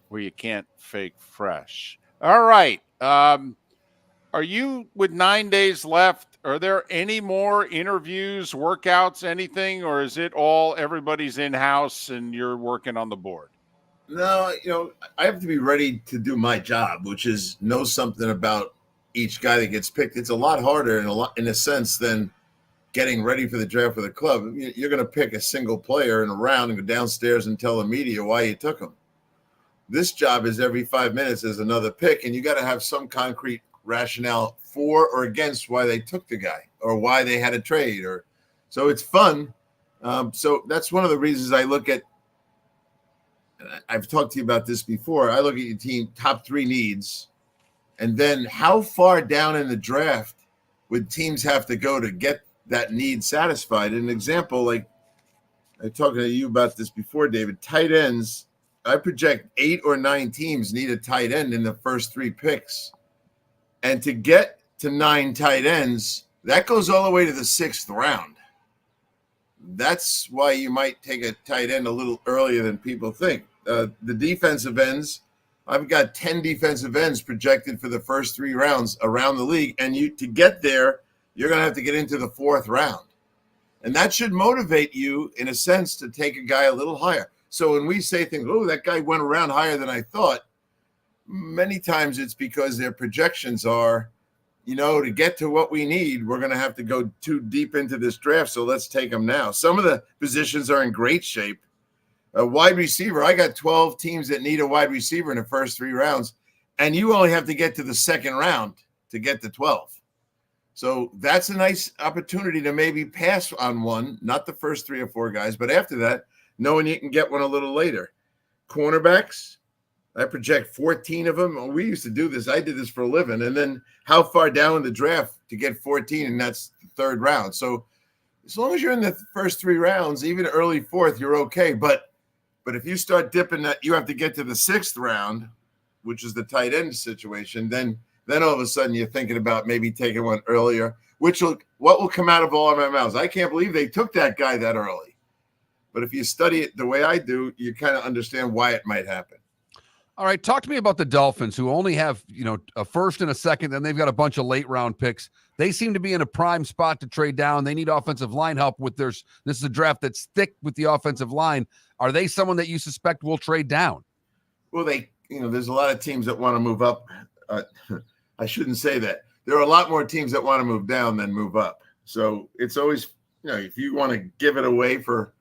where you can't fake fresh. All right. Are you, with 9 days left, are there any more interviews, workouts, anything, or is it all everybody's in-house and you're working on the board? No, you know, I have to be ready to do my job, which is know something about each guy that gets picked. It's a lot harder in a sense than getting ready for the draft for the club. You're going to pick a single player in a round and go downstairs and tell the media why you took him. This job is every 5 minutes there's another pick, and you got to have some concrete rationale for or against why they took the guy or why they had a trade. So it's fun. So that's one of the reasons I look at. I've talked to you about this before. I look at your team top 3 needs, and then how far down in the draft would teams have to go to get that need satisfied? An example, like I talked to you about this before, David, tight ends. I project 8 or 9 teams need a tight end in the first 3 picks. And to get to 9 tight ends, that goes all the way to the 6th round. That's why you might take a tight end a little earlier than people think. The defensive ends, I've got 10 defensive ends projected for the first 3 rounds around the league. And to get there, you're going to have to get into the 4th round. And that should motivate you, in a sense, to take a guy a little higher. So when we say things, oh, that guy went around higher than I thought, many times it's because their projections are, to get to what we need, we're going to have to go too deep into this draft, so let's take them now. Some of the positions are in great shape. A wide receiver, I got 12 teams that need a wide receiver in the first 3 rounds, and you only have to get to the 2nd round to get to 12. So that's a nice opportunity to maybe pass on one, not the first 3 or 4 guys, but after that, knowing you can get one a little later. Cornerbacks, I project 14 of them. We used to do this. I did this for a living. And then how far down in the draft to get 14, and that's the 3rd round. So as long as you're in the first 3 rounds, even early 4th, you're okay. But if you start dipping that, you have to get to the 6th round, which is the tight end situation, then all of a sudden you're thinking about maybe taking one earlier, what will come out of all of my mouths? I can't believe they took that guy that early. But if you study it the way I do, you kind of understand why it might happen. All right, talk to me about the Dolphins, who only have, a 1st and a 2nd, then they've got a bunch of late round picks. They seem to be in a prime spot to trade down. They need offensive line help with this is a draft that's thick with the offensive line. Are they someone that you suspect will trade down? Well, there's a lot of teams that want to move up. I shouldn't say that. There are a lot more teams that want to move down than move up. So it's always, if you want to give it away for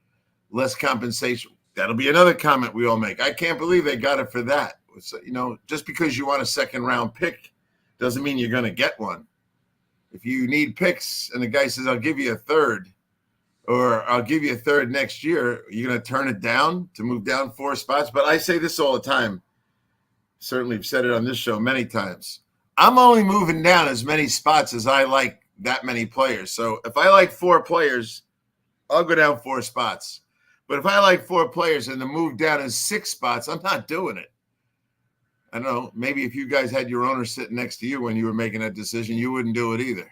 less compensation, that'll be another comment we all make. I can't believe they got it for that. So, just because you want a 2nd round pick doesn't mean you're going to get one. If you need picks and the guy says, I'll give you a 3rd, or I'll give you a 3rd next year, you're going to turn it down to move down 4 spots. But I say this all the time. Certainly I've said it on this show many times. I'm only moving down as many spots as I like that many players. So if I like 4 players, I'll go down 4 spots. But if I like 4 players and the move down is 6 spots, I'm not doing it. I don't know. Maybe if you guys had your owner sitting next to you when you were making that decision, you wouldn't do it either.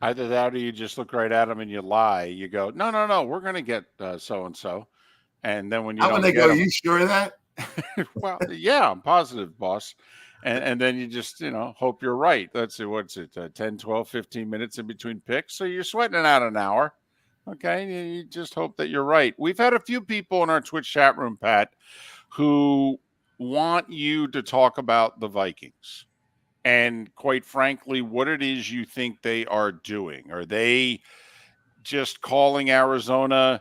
Either that or you just look right at them and you lie. You go, no, we're going to get so-and-so. And then when you when they go, you sure of that? Well, yeah, I'm positive, boss. And then you just, hope you're right. Let's see, what's it, 10, 12, 15 minutes in between picks. So you're sweating it out an hour. Okay. You just hope that you're right. We've had a few people in our Twitch chat room, Pat, who want you to talk about the Vikings and, quite frankly, what it is you think they are doing. Are they just calling Arizona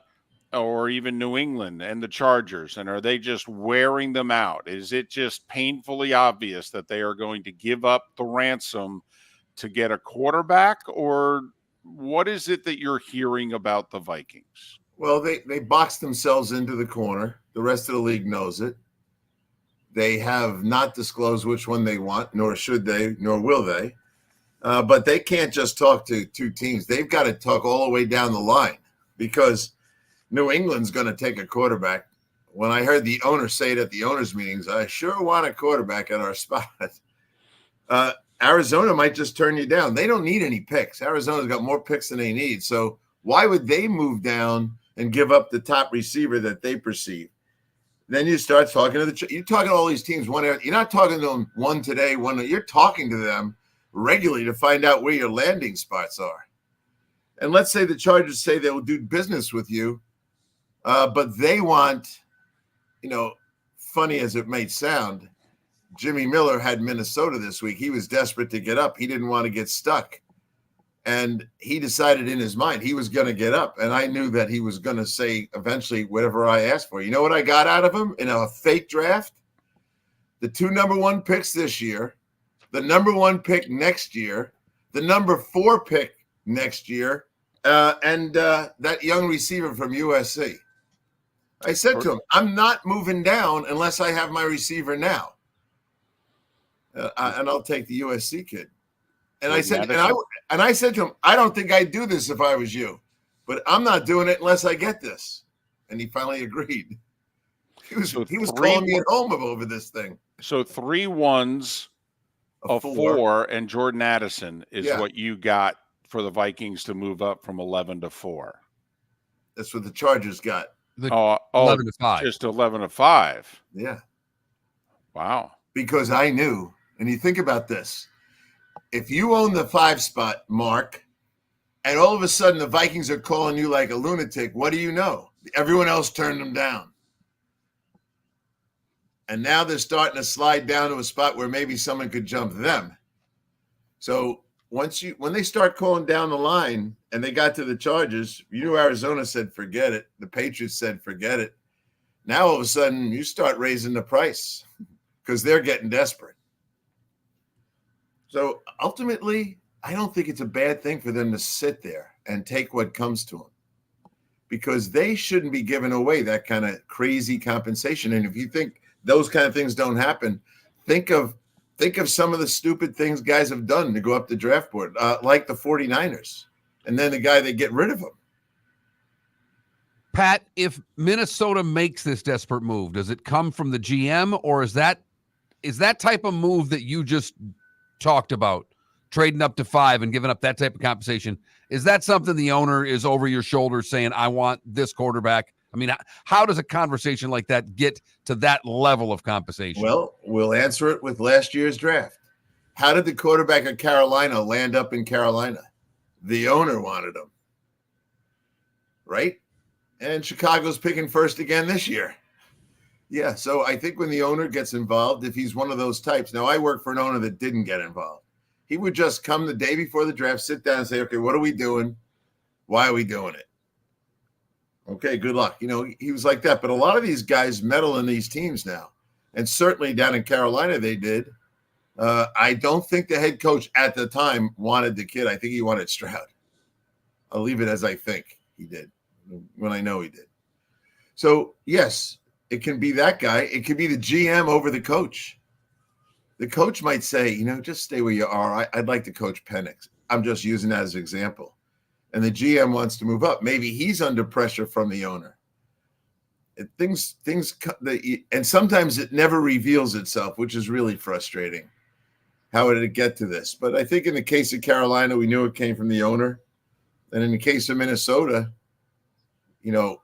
or even New England and the Chargers, and are they just wearing them out? Is it just painfully obvious that they are going to give up the ransom to get a quarterback, or what is it that you're hearing about the Vikings? Well, they boxed themselves into the corner. The rest of the league knows it. They have not disclosed which one they want, nor should they, nor will they. But they can't just talk to 2 teams. They've got to talk all the way down the line, because New England's going to take a quarterback. When I heard the owner say it at the owners' meetings, I sure want a quarterback at our spot. Arizona might just turn you down. They don't need any picks. Arizona's got more picks than they need. So why would they move down and give up the top receiver that they perceive? Then you start talking to you're talking to all these teams. You're not talking to them one today, you're talking to them regularly to find out where your landing spots are. And let's say the Chargers say they will do business with you, but they want, funny as it may sound, Jimmy Miller had Minnesota this week. He was desperate to get up. He didn't want to get stuck. And he decided in his mind he was going to get up. And I knew that he was going to say eventually whatever I asked for. You know what I got out of him in a fake draft? The 2 number 1 picks this year, the number 1 pick next year, the number 4 pick next year, and that young receiver from USC. I said to him, I'm not moving down unless I have my receiver now. And I'll take the USC kid. And I said, I said to him, I don't think I'd do this if I was you, but I'm not doing it unless I get this. And he finally agreed. He was calling me at home over this thing. So 3 ones, a 4, and Jordan Addison is what you got for the Vikings to move up from 11 to 4. That's what the Chargers got. 11 to 5. Just 11 to 5. Yeah. Wow. Because I knew, and you think about this, if you own the 5 spot, Mark, and all of a sudden the Vikings are calling you like a lunatic, what do you know? Everyone else turned them down. And now they're starting to slide down to a spot where maybe someone could jump them. So when they start calling down the line and they got to the Chargers, you knew Arizona said, forget it. The Patriots said, forget it. Now all of a sudden you start raising the price because they're getting desperate. So ultimately, I don't think it's a bad thing for them to sit there and take what comes to them, because they shouldn't be giving away that kind of crazy compensation. And if you think those kind of things don't happen, think of some of the stupid things guys have done to go up the draft board, like the 49ers, and then the guy, they get rid of him. Pat, if Minnesota makes this desperate move, does it come from the GM, or is that type of move that you just talked about, trading up to 5 and giving up that type of compensation, is that something the owner is over your shoulder saying, I want this quarterback? I mean, how does a conversation like that get to that level of compensation? Well, we'll answer it with last year's draft. How did the quarterback of Carolina land up in Carolina? The owner wanted him, right? And Chicago's picking first again this year. Yeah, so I think when the owner gets involved, if he's one of those types. Now, I work for an owner that didn't get involved. He would just come the day before the draft, sit down and say, okay, what are we doing? Why are we doing it? Okay, good luck. You know, he was like that. But a lot of these guys meddle in these teams now. And certainly down in Carolina, they did. I don't think the head coach at the time wanted the kid. I think he wanted Stroud. I'll leave it as I think he did, when I know he did. So, yes, it can be that guy. It could be the GM over the coach. The coach might say, you know, just stay where you are. I'd like to coach Penix. I'm just using that as an example. And the GM wants to move up. Maybe he's under pressure from the owner. And sometimes it never reveals itself, which is really frustrating. How did it get to this? But I think in the case of Carolina, we knew it came from the owner. And in the case of Minnesota, you know,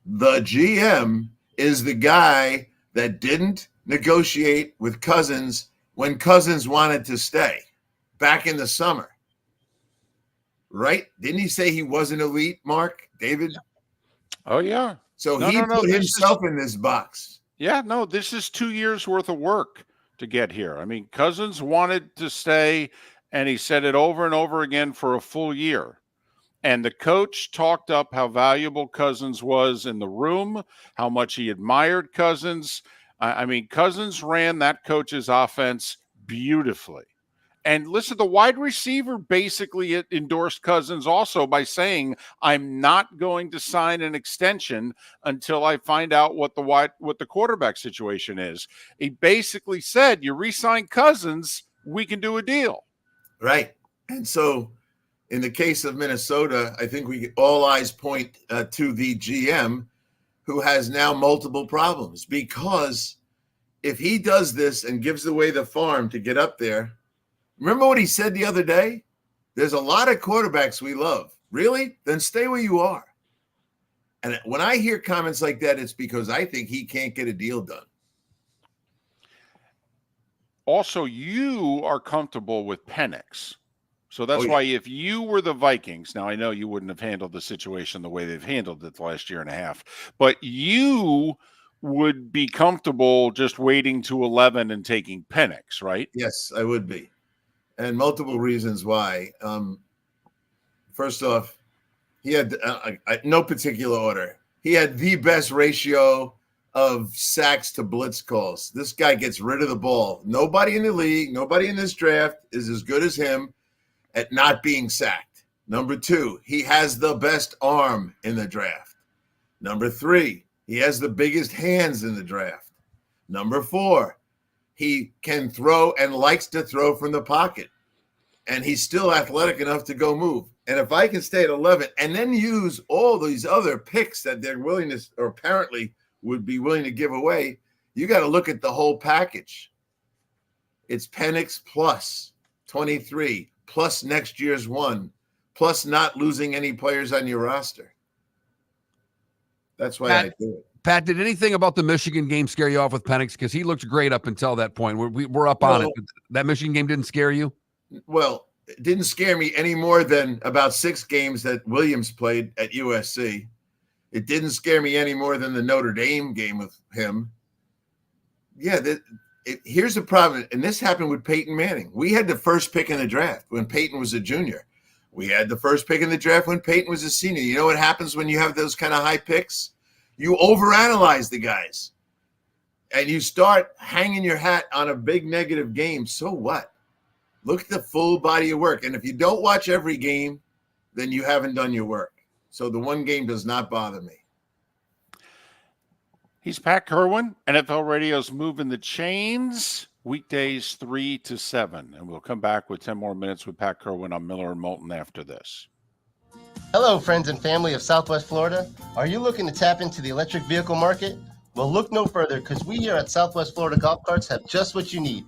the GM is the guy that didn't negotiate with Cousins when Cousins wanted to stay back in the summer. Right? Didn't he say he wasn't elite, Mark? David? Oh, yeah. So he put himself in this box. Yeah, no, this is 2 years worth of work to get here. I mean, Cousins wanted to stay, and he said it over and over again for a full year. And the coach talked up how valuable Cousins was in the room, how much he admired Cousins. I mean, Cousins ran that coach's offense beautifully. And listen, the wide receiver basically endorsed Cousins also by saying, I'm not going to sign an extension until I find out what the quarterback situation is. He basically said, you re-sign Cousins, we can do a deal. Right. And so in the case of Minnesota, I think all eyes point to the GM, who has now multiple problems, because if he does this and gives away the farm to get up there, remember what he said the other day? There's a lot of quarterbacks we love. Really? Then stay where you are. And when I hear comments like that, it's because I think he can't get a deal done. Also, you are comfortable with Penix. So that's why if you were the Vikings, now I know you wouldn't have handled the situation the way they've handled it the last year and a half, but you would be comfortable just waiting to 11 and taking Penix, right? Yes, I would be. And multiple reasons why. First off, he had no particular order. He had the best ratio of sacks to blitz calls. This guy gets rid of the ball. Nobody in the league, nobody in this draft is as good as him at not being sacked. Number 2, he has the best arm in the draft. Number 3, he has the biggest hands in the draft. Number 4, he can throw and likes to throw from the pocket. And he's still athletic enough to go move. And if I can stay at 11 and then use all these other picks that they're willing to, or apparently would be willing to give away, You got to look at the whole package. It's Penix plus 23, plus next year's one, plus not losing any players on your roster. That's why I do it. Pat, did anything about the Michigan game scare you off with Penix? Because he looked great up until that point. We're up on it. That Michigan game didn't scare you? Well, it didn't scare me any more than about 6 games that Williams played at USC. It didn't scare me any more than the Notre Dame game with him. Yeah, here's the problem, and this happened with Peyton Manning. We had the first pick in the draft when Peyton was a junior. We had the first pick in the draft when Peyton was a senior. You know what happens when you have those kind of high picks? You overanalyze the guys, and you start hanging your hat on a big negative game. So what? Look at the full body of work, and if you don't watch every game, then you haven't done your work. So the one game does not bother me. He's Pat Kirwan. NFL Radio's Moving the Chains, weekdays 3 to 7. And we'll come back with 10 more minutes with Pat Kirwan on Miller and Moulton after this. Hello, friends and family of Southwest Florida. Are you looking to tap into the electric vehicle market? Well, look no further, because we here at Southwest Florida Golf Carts have just what you need.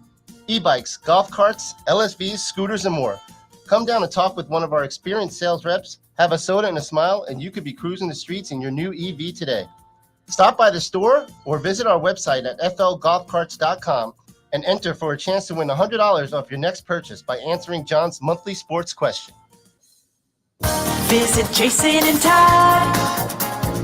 E-bikes, golf carts, LSVs, scooters, and more. Come down and talk with one of our experienced sales reps, have a soda and a smile, and you could be cruising the streets in your new EV today. Stop by the store or visit our website at flgolfcarts.com and enter for a chance to win $100 off your next purchase by answering John's monthly sports question. Visit Jason and Todd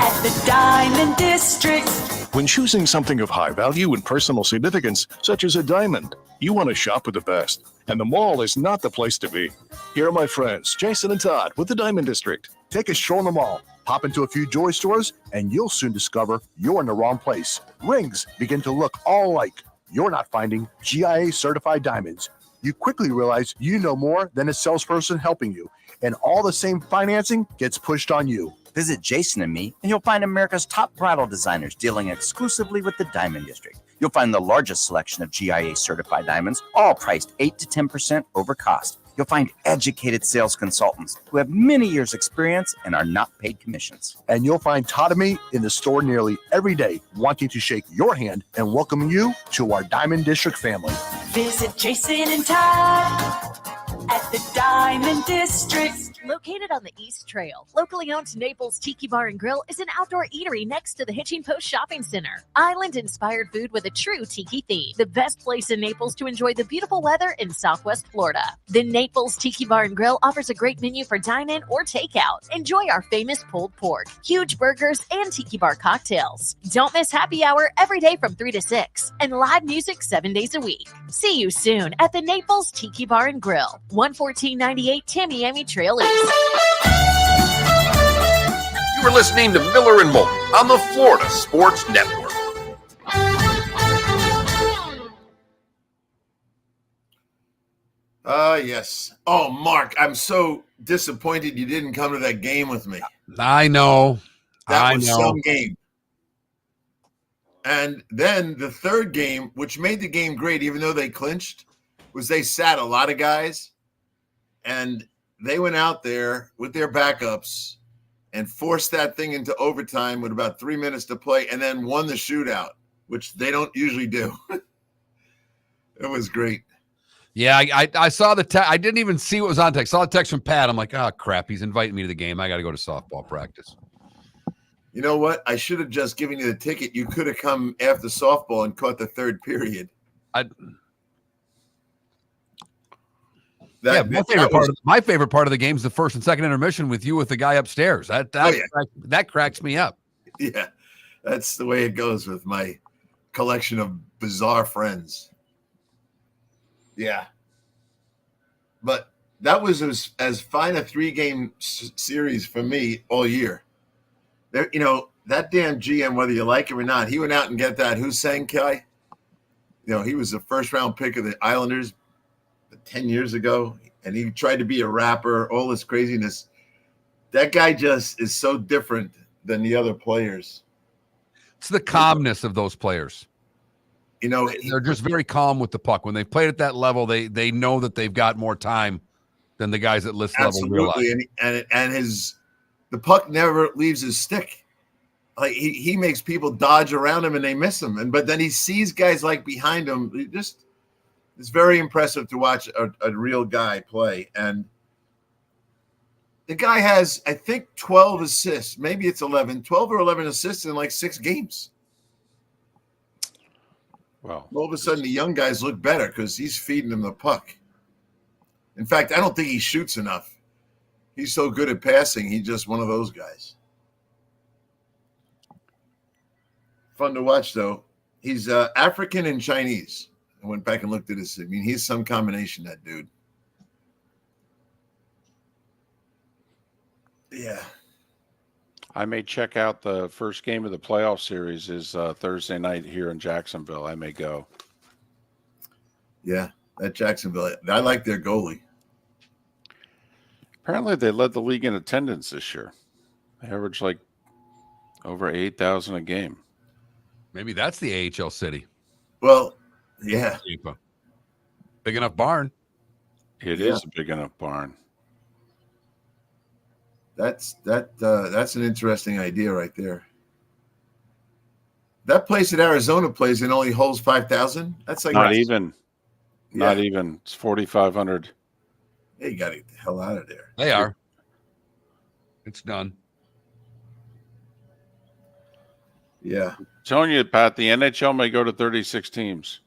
at the Diamond District. When choosing something of high value and personal significance, such as a diamond, you want to shop with the best, and the mall is not the place to be. Here are my friends, Jason and Todd with the Diamond District. Take a stroll in the mall, pop into a few jewelry stores, and you'll soon discover you're in the wrong place. Rings begin to look all alike. You're not finding GIA certified diamonds. You quickly realize you know more than a salesperson helping you, and all the same financing gets pushed on you. Visit Jason and me, and you'll find America's top bridal designers dealing exclusively with the Diamond District. You'll find the largest selection of GIA certified diamonds, all priced 8 to 10% over cost. You'll find educated sales consultants who have many years' experience and are not paid commissions. And you'll find Todd and me in the store nearly every day, wanting to shake your hand and welcome you to our Diamond District family. Visit Jason and Todd at the Diamond District. Located on the East Trail, locally owned Naples Tiki Bar and Grill is an outdoor eatery next to the Hitching Post Shopping Center. Island-inspired food with a true tiki theme. The best place in Naples to enjoy the beautiful weather in Southwest Florida. The Naples Tiki Bar and Grill offers a great menu for dine-in or takeout. Enjoy our famous pulled pork, huge burgers, and tiki bar cocktails. Don't miss happy hour every day from 3 to 6 and live music 7 days a week. See you soon at the Naples Tiki Bar and Grill, 11498 Tamiami Trail East. You are listening to Miller and Moulton on the Florida Sports Network. Yes. Oh, Mark, I'm so disappointed you didn't come to that game with me. I know. That was some game. And then the third game, which made the game great, even though they clinched, was they sat a lot of guys, and they went out there with their backups and forced that thing into overtime with about 3 minutes to play, and then won the shootout, which they don't usually do. It was great. Yeah, I saw the text. I didn't even see what was on text. I saw a text from Pat. I'm like, oh, crap. He's inviting me to the game. I got to go to softball practice. You know what? I should have just given you the ticket. You could have come after softball and caught the third period. My favorite part of the game is the first and second intermission with you with the guy upstairs. That cracks me up. Yeah, that's the way it goes with my collection of bizarre friends. Yeah, but that was as fine a 3-game series for me all year. There, that damn GM, whether you like him or not, he went out and get that Hussein guy. He was the first-round pick of the Islanders 10 years ago, and he tried to be a rapper, all this craziness. That guy just is so different than the other players. It's the calmness of those players. They're just very calm with the puck. When they've played at that level, they know that they've got more time than the guys at list level realize. And the puck never leaves his stick. like he makes people dodge around him and they miss him. But then he sees guys like behind him. It's very impressive to watch a real guy play. And the guy has, I think, 12 assists. Maybe it's 11, 12 or 11 assists in like 6 games. Well, all of a sudden the young guys look better because he's feeding them the puck. In fact, I don't think he shoots enough. He's so good at passing. He's just one of those guys. Fun to watch, though. He's African and Chinese. I went back and looked at his. I mean, he's some combination, that dude. Yeah. I may check out the first game of the playoff series is Thursday night here in Jacksonville. I may go. Yeah, at Jacksonville. I like their goalie. Apparently, they led the league in attendance this year. They averaged like over 8,000 a game. Maybe that's the AHL city. Well, yeah. Big enough barn. It is a big enough barn. That's an interesting idea right there. That place that Arizona plays in only holds 5,000. That's like not even. It's 4,500. Hey, you got to get the hell out of there. They are. It's done. Yeah. I'm telling you, Pat, the NHL may go to 36 teams.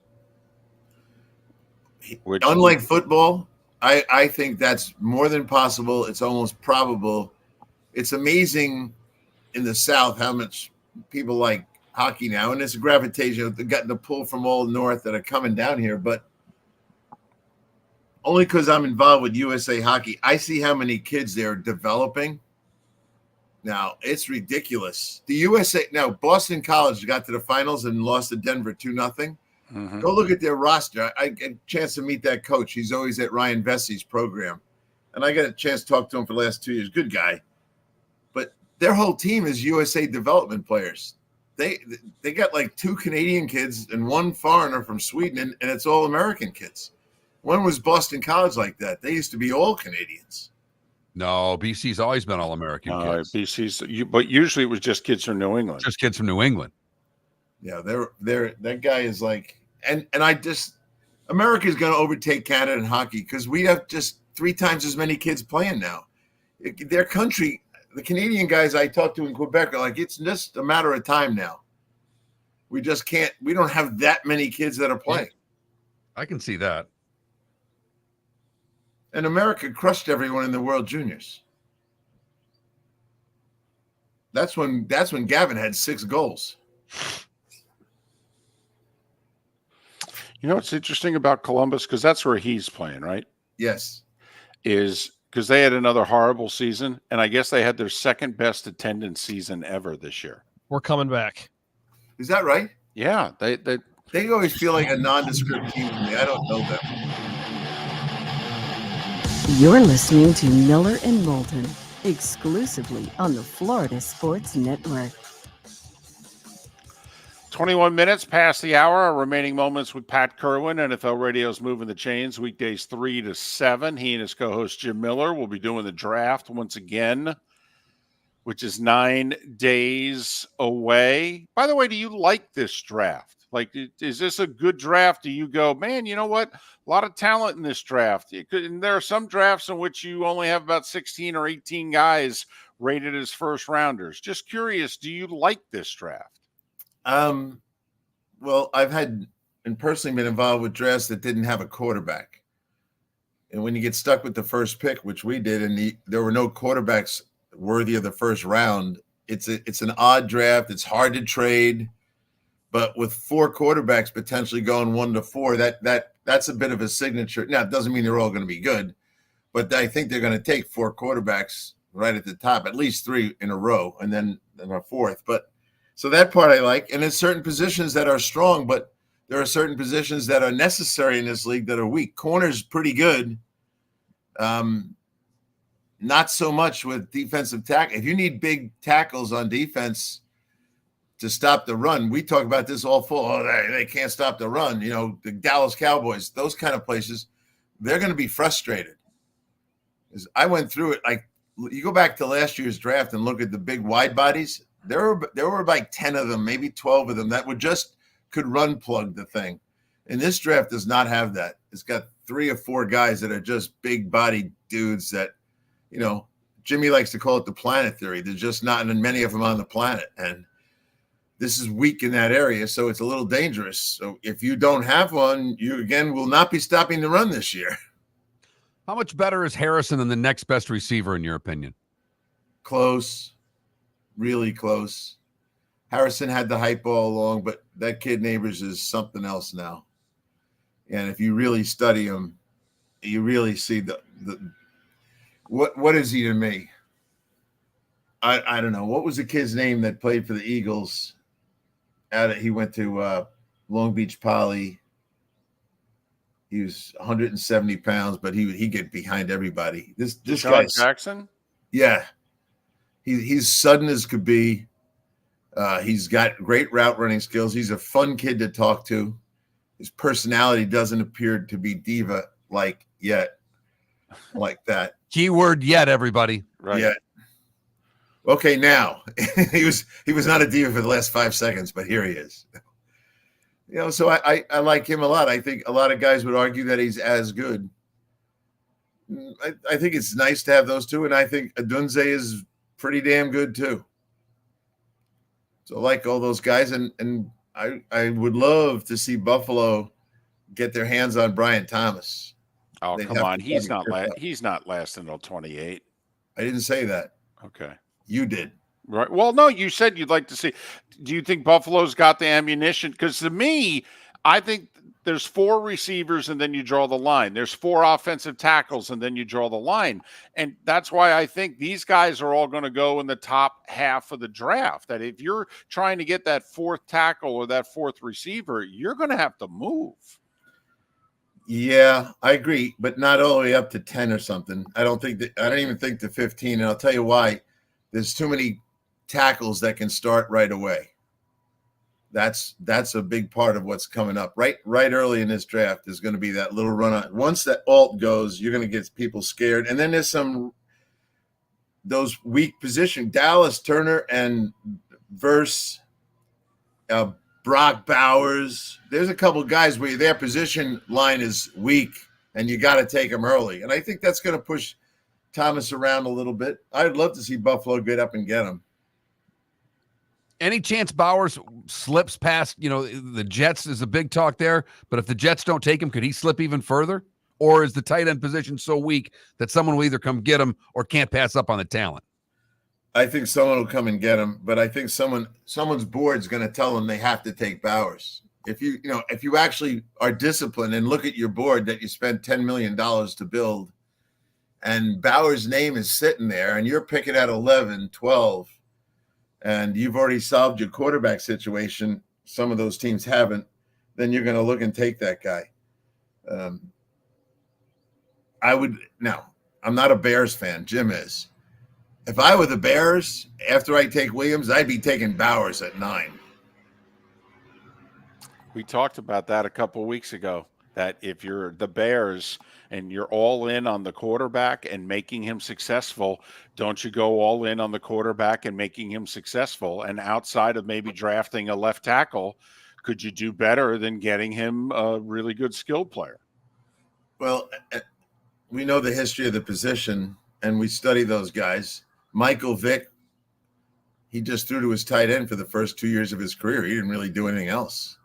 Unlike football, I think that's more than possible. It's almost probable. It's amazing in the South how much people like hockey now, and it's a gravitation. They've gotten the pull from all north that are coming down here, but only because I'm involved with USA Hockey, I see how many kids they're developing. Now, it's ridiculous. The USA, now, Boston College got to the finals and lost to Denver 2-0. Mm-hmm. Go look at their roster. I get a chance to meet that coach. He's always at Ryan Vessey's program. And I got a chance to talk to him for the last 2 years. Good guy. But their whole team is USA development players. They got like 2 Canadian kids and 1 foreigner from Sweden, and it's all American kids. When was Boston College like that? They used to be all Canadians. No, BC's always been all American kids. BC's, but usually it was just kids from New England. Just kids from New England. Yeah, they're that guy is like, and I just, America's going to overtake Canada in hockey because we have just 3 times as many kids playing now. Their country, the Canadian guys I talk to in Quebec are like, it's just a matter of time now. We just can't. We don't have that many kids that are playing. I can see that. And America crushed everyone in the World Juniors. That's when Gavin had 6 goals. You know what's interesting about Columbus? Because that's where he's playing, right? Yes. Is because they had another horrible season, and I guess they had their second best attendance season ever this year. We're coming back. Is that right? Yeah. They always feel like a nondescript team to me. I don't know them. You're listening to Miller and Moulton, exclusively on the Florida Sports Network. 21 minutes past the hour. Our remaining moments with Pat Kirwan. NFL Radio's moving the chains weekdays 3 to 7. He and his co-host Jim Miller will be doing the draft once again, which is 9 days away. By the way, do you like this draft? Like, is this a good draft? Do you go, man, you know what? A lot of talent in this draft. And there are some drafts in which you only have about 16 or 18 guys rated as first rounders. Just curious, do you like this draft? Well, I've had and personally been involved with drafts that didn't have a quarterback. And when you get stuck with the first pick, which we did, and there were no quarterbacks worthy of the first round, it's an odd draft. It's hard to trade. But with 4 quarterbacks potentially going 1 to 4, that's a bit of a signature. Now, it doesn't mean they're all going to be good, but I think they're going to take 4 quarterbacks right at the top, at least 3 in a row, and then a 4th. But so that part I like. And there's certain positions that are strong, but there are certain positions that are necessary in this league that are weak. Corner's pretty good. Not so much with defensive tackle. If you need big tackles on defense to stop the run, we talk about this all fall. Oh, they can't stop the run. You know, the Dallas Cowboys, those kind of places, they're going to be frustrated. As I went through it, like you go back to last year's draft and look at the big wide bodies. There were like 10 of them, maybe 12 of them that could run plug the thing. And this draft does not have that. It's got 3 or 4 guys that are just big bodied dudes that, Jimmy likes to call it the planet theory. There's just not many of them on the planet. And this is weak in that area, so it's a little dangerous. So if you don't have one, you again will not be stopping the run this year. How much better is Harrison than the next best receiver, in your opinion? Close, really close. Harrison had the hype all along, but that kid Neighbors is something else now. And if you really study him, you really see the what is he to me? I don't know. What was the kid's name that played for the Eagles? He went to Long Beach Poly. He was 170 pounds, but he get behind everybody. This guy Jackson. Yeah, he's sudden as could be. He's got great route running skills. He's a fun kid to talk to. His personality doesn't appear to be diva like yet, like that. Keyword yet, everybody. Right. Yet. Okay, now he was not a diva for the last 5 seconds, but here he is. So I like him a lot. I think a lot of guys would argue that he's as good. I think it's nice to have those two, and I think Adunze is pretty damn good too. So I like all those guys, and I would love to see Buffalo get their hands on Brian Thomas. Oh, come on. He's not lasting until 28. I didn't say that. Okay. You did. Right. Well, no, you said you'd like to see. Do you think Buffalo's got the ammunition? Because to me, I think there's 4 receivers and then you draw the line. There's 4 offensive tackles and then you draw the line. And that's why I think these guys are all going to go in the top half of the draft. That if you're trying to get that 4th tackle or that 4th receiver, you're going to have to move. Yeah, I agree, but not all the way up to 10 or something. I don't even think to 15, and I'll tell you why. There's too many tackles that can start right away. That's a big part of what's coming up. Right early in this draft, there's going to be that little run on. Once that alt goes, you're going to get people scared. And then there's those weak position. Dallas Turner and verse Brock Bowers. There's a couple guys where their position line is weak, and you got to take them early. And I think that's going to push Thomas around a little bit. I'd love to see Buffalo get up and get him. Any chance Bowers slips past, the Jets is a big talk there, but if the Jets don't take him, could he slip even further? Or is the tight end position so weak that someone will either come get him or can't pass up on the talent? I think someone will come and get him, but I think someone's board's going to tell them they have to take Bowers. If you actually are disciplined and look at your board that you spent $10 million to build, and Bowers' name is sitting there, and you're picking at 11, 12, and you've already solved your quarterback situation, some of those teams haven't, then you're going to look and take that guy. I'm not a Bears fan. Jim is. If I were the Bears, after I take Williams, I'd be taking Bowers at 9. We talked about that a couple of weeks ago, that if you're the Bears and you're all in on the quarterback and making him successful, don't you go all in on the quarterback and making him successful? And outside of maybe drafting a left tackle, could you do better than getting him a really good skill player? Well, we know the history of the position, and we study those guys. Michael Vick, he just threw to his tight end for the first 2 years of his career. He didn't really do anything else.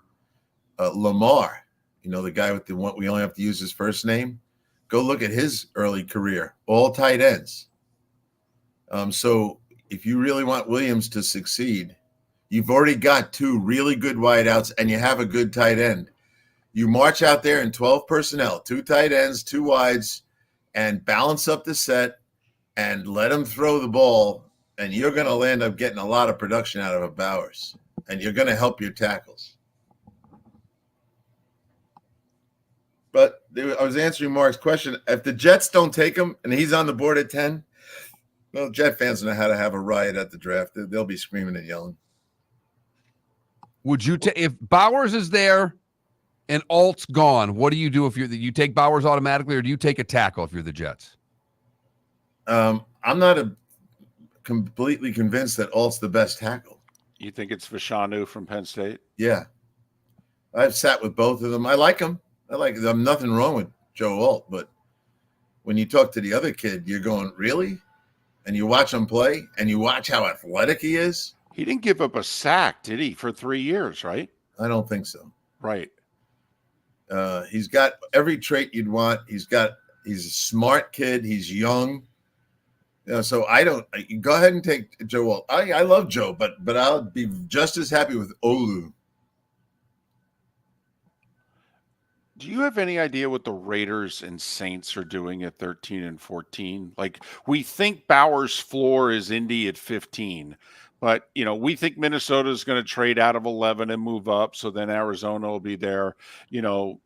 Lamar, the guy with the one, we only have to use his first name. Go look at his early career, all tight ends. So if you really want Williams to succeed, you've already got 2 really good wideouts and you have a good tight end. You march out there in 12 personnel, 2 tight ends, 2 wides, and balance up the set and let him throw the ball, and you're going to end up getting a lot of production out of a Bowers, and you're going to help your tackles. But I was answering Mark's question. If the Jets don't take him and he's on the board at 10, well, Jet fans know how to have a riot at the draft. They'll be screaming and yelling. Would you if Bowers is there and Alt's gone, what do you do if you take Bowers automatically, or do you take a tackle if you're the Jets? I'm not a completely convinced that Alt's the best tackle. You think it's Vishanu from Penn State? Yeah. I've sat with both of them. I like them. There's nothing wrong with Joe Alt, but when you talk to the other kid, you're going, really? And you watch him play, and you watch how athletic he is. He didn't give up a sack, did he, for 3 years, right? I don't think so. Right. He's got every trait you'd want. He's a smart kid. He's young. So go ahead and take Joe Alt. I love Joe, but I'll be just as happy with Olu. Do you have any idea what the Raiders and Saints are doing at 13 and 14? Like, we think Bauer's floor is Indy at 15, but we think Minnesota is going to trade out of 11 and move up. So then Arizona will be there. We don't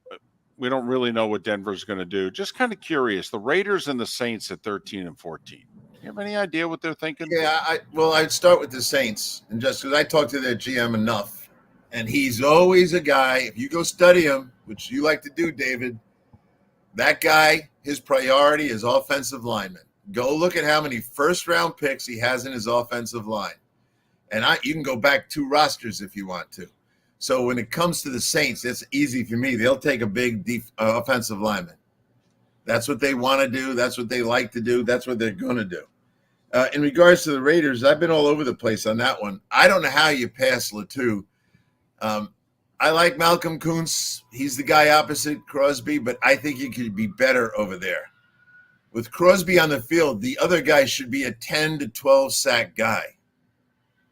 really know what Denver's going to do. Just kind of curious. The Raiders and the Saints at 13 and 14. You have any idea what they're thinking? Yeah, I'd start with the Saints, and just because I talked to their GM enough. And he's always a guy, if you go study him, which you like to do, David, that guy, his priority is offensive linemen. Go look at how many first-round picks he has in his offensive line. And you can go back 2 rosters if you want to. So when it comes to the Saints, it's easy for me. They'll take a big offensive lineman. That's what they want to do. That's what they like to do. That's what they're going to do. In regards to the Raiders, I've been all over the place on that one. I don't know how you pass Latou. I like Malcolm Kuntz. He's the guy opposite Crosby, but I think he could be better over there. With Crosby on the field, the other guy should be a 10 to 12 sack guy.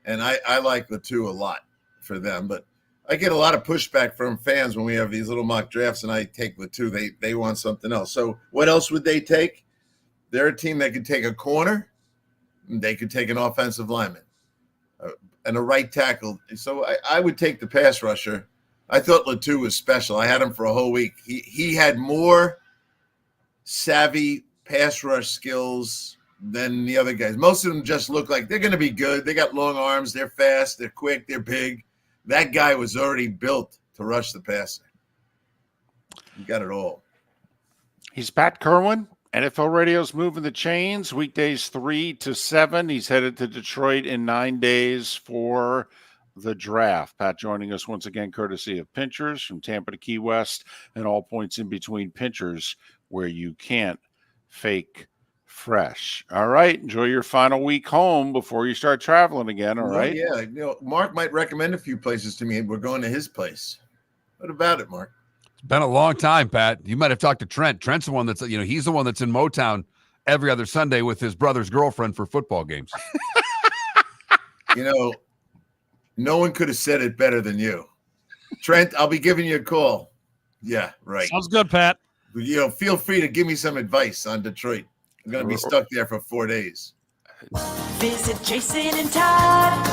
And I like Latou a lot for them, but I get a lot of pushback from fans when we have these little mock drafts and I take Latou. They want something else. So what else would they take? They're a team that could take a corner. They could take an offensive lineman. And a right tackle. So I would take the pass rusher. I thought Latou was special. I had him for a whole week. He had more savvy pass rush skills than the other guys. Most of them just look like they're going to be good. They got long arms. They're fast. They're quick. They're big. That guy was already built to rush the passer. He got it all. He's Pat Kirwan. NFL Radio's moving the chains, weekdays 3 to 7. He's headed to Detroit in 9 days for the draft. Pat joining us once again, courtesy of Pinchers from Tampa to Key West and all points in between. Pinchers, where you can't fake fresh. All right. Enjoy your final week home before you start traveling again. All right. Yeah. Mark might recommend a few places to me. We're going to his place. What about it, Mark? It's been a long time, Pat. You might have talked to Trent. Trent's the one that's, he's the one that's in Motown every other Sunday with his brother's girlfriend for football games. No one could have said it better than you. Trent, I'll be giving you a call. Yeah, right. Sounds good, Pat. Feel free to give me some advice on Detroit. I'm going to be stuck there for 4 days. Visit Jason and Todd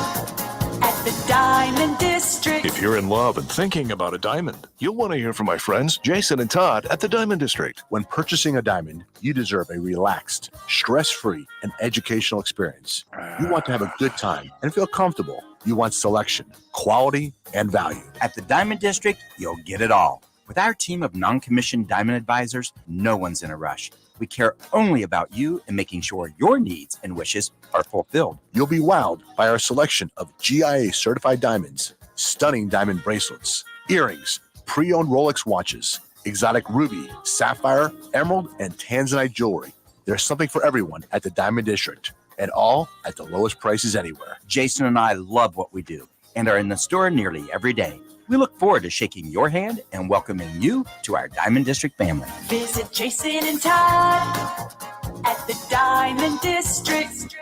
at the Diamond District. If you're in love and thinking about a diamond, you'll want to hear from my friends Jason and Todd at the Diamond District. When purchasing a diamond, you deserve a relaxed, stress-free, and educational experience. You want to have a good time and feel comfortable. You want selection, quality, and value. At the Diamond District, you'll get it all. With our team of non-commissioned diamond advisors, no one's in a rush. We care only about you and making sure your needs and wishes are fulfilled. You'll be wowed by our selection of GIA certified diamonds, stunning diamond bracelets, earrings, pre-owned Rolex watches, exotic ruby, sapphire, emerald, and tanzanite jewelry. There's something for everyone at the Diamond District, and all at the lowest prices anywhere. Jason and I love what we do and are in the store nearly every day. We look forward to shaking your hand and welcoming you to our Diamond District family. Visit Jason and Todd at the Diamond District.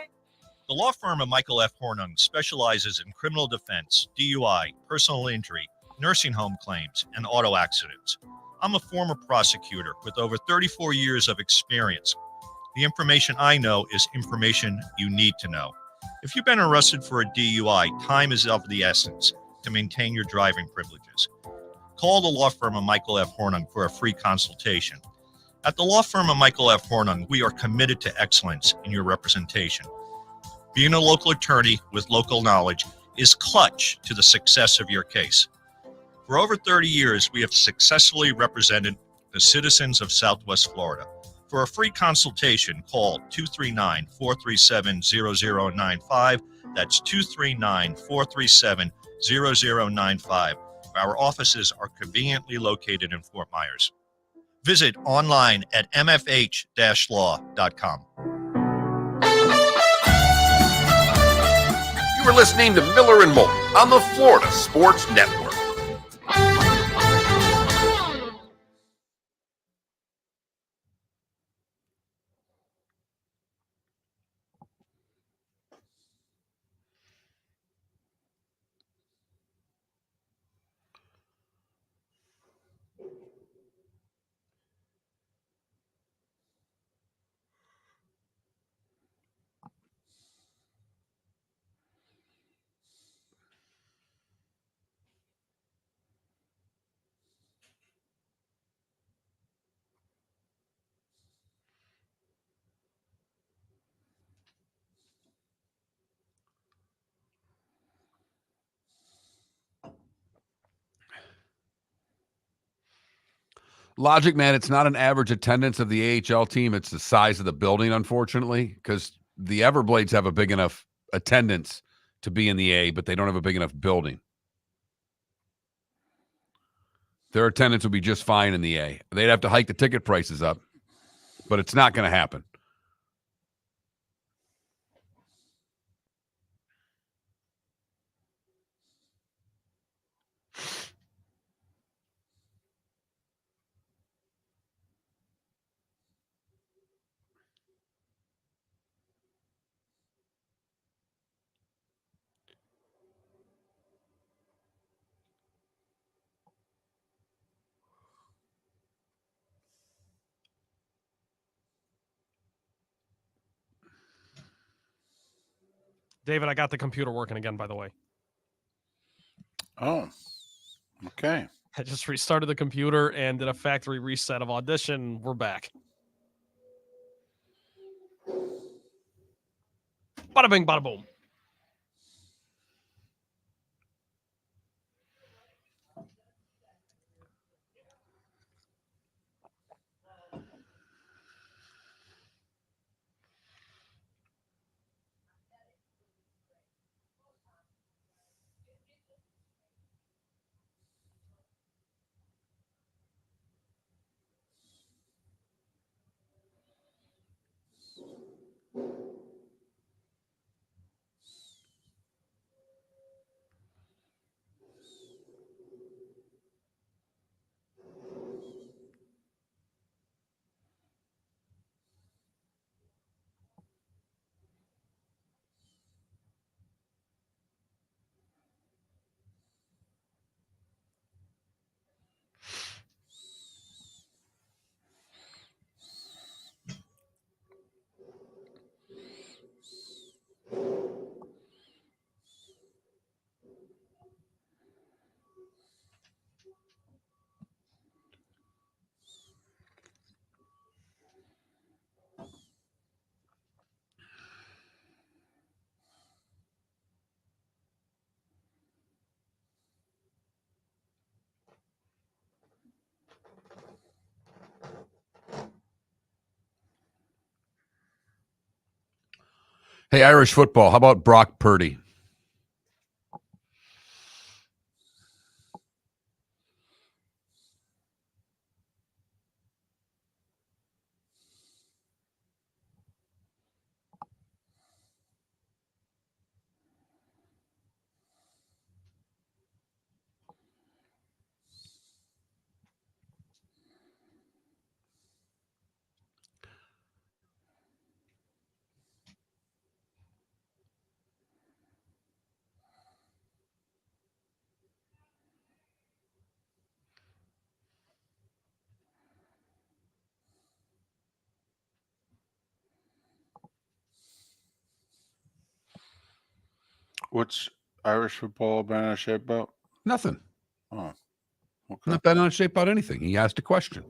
The law firm of Michael F. Hornung specializes in criminal defense, DUI, personal injury, nursing home claims, and auto accidents. I'm a former prosecutor with over 34 years of experience. The information I know is information you need to know. If you've been arrested for a DUI, time is of the essence to maintain your driving privileges. Call the law firm of Michael F. Hornung for a free consultation. At the law firm of Michael F. Hornung, we are committed to excellence in your representation. Being a local attorney with local knowledge is clutch to the success of your case. For over 30 years, we have successfully represented the citizens of Southwest Florida. For For a free consultation, call 239-437-0095. That's 239-437-0095. Our offices are conveniently located in Fort Myers. Visit online at mfh-law.com. You are listening to Miller and Moulton on the Florida Sports Network. Logic, man, it's not an average attendance of the AHL team. It's the size of the building, unfortunately, because the Everblades have a big enough attendance to be in the A, but they don't have a big enough building. Their attendance would be just fine in the A. They'd have to hike the ticket prices up, but it's not going to happen. David, I got the computer working again, by the way. Oh, okay. I just restarted the computer and did a factory reset of Audition. We're back. Bada bing, bada boom. Hey, Irish football, how about Brock Purdy? What's Irish football been in shape about? Nothing. Oh, okay. Not that on shape about anything. He asked a question.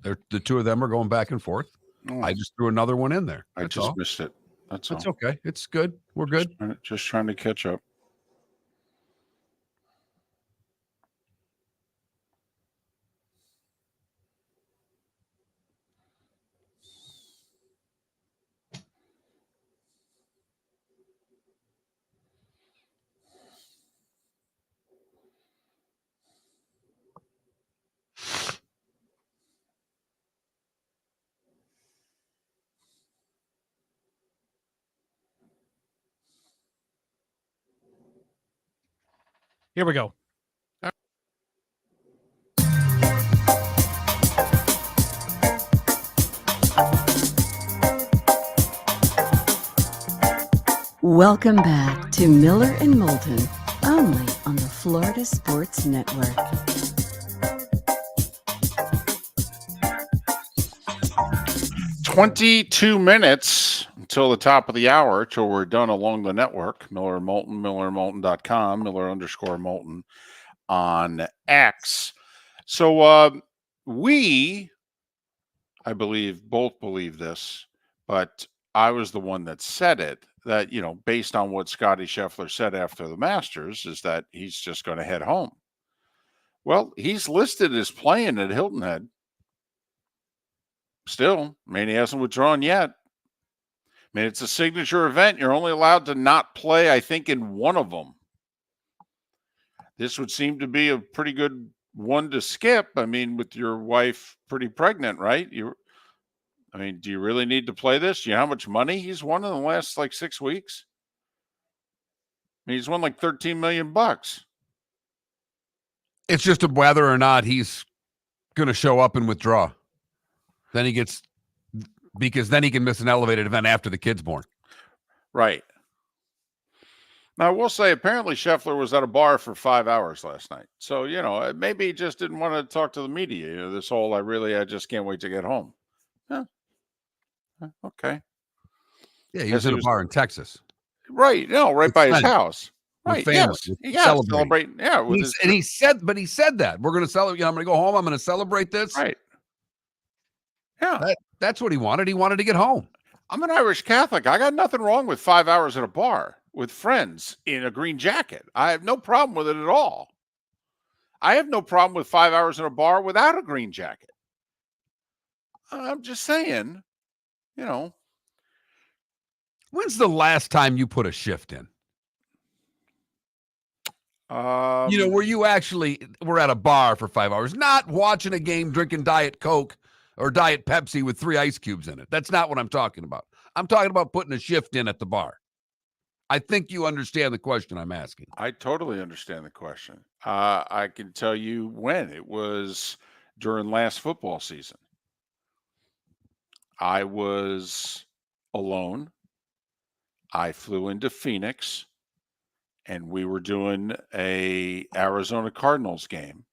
The two of them are going back and forth. Oh, I just threw another one in there. I That's just all. missed it. That's That's all. okay. It's good. We're good. Just trying to catch up. Here we go. Welcome back to Miller and Moulton, only on the Florida Sports Network. "22 minutes until the top of the hour, till we're done along the network." Miller and Moulton, millerandmoulton.com, Miller_Moulton on X. So we, I believe, both believe this, but I was the one that said it, that, based on what Scotty Scheffler said after the Masters, is that he's just going to head home. Well, he's listed as playing at Hilton Head. Still, he hasn't withdrawn yet. It's a signature event. You're only allowed to not play, I think, in one of them. This would seem to be a pretty good one to skip. With your wife pretty pregnant, right? Do you really need to play this? Do you know how much money he's won in the last 6 weeks? He's won like $13 million. It's just whether or not he's going to show up and withdraw. Because then he can miss an elevated event after the kid's born. Right. Now, I will say, apparently Scheffler was at a bar for 5 hours last night. So, maybe he just didn't want to talk to the media. This whole, I just can't wait to get home. Yeah. Okay. Yeah, he was in a bar in Texas. Right. Right by his house. Right. Family. Yes. Celebrate. Yeah. He said that we're going to celebrate. I'm going to go home. I'm going to celebrate this. Right. Yeah. That's what he wanted. He wanted to get home. I'm an Irish Catholic. I got nothing wrong with 5 hours at a bar with friends in a green jacket. I have no problem with it at all. I have no problem with 5 hours in a bar without a green jacket. I'm just saying, When's the last time you put a shift in? Where you actually were at a bar for 5 hours, not watching a game, drinking Diet Coke or Diet Pepsi with 3 ice cubes in it. That's not what I'm talking about. I'm talking about putting a shift in at the bar. I think you understand the question I'm asking. I totally understand the question. I can tell you when. It was during last football season. I was alone. I flew into Phoenix, and we were doing a Arizona Cardinals game.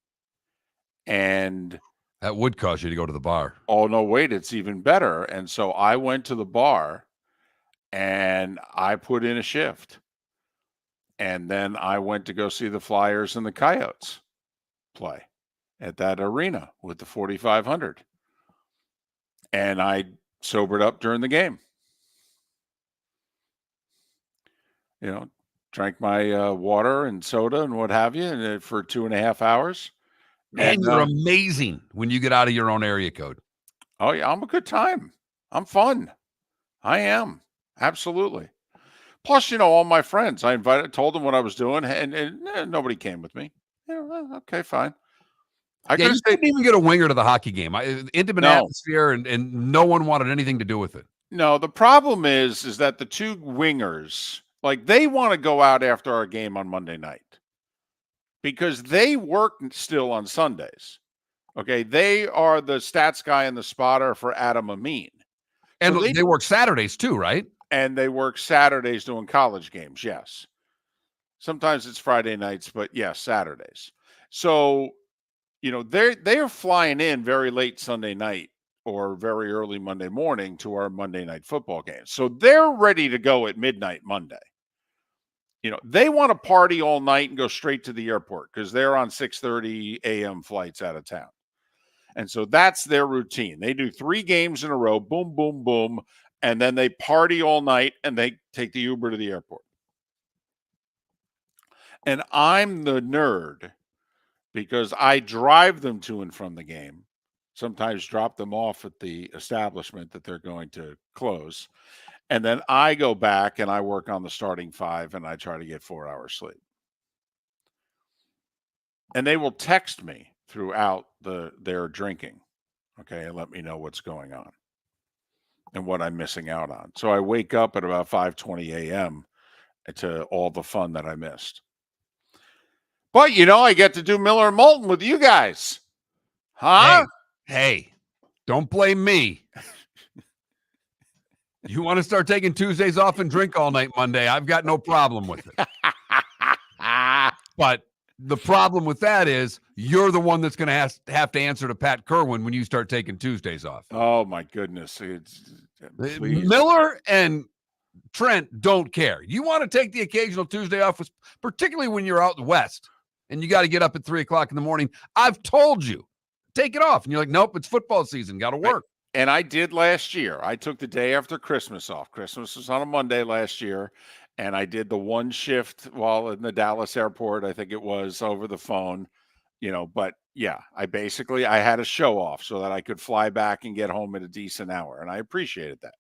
And that would cause you to go to the bar. Oh, no, wait, it's even better. And so I went to the bar and I put in a shift. And then I went to go see the Flyers and the Coyotes play at that arena with the 4,500. And I sobered up during the game. Drank my water and soda and what have you, and for 2.5 hours. Man, you're amazing when you get out of your own area code. Oh, yeah, I'm a good time. I'm fun. I am. Absolutely. Plus, all my friends, I told them what I was doing, and nobody came with me. Okay, fine. You couldn't even get a winger to the hockey game. Intimate atmosphere, and no one wanted anything to do with it. No, the problem is that the two wingers, they want to go out after our game on Monday night because they work still on Sundays. Okay, they are the stats guy and the spotter for Adam Amin. And so they work Saturdays too, right? And they work Saturdays doing college games, yes. Sometimes it's Friday nights, but yes, Saturdays. So, they are flying in very late Sunday night or very early Monday morning to our Monday night football games. So they're ready to go at midnight Monday. They want to party all night and go straight to the airport because they're on 6:30 a.m. flights out of town. And so that's their routine. They do 3 games in a row, boom, boom, boom, and then they party all night and they take the Uber to the airport. And I'm the nerd because I drive them to and from the game, sometimes drop them off at the establishment that they're going to close. And then I go back and I work on the starting 5 and I try to get 4 hours sleep. And they will text me throughout their drinking, okay, and let me know what's going on and what I'm missing out on. So I wake up at about 5:20 a.m. to all the fun that I missed. But I get to do Miller and Moulton with you guys. Huh? Hey, don't blame me. You want to start taking Tuesdays off and drink all night Monday? I've got no problem with it. But the problem with that is you're the one that's going to have to answer to Pat Kirwan when you start taking Tuesdays off. Oh, my goodness. Please. Miller and Trent don't care. You want to take the occasional Tuesday off, particularly when you're out west and you got to get up at 3 o'clock in the morning. I've told you, take it off. And you're like, nope, it's football season. Got to work. And I did last year. I took the day after Christmas off. Christmas was on a Monday last year. And I did the one shift while in the Dallas airport, I think it was, over the phone, but yeah, I had a show off so that I could fly back and get home at a decent hour. And I appreciated that.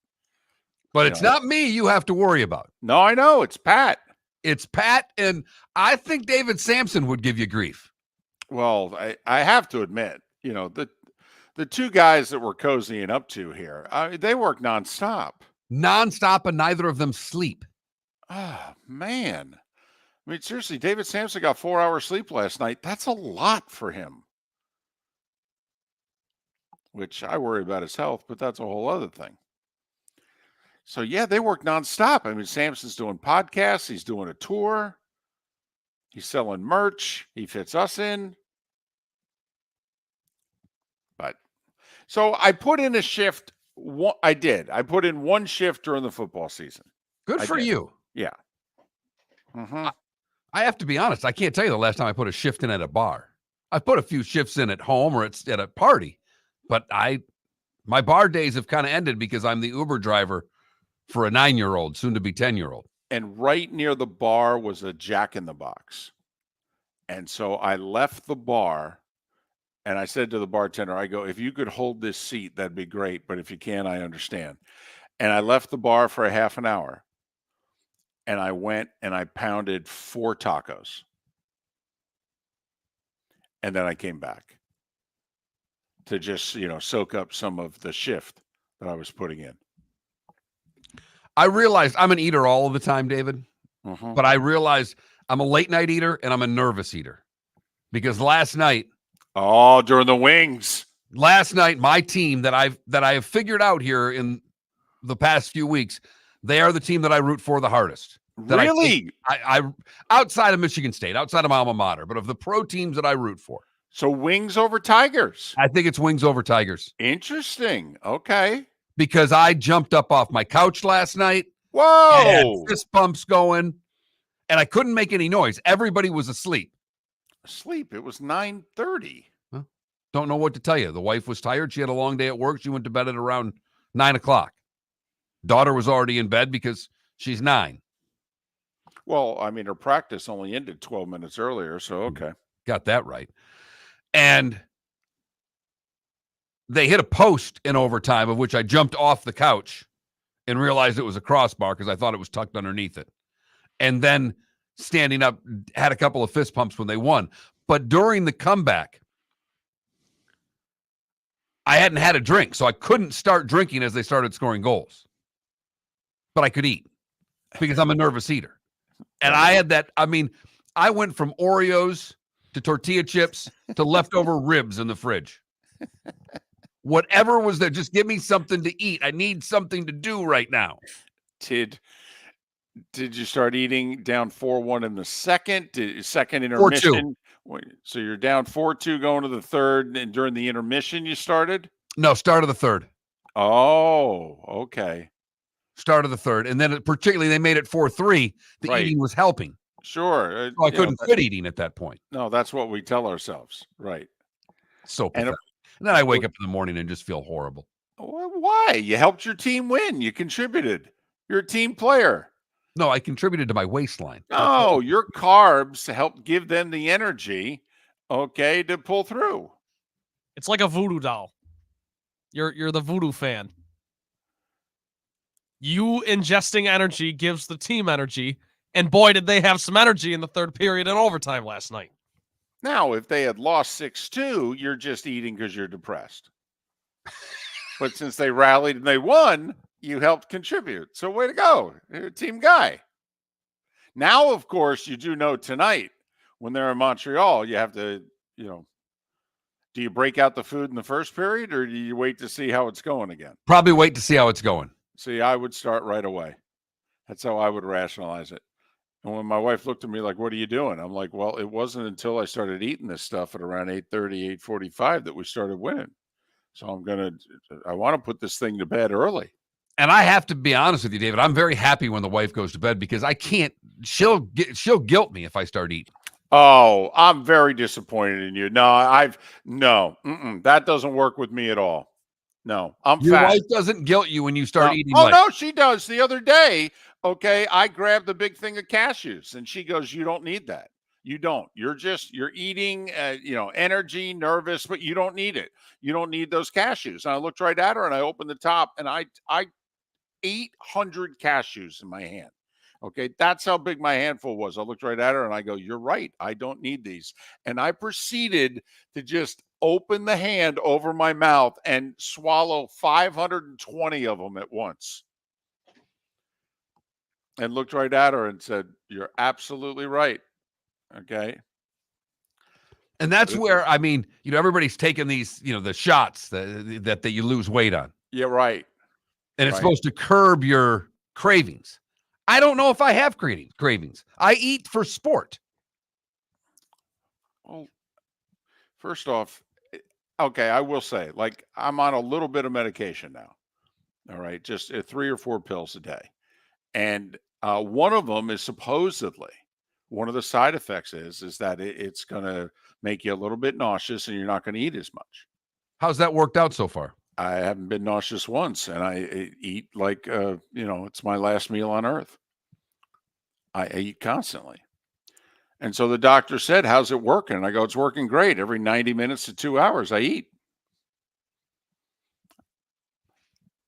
But it's not me you have to worry about. No, I know. It's Pat. It's Pat. And I think David Samson would give you grief. Well, I have to admit, the two guys that we're cozying up to here, they work nonstop. Nonstop, and neither of them sleep. Oh, man. I mean, seriously, David Samson got 4 hours sleep last night. That's a lot for him. Which I worry about his health, but that's a whole other thing. So, yeah, they work nonstop. I mean, Samson's doing podcasts. He's doing a tour. He's selling merch. He fits us in. But so I put in a shift. I did. I put in one shift during the football season. Good for you. Yeah. Mm-hmm. I have to be honest. I can't tell you the last time I put a shift in at a bar. I put a few shifts in at home or at a party, but my bar days have kind of ended because I'm the Uber driver for a 9-year-old, soon to be 10-year-old. And right near the bar was a Jack in the Box. And so I left the bar and I said to the bartender, I go, if you could hold this seat, that'd be great. But if you can't, I understand. And I left the bar for a half an hour. And I went and I pounded 4 tacos. And then I came back to just, soak up some of the shift that I was putting in. I realized I'm an eater all of the time, David. Mm-hmm. But I realized I'm a late night eater and I'm a nervous eater. Because last night. Oh, during the wings. Last night, my team that I have figured out here in the past few weeks, they are the team that I root for the hardest. Really? I outside of Michigan State, outside of my alma mater, but of the pro teams that I root for. So wings over Tigers. I think it's wings over Tigers. Interesting. Okay. Because I jumped up off my couch last night. Whoa. Had fist bumps going, and I couldn't make any noise. Everybody was asleep. Asleep? It was 9:30. Well, don't know what to tell you. The wife was tired. She had a long day at work. She went to bed at around 9 o'clock. Daughter was already in bed because she's 9. Well, I mean, her practice only ended 12 minutes earlier, so okay. Got that right. And they hit a post in overtime, of which I jumped off the couch and realized it was a crossbar because I thought it was tucked underneath it. And then standing up, had a couple of fist pumps when they won. But during the comeback, I hadn't had a drink, so I couldn't start drinking as they started scoring goals. But I could eat because I'm a nervous eater. And I had that. I mean, I went from Oreos to tortilla chips to leftover ribs in the fridge. Whatever was there, just give me something to eat. I need something to do right now. Did you start eating down 4-1 in the second intermission? 4-2. So you're down 4-2 going to the third, and during the intermission you started? No, start of the third. Oh, okay. Start of the third. And then particularly they made it 4-3. The eating was helping. Sure. So I couldn't quit eating at that point. No, that's what we tell ourselves. Right. So pathetic. And then I wake up in the morning and just feel horrible. Why? You helped your team win. You contributed. You're a team player. No, I contributed to my waistline. No, your carbs help give them the energy, to pull through. It's like a voodoo doll. You're the voodoo fan. You ingesting energy gives the team energy, and boy, did they have some energy in the third period and overtime last night. Now, if they had lost 6-2, you're just eating because you're depressed. But since they rallied and they won, you helped contribute. So way to go. You're a team guy. Now, of course, you do know tonight when they're in Montreal, you have to, do you break out the food in the first period or do you wait to see how it's going again? Probably wait to see how it's going. See, I would start right away. That's how I would rationalize it. And when my wife looked at me like, what are you doing? I'm like, well, it wasn't until I started eating this stuff at around 8:30, 8:45 that we started winning. So I want to put this thing to bed early. And I have to be honest with you, David, I'm very happy when the wife goes to bed because I can't, she'll guilt me if I start eating. Oh, I'm very disappointed in you. No, that doesn't work with me at all. No, I'm Your fat. wife doesn't guilt you when you start eating. Oh, no, she does. The other day, okay, I grabbed a big thing of cashews and she goes, you don't need that. You don't. You're eating, energy, nervous, but you don't need it. You don't need those cashews. And I looked right at her and I opened the top and I 800 cashews in my hand. Okay, that's how big my handful was. I looked right at her and I go, you're right. I don't need these. And I proceeded to just open the hand over my mouth and swallow 520 of them at once. And looked right at her and said, you're absolutely right. Okay. And that's where, everybody's taking these, the shots that you lose weight on. Yeah, right. And it's supposed to curb your cravings. I don't know if I have cravings. I eat for sport. Well, first off, okay, I will say, like, I'm on a little bit of medication now. All right, just 3 or 4 pills a day. And one of them is supposedly, one of the side effects is that it's going to make you a little bit nauseous and you're not going to eat as much. How's that worked out so far? I haven't been nauseous once, and I eat like, it's my last meal on earth. I eat constantly. And so the doctor said, how's it working? And I go, it's working great. Every 90 minutes to 2 hours, I eat.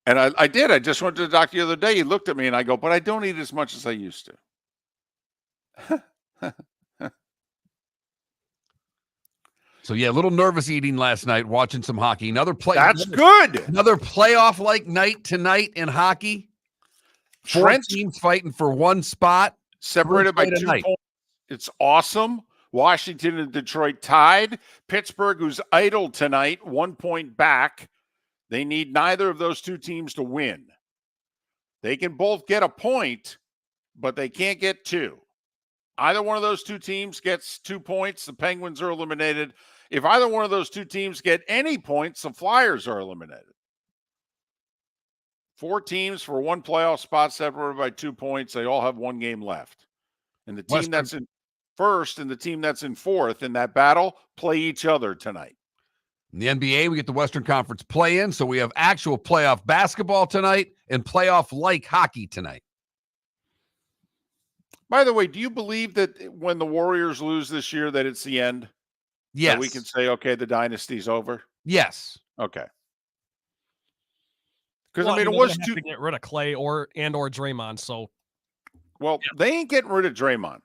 And I did. I just went to the doctor the other day. He looked at me and I go, but I don't eat as much as I used to. So, yeah, a little nervous eating last night, watching some hockey. That's good. Another playoff-like night tonight in hockey. Four teams fighting for one spot. Separated by 2 points. It's awesome. Washington and Detroit tied. Pittsburgh, who's idle tonight, 1 point back. They need neither of those 2 teams to win. They can both get a point, but they can't get 2. Either one of those 2 teams gets 2 points, the Penguins are eliminated. If either one of those 2 teams get any points, the Flyers are eliminated. 4 teams for 1 playoff spot separated by 2 points. They all have 1 game left. And the team that's in first and the team that's in fourth in that battle play each other tonight. In the NBA, we get the Western Conference play-in, so we have actual playoff basketball tonight and playoff-like hockey tonight. By the way, do you believe that when the Warriors lose this year that it's the end? Yes. That we can say, okay, the dynasty's over? Yes. Okay. Because, Well, it was to get rid of Clay or Draymond, so. Well, they ain't getting rid of Draymond.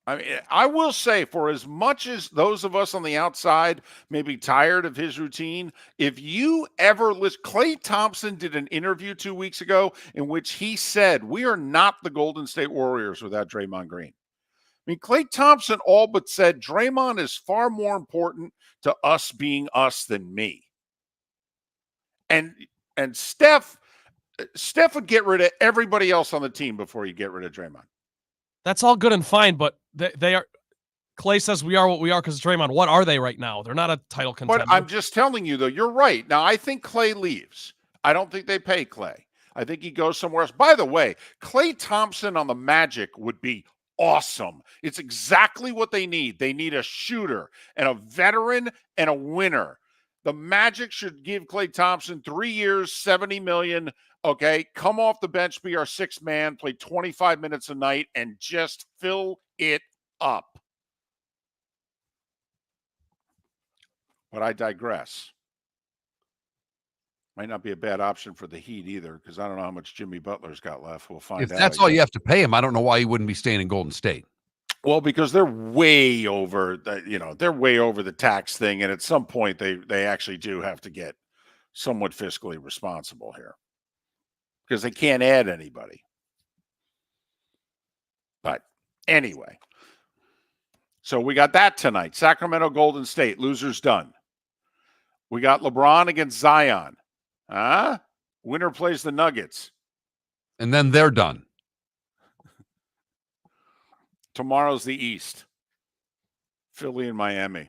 I mean, I will say, for as much as those of us on the outside may be tired of his routine, if you ever listen, Klay Thompson did an interview 2 weeks ago in which he said, we are not the Golden State Warriors without Draymond Green. I mean, Klay Thompson all but said Draymond is far more important to us being us than me. And Steph would get rid of everybody else on the team before you get rid of Draymond. That's all good and fine, but they are. Clay says we are what we are because Draymond. What are they right now? They're not a title contender. But I'm just telling you, though, you're right. Now, I think Clay leaves. I don't think they pay Clay. I think he goes somewhere else. By the way, Klay Thompson on the Magic would be awesome. It's exactly what they need. They need a shooter and a veteran and a winner. The Magic should give Klay Thompson 3 years, $70 million. Okay, come off the bench, be our 6th man, play 25 minutes a night, and just fill it up. But I digress. Might not be a bad option for the Heat either, because I don't know how much Jimmy Butler's got left. We'll find out. If that's all you have to pay him, I don't know why he wouldn't be staying in Golden State. Well, because they're way over the tax thing, and at some point they actually do have to get somewhat fiscally responsible here because they can't add anybody. But anyway, So we got that tonight. Sacramento Golden State, losers done. We got LeBron against Zion. Winner plays the Nuggets. And then they're done. Tomorrow's the East. Philly and Miami.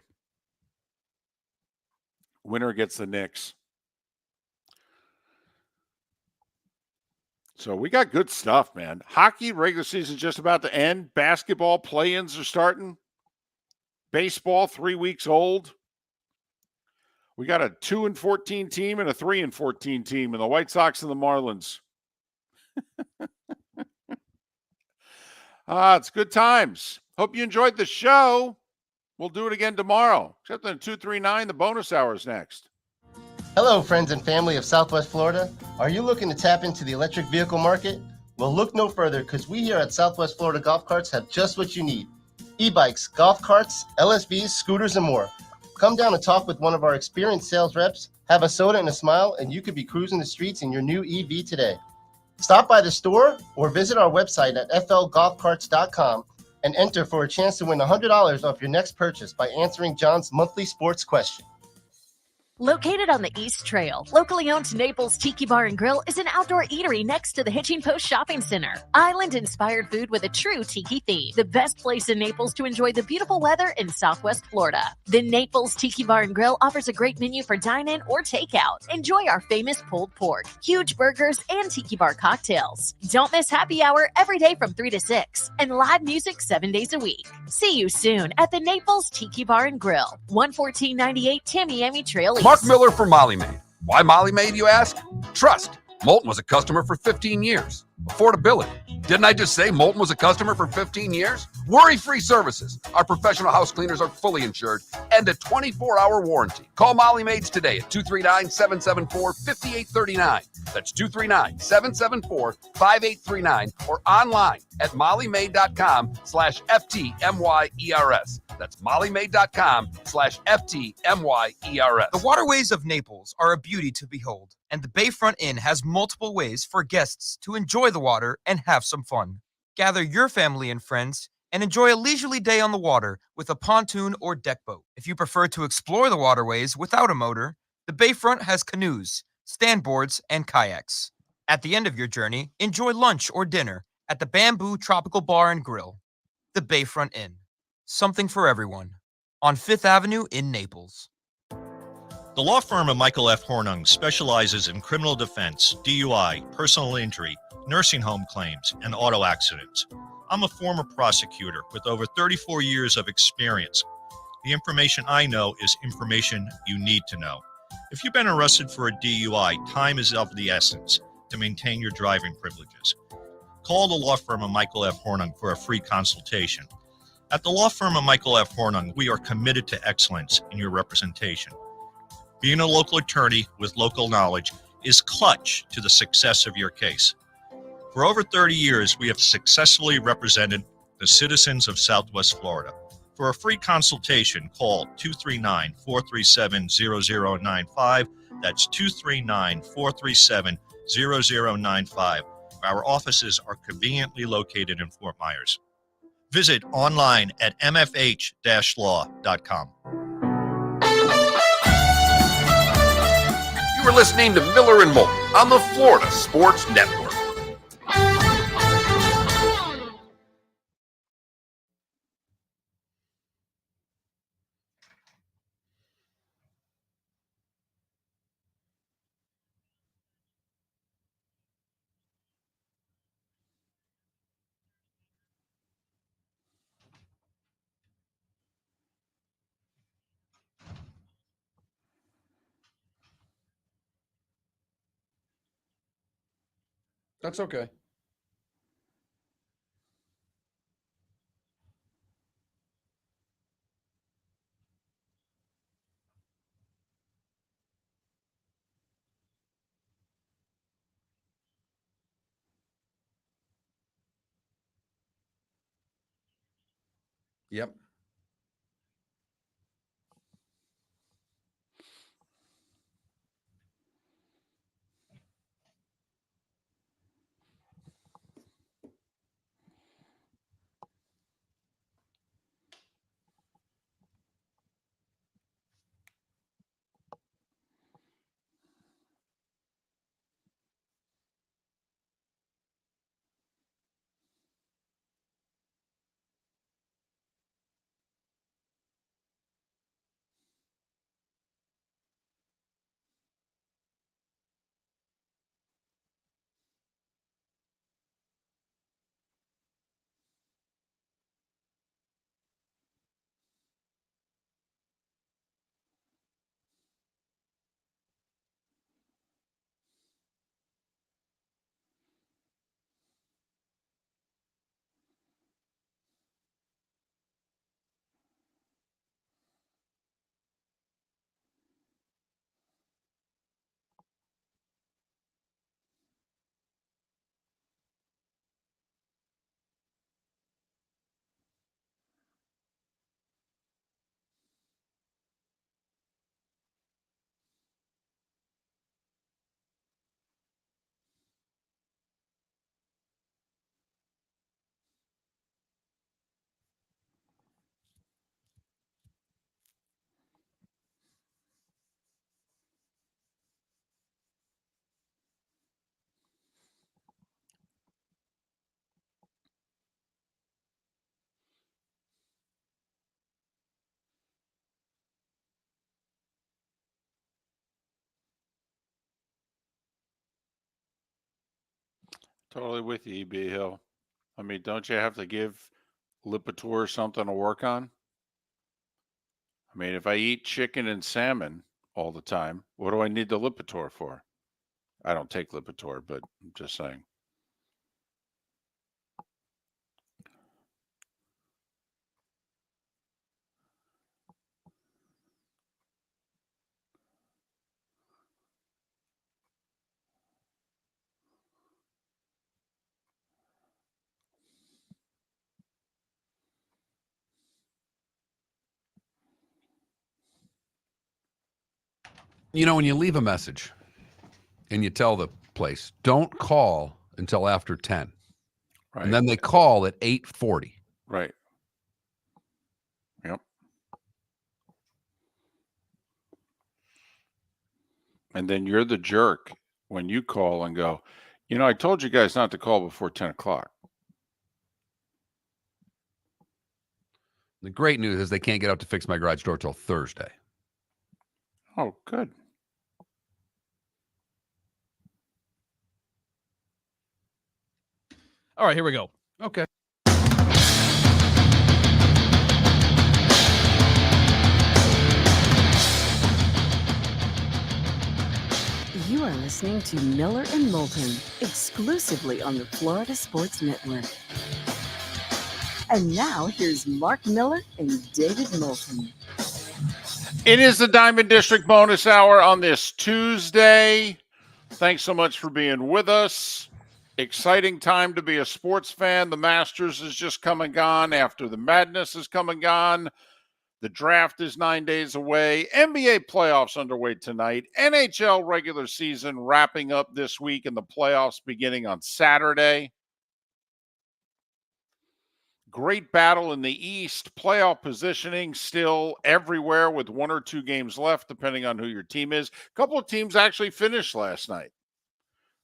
Winner gets the Knicks. So we got good stuff, man. Hockey, regular season just about to end. Basketball, play-ins are starting. Baseball, 3 weeks old. We got a 2-14 team and a 3-14 team, and the White Sox and the Marlins. It's good times. Hope you enjoyed the show. We'll do it again tomorrow. Except in 239, the bonus hour is next. Hello, friends and family of Southwest Florida. Are you looking to tap into the electric vehicle market? Well, look no further, because we here at Southwest Florida Golf Carts have just what you need. E-bikes, golf carts, LSVs, scooters, and more. Come down and talk with one of our experienced sales reps, have a soda and a smile, and you could be cruising the streets in your new EV today. Stop by the store or visit our website at flgolfcarts.com and enter for a chance to win $100 off your next purchase by answering John's monthly sports question. Located on the East Trail, locally owned Naples Tiki Bar and Grill is an outdoor eatery next to the Hitching Post Shopping Center. Island-inspired food with a true tiki theme. The best place in Naples to enjoy the beautiful weather in Southwest Florida. The Naples Tiki Bar and Grill offers a great menu for dine-in or takeout. Enjoy our famous pulled pork, huge burgers, and tiki bar cocktails. Don't miss happy hour every day from 3 to 6 and live music 7 days a week. See you soon at the Naples Tiki Bar and Grill, 11498 Tamiami Trail East. Mark Miller for Molly Maid. Why Molly Maid, you ask? Trust. Moulton was a customer for 15 years. Affordability. Didn't I just say Moulton was a customer for 15 years? Worry-free services. Our professional house cleaners are fully insured and a 24-hour warranty. Call Molly Maids today at 239-774-5839. That's 239-774-5839 or online at mollymaid.com/FTMYERS. That's mollymaid.com/FTMYERS. The waterways of Naples are a beauty to behold, and the Bayfront Inn has multiple ways for guests to enjoy the water and have some fun. Gather your family and friends and enjoy a leisurely day on the water with a pontoon or deck boat. If you prefer to explore the waterways without a motor, the Bayfront has canoes, standboards, and kayaks. At the end of your journey, enjoy lunch or dinner at the Bamboo Tropical Bar and Grill. The Bayfront Inn. Something for everyone. On 5th Avenue in Naples. The law firm of Michael F. Hornung specializes in criminal defense, DUI, personal injury, nursing home claims, and auto accidents. I'm a former prosecutor with over 34 years of experience. The information I know is information you need to know. If you've been arrested for a DUI, time is of the essence to maintain your driving privileges. Call the law firm of Michael F. Hornung for a free consultation. At the law firm of Michael F. Hornung, we are committed to excellence in your representation. Being a local attorney with local knowledge is clutch to the success of your case. For over 30 years, we have successfully represented the citizens of Southwest Florida. For a free consultation, call 239-437-0095. That's 239-437-0095. Our offices are conveniently located in Fort Myers. Visit online at mfh-law.com. You are listening to Miller and Moulton on the Florida Sports Network. That's okay. Yep. Totally with you, EB Hill. I mean, don't you have to give Lipitor something to work on? I mean, if I eat chicken and salmon all the time, what do I need the Lipitor for? I don't take Lipitor, but I'm just saying. You know, when you leave a message and you tell the place, don't call until after 10. Right. And then they call at 8:40. Right. Yep. And then you're the jerk when you call and go, you know, I told you guys not to call before 10 o'clock. The great news is they can't get out to fix my garage door till Thursday. Oh, good. All right, here we go. Okay. You are listening to Miller and Moulton, exclusively on the Florida Sports Network. And now here's Mark Miller and David Moulton. It is the Diamond District bonus hour on this Tuesday. Thanks so much for being with us. Exciting time to be a sports fan. The Masters has just come and gone after the Madness has come and gone. The draft is 9 days away. NBA playoffs underway tonight. NHL regular season wrapping up this week and the playoffs beginning on Saturday. Great battle in the East. Playoff positioning still everywhere with 1 or 2 games left, depending on who your team is. A couple of teams actually finished last night.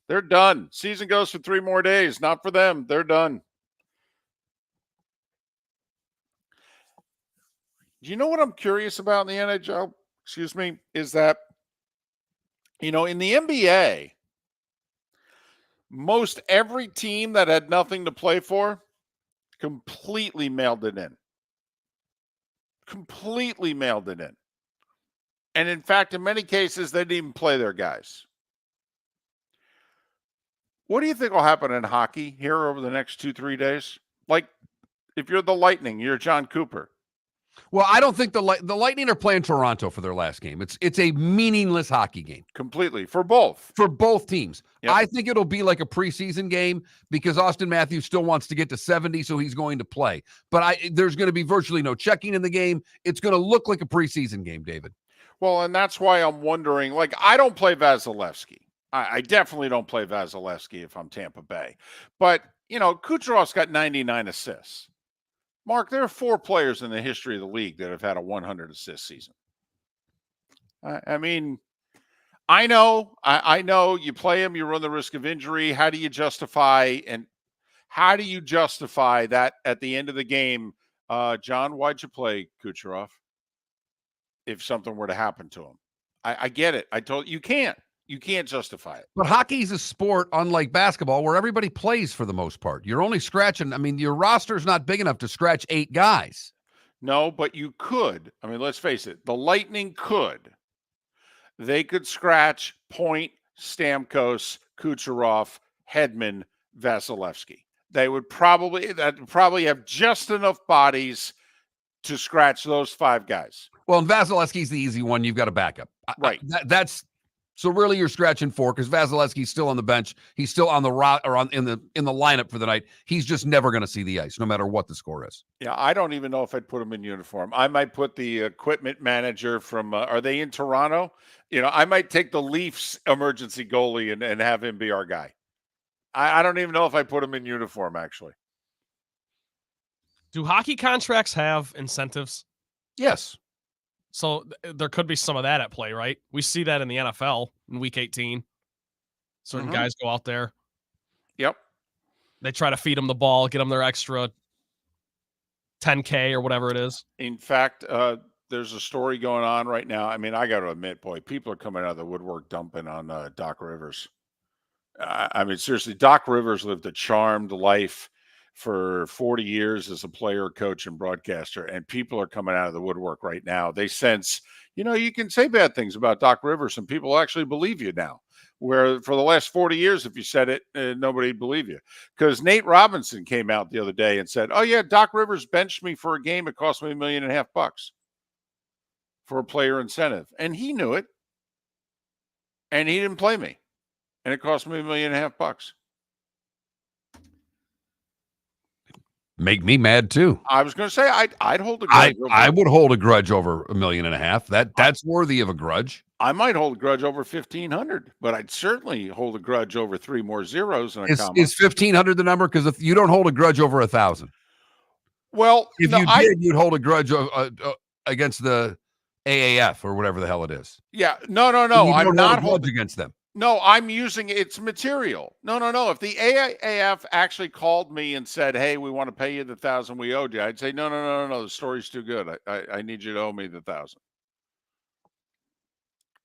They're done. Season goes for 3 more days. Not for them. They're done. You know what I'm curious about in the NHL? Excuse me, is that, you know, in the NBA, most every team that had nothing to play for completely mailed it in. Completely mailed it in. And in fact, in many cases, they didn't even play their guys. What do you think will happen in hockey here over the next 2-3 days? Like, if you're the Lightning, you're John Cooper. Well, I don't think the Lightning are playing Toronto for their last game. It's a meaningless hockey game. Completely. For both. For both teams. Yep. I think it'll be like a preseason game because Austin Matthews still wants to get to 70, so he's going to play. But there's going to be virtually no checking in the game. It's going to look like a preseason game, David. Well, and that's why I'm wondering, like, I don't play Vasilevsky. I definitely don't play Vasilevsky if I'm Tampa Bay. But, you know, Kucherov's got 99 assists. Mark, there are 4 players in the history of the league that have had a 100 assist season. I mean, I know you play him, you run the risk of injury. How do you justify that at the end of the game? John, why'd you play Kucherov if something were to happen to him? I get it. I told you can't justify it. But hockey's a sport, unlike basketball, where everybody plays for the most part. You're only scratching. I mean, your roster's not big enough to scratch 8 guys. No, but you could. I mean, let's face it. The Lightning could. They could scratch Point, Stamkos, Kucherov, Hedman, Vasilevsky. They would probably have just enough bodies to scratch those 5 guys. Well, and Vasilevsky's the easy one. You've got a backup. Right. That's so really you're scratching 4 because Vasilevsky's still on the bench. He's still on the in the lineup for the night. He's just never going to see the ice, no matter what the score is. Yeah, I don't even know if I'd put him in uniform. I might put the equipment manager from. Are they in Toronto? You know, I might take the Leafs emergency goalie and have him be our guy. I don't even know if I put him in uniform. Actually, do hockey contracts have incentives? Yes. So there could be some of that at play, right? We see that in the NFL in Week 18. Certain guys go out there. Yep. They try to feed them the ball, get them their extra $10K or whatever it is. In fact, there's a story going on right now. I mean, I got to admit, boy, people are coming out of the woodwork dumping on Doc Rivers. I mean, seriously, Doc Rivers lived a charmed life for 40 years as a player, coach, and broadcaster, and people are coming out of the woodwork right now. They sense, you can say bad things about Doc Rivers, and people actually believe you now. Where for the last 40 years, if you said it, nobody'd believe you. Because Nate Robinson came out the other day and said, "Oh yeah, Doc Rivers benched me for a game. It cost me $1.5 million for a player incentive, and he knew it, and he didn't play me, and it cost me $1.5 million." Make me mad too. I was going to say I'd hold a grudge. I would hold a grudge over $1.5 million. That's worthy of a grudge. I might hold a grudge over 1,500, but I'd certainly hold a grudge over 3 more zeros and a comma. Is 1,500 the number? Because if you don't hold a grudge over 1,000, well, if you did, you'd hold a grudge against the AAF or whatever the hell it is. Yeah, no. I'm not holding against them. No, I'm using its material. No. If the AAF actually called me and said, "Hey, we want to pay you the 1,000 we owed you," I'd say, "No. The story's too good. I need you to owe me the 1,000."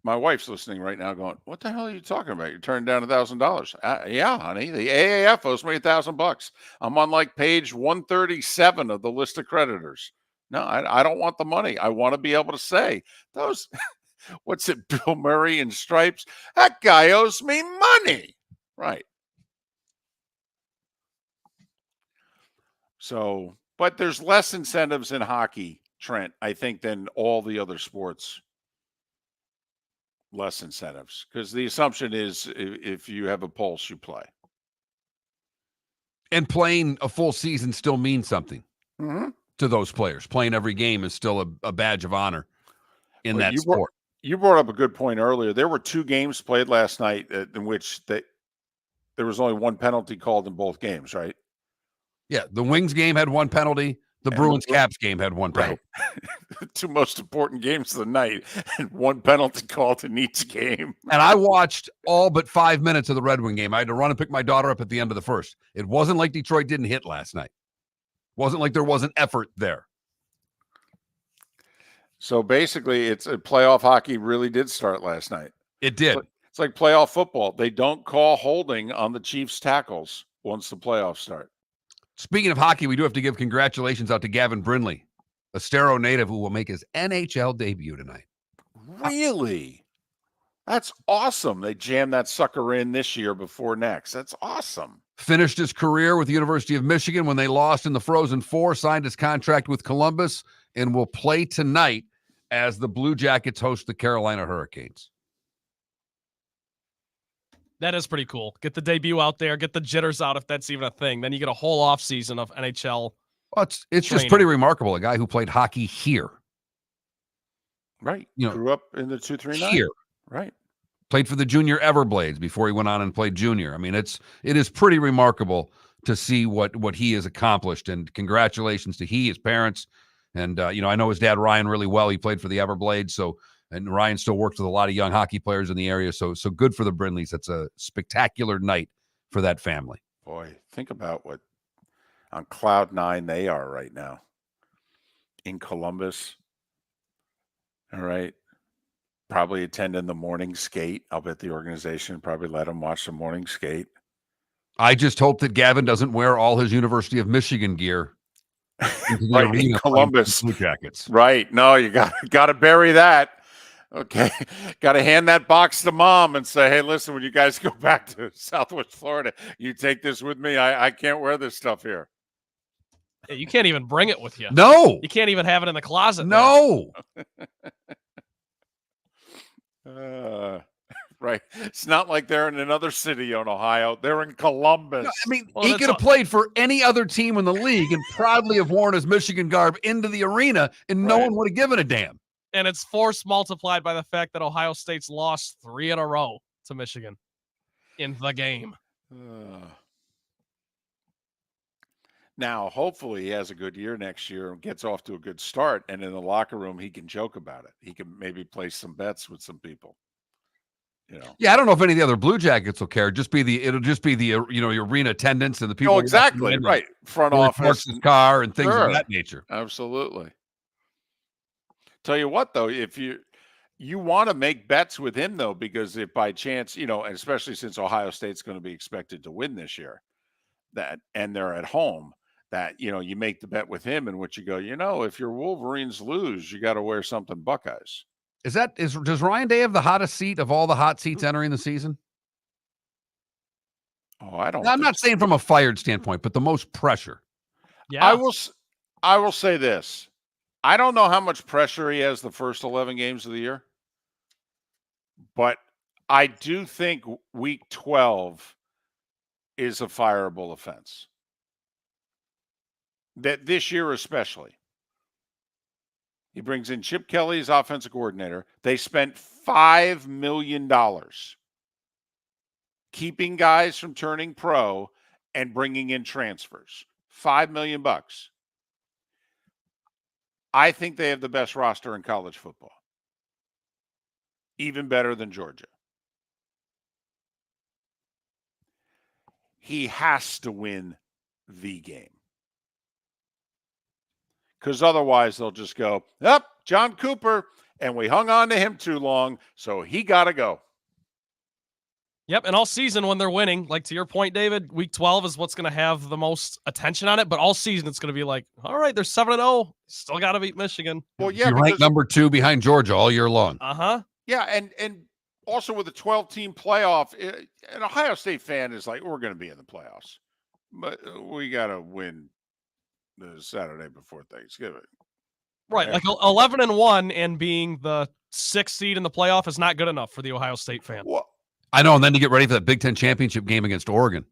My wife's listening right now, going, "What the hell are you talking about? You turned down $1,000?" Yeah, honey. The AAF owes me $1,000. I'm on like page 137 of the list of creditors. No, I don't want the money. I want to be able to say those. What's it, Bill Murray in Stripes? That guy owes me money. Right. So, but there's less incentives in hockey, Trent, I think, than all the other sports. Less incentives. Because the assumption is if you have a pulse, you play. And playing a full season still means something Mm-hmm. to those players. Playing every game is still a badge of honor in that sport. You brought up a good point earlier. There were 2 games played last night in which there was only 1 penalty called in both games, right? Yeah, the Wings game had 1 penalty. The Bruins Caps game had 1 penalty. Right. The 2 most important games of the night, and 1 penalty called in each game. And I watched all but 5 minutes of the Red Wing game. I had to run and pick my daughter up at the end of the first. It wasn't like Detroit didn't hit last night. It wasn't like there wasn't effort there. So basically, it's a playoff hockey really did start last night. It did. It's like playoff football. They don't call holding on the Chiefs tackles once the playoffs start. Speaking of hockey, we do have to give congratulations out to Gavin Brindley, a Estero native who will make his NHL debut tonight. Really? That's awesome. They jammed that sucker in this year before next. That's awesome. Finished his career with the University of Michigan when they lost in the Frozen Four, signed his contract with Columbus, and will play tonight as the Blue Jackets host the Carolina Hurricanes. That is pretty cool. Get the debut out there, get the jitters out if that's even a thing. Then you get a whole off season of NHL. Well, it's just pretty remarkable. A guy who played hockey here. Right. Grew up in the 239. Here. Right. Played for the Junior Everblades before he went on and played junior. I mean, it is pretty remarkable to see what he has accomplished, and congratulations to his parents. And, I know his dad, Ryan, really well. He played for the Everblades. And Ryan still works with a lot of young hockey players in the area. So good for the Brindleys. That's a spectacular night for that family. Boy, think about what on cloud 9 they are right now in Columbus. All right. Probably attending the morning skate. I'll bet the organization probably let him watch the morning skate. I just hope that Gavin doesn't wear all his University of Michigan gear into the right, arena in Columbus. Blue Jackets. Right. No, you got to bury that. Okay. Got to hand that box to mom and say, "Hey, listen, when you guys go back to Southwest Florida, you take this with me. I can't wear this stuff here." Yeah, you can't even bring it with you. No. You can't even have it in the closet. No. Right. It's not like they're in another city in Ohio. They're in Columbus. No, I mean, he could have played for any other team in the league and proudly have worn his Michigan garb into the arena, and no one would have given a damn. And it's force multiplied by the fact that Ohio State's lost 3 in a row to Michigan in the game. Now, hopefully he has a good year next year and gets off to a good start. And in the locker room, he can joke about it. He can maybe place some bets with some people. Yeah, I don't know if any of the other Blue Jackets will care. It'll just be the arena attendance and the people. Oh, exactly. Right. Front office. His car and things of that nature. Absolutely. Tell you what, though, if you You want to make bets with him, though, because if by chance, and especially since Ohio State's going to be expected to win this year, and they're at home, that, you make the bet with him in which you go, if your Wolverines lose, you got to wear something Buckeyes. Does Ryan Day have the hottest seat of all the hot seats entering the season? Oh, I don't. Now, I'm not saying from a fired standpoint, but the most pressure. Yeah. I will say this. I don't know how much pressure he has the first 11 games of the year, but I do think week 12 is a fireable offense. That this year especially. He brings in Chip Kelly as offensive coordinator. They spent $5 million keeping guys from turning pro and bringing in transfers. $5 million. I think they have the best roster in college football. Even better than Georgia. He has to win the game. Because otherwise they'll just go, John Cooper, and we hung on to him too long, so he got to go. Yep, and all season when they're winning, like to your point, David, week 12 is what's going to have the most attention on it, but all season it's going to be like, all right, they're 7-0, still got to beat Michigan. Well, yeah, you're ranked number 2 behind Georgia all year long. Yeah, and also with a 12-team playoff, an Ohio State fan is like, we're going to be in the playoffs, but we got to win the Saturday before Thanksgiving. Right, like 11-1 and being the 6th seed in the playoff is not good enough for the Ohio State fan. Well, I know, and then to get ready for that Big Ten championship game against Oregon.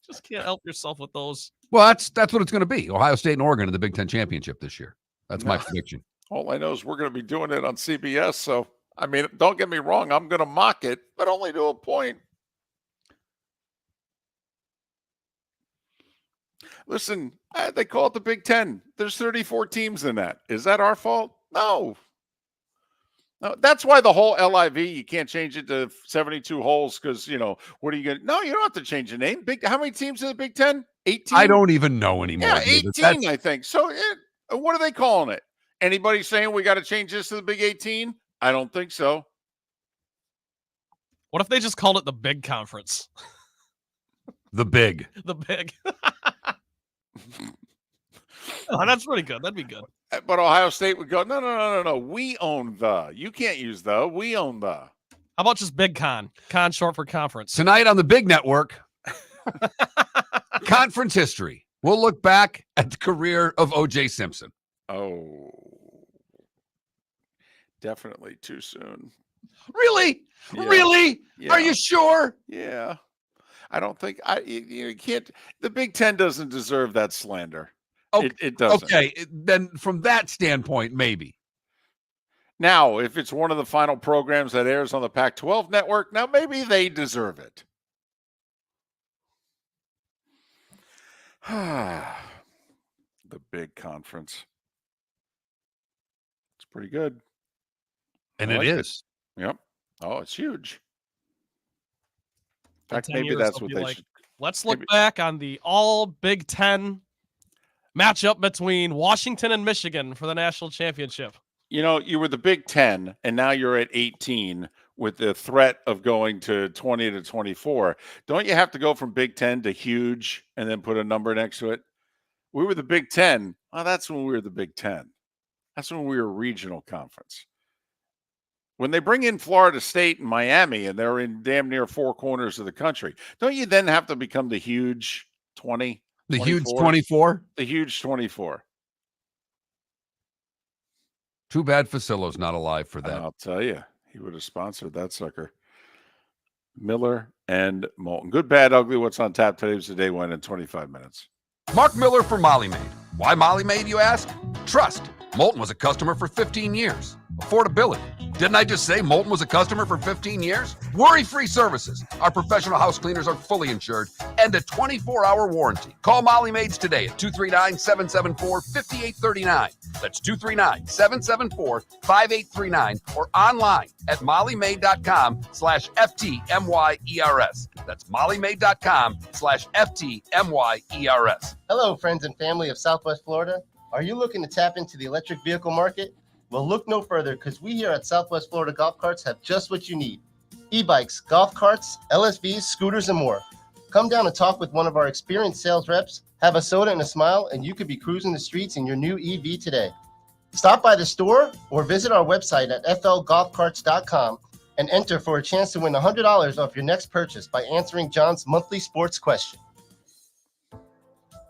Just can't help yourself with those. Well, that's what it's going to be. Ohio State and Oregon in the Big Ten championship this year. That's my prediction. All I know is we're going to be doing it on CBS. So, I mean, don't get me wrong. I'm going to mock it, but only to a point. Listen, they call it the Big Ten. There's 34 teams in that. Is that our fault? No. No, that's why the whole LIV, you can't change it to 72 holes because, what are you going to – no, you don't have to change the name. How many teams in the Big Ten? 18? I don't even know anymore. Yeah, 18, I think. So what are they calling it? Anybody saying we got to change this to the Big 18? I don't think so. What if they just called it the Big Conference? The Big. The Big. Oh, that's pretty good. That'd be good. But Ohio State would go, no. We own the. You can't use the. We own the. How about just Big Con? Con short for conference. Tonight on the Big Network, conference history. We'll look back at the career of O.J. Simpson. Oh, definitely too soon. Really? Yeah. Really? Yeah. Are you sure? Yeah. I don't think you can't. The Big Ten doesn't deserve that slander. Okay. It doesn't. Okay. Then from that standpoint, maybe. Now, if it's one of the final programs that airs on the Pac-12 network, now maybe they deserve it. The big conference. It's pretty good. And it is. Yep. Oh, it's huge. In fact, 10 maybe years, that's they'll what be they like, should. Let's look back on the all Big Ten matchup between Washington and Michigan for the national championship. You were the Big Ten, and now you're at 18 with the threat of going to 20 to 24. Don't you have to go from Big Ten to huge and then put a number next to it? We were the Big Ten. Oh, that's when we were the Big Ten. That's when we were a regional conference. When they bring in Florida State and Miami and they're in damn near four corners of the country, don't you then have to become the huge 20? The 24? huge 24? The huge 24. Too bad Facillo's not alive for that. I'll tell you, he would have sponsored that sucker. Miller and Moulton. Good, bad, ugly. What's on tap today was the day one in 25 minutes. Mark Miller for Molly Maid. Why Molly Maid, you ask? Trust. Moulton was a customer for 15 years. Affordability. Didn't I just say Moulton was a customer for 15 years? Worry-free services. Our professional house cleaners are fully insured and a 24-hour warranty. Call Molly Maids today at 239-774-5839. That's 239-774-5839 or online at mollymaid.com/FTMYERS. That's mollymaid.com/FTMYERS. Hello, friends and family of Southwest Florida. Are you looking to tap into the electric vehicle market? Well, look no further because we here at Southwest Florida Golf Carts have just what you need. E-bikes, golf carts, LSVs, scooters, and more. Come down and talk with one of our experienced sales reps, have a soda and a smile, and you could be cruising the streets in your new EV today. Stop by the store or visit our website at flgolfcarts.com and enter for a chance to win $100 off your next purchase by answering John's monthly sports question.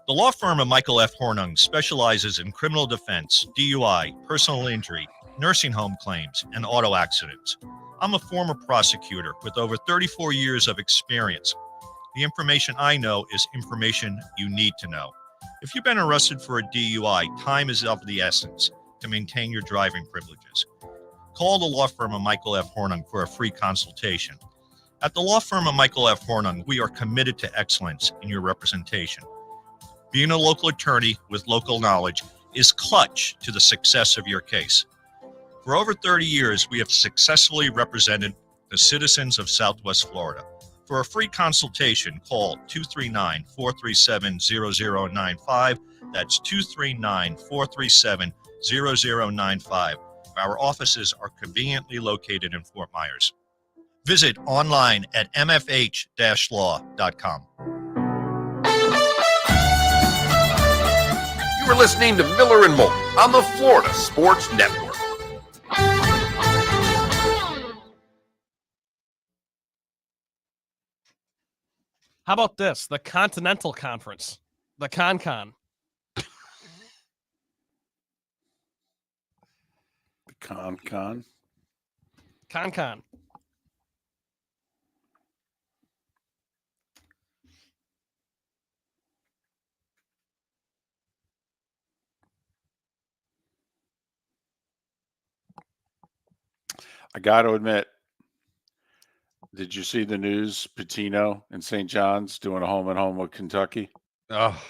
The law firm of Michael F. Hornung specializes in criminal defense, DUI, personal injury, nursing home claims, and auto accidents. I'm a former prosecutor with over 34 years of experience. The information I know is information you need to know. If you've been arrested for a DUI, time is of the essence to maintain your driving privileges. Call the law firm of Michael F. Hornung for a free consultation. At the law firm of Michael F. Hornung, we are committed to excellence in your representation. Being a local attorney with local knowledge is clutch to the success of your case. For over 30 years, we have successfully represented the citizens of Southwest Florida. For a free consultation, call 239-437-0095. That's 239-437-0095. Our offices are conveniently located in Fort Myers. Visit online at mfh-law.com. You are listening to Miller and Moulton on the Florida Sports Network. How about this? The Continental Conference, the CON-CON. The CON-CON. CON-CON. I got to admit, did you see the news? Patino and St. John's doing a home-and-home with Kentucky. Oh,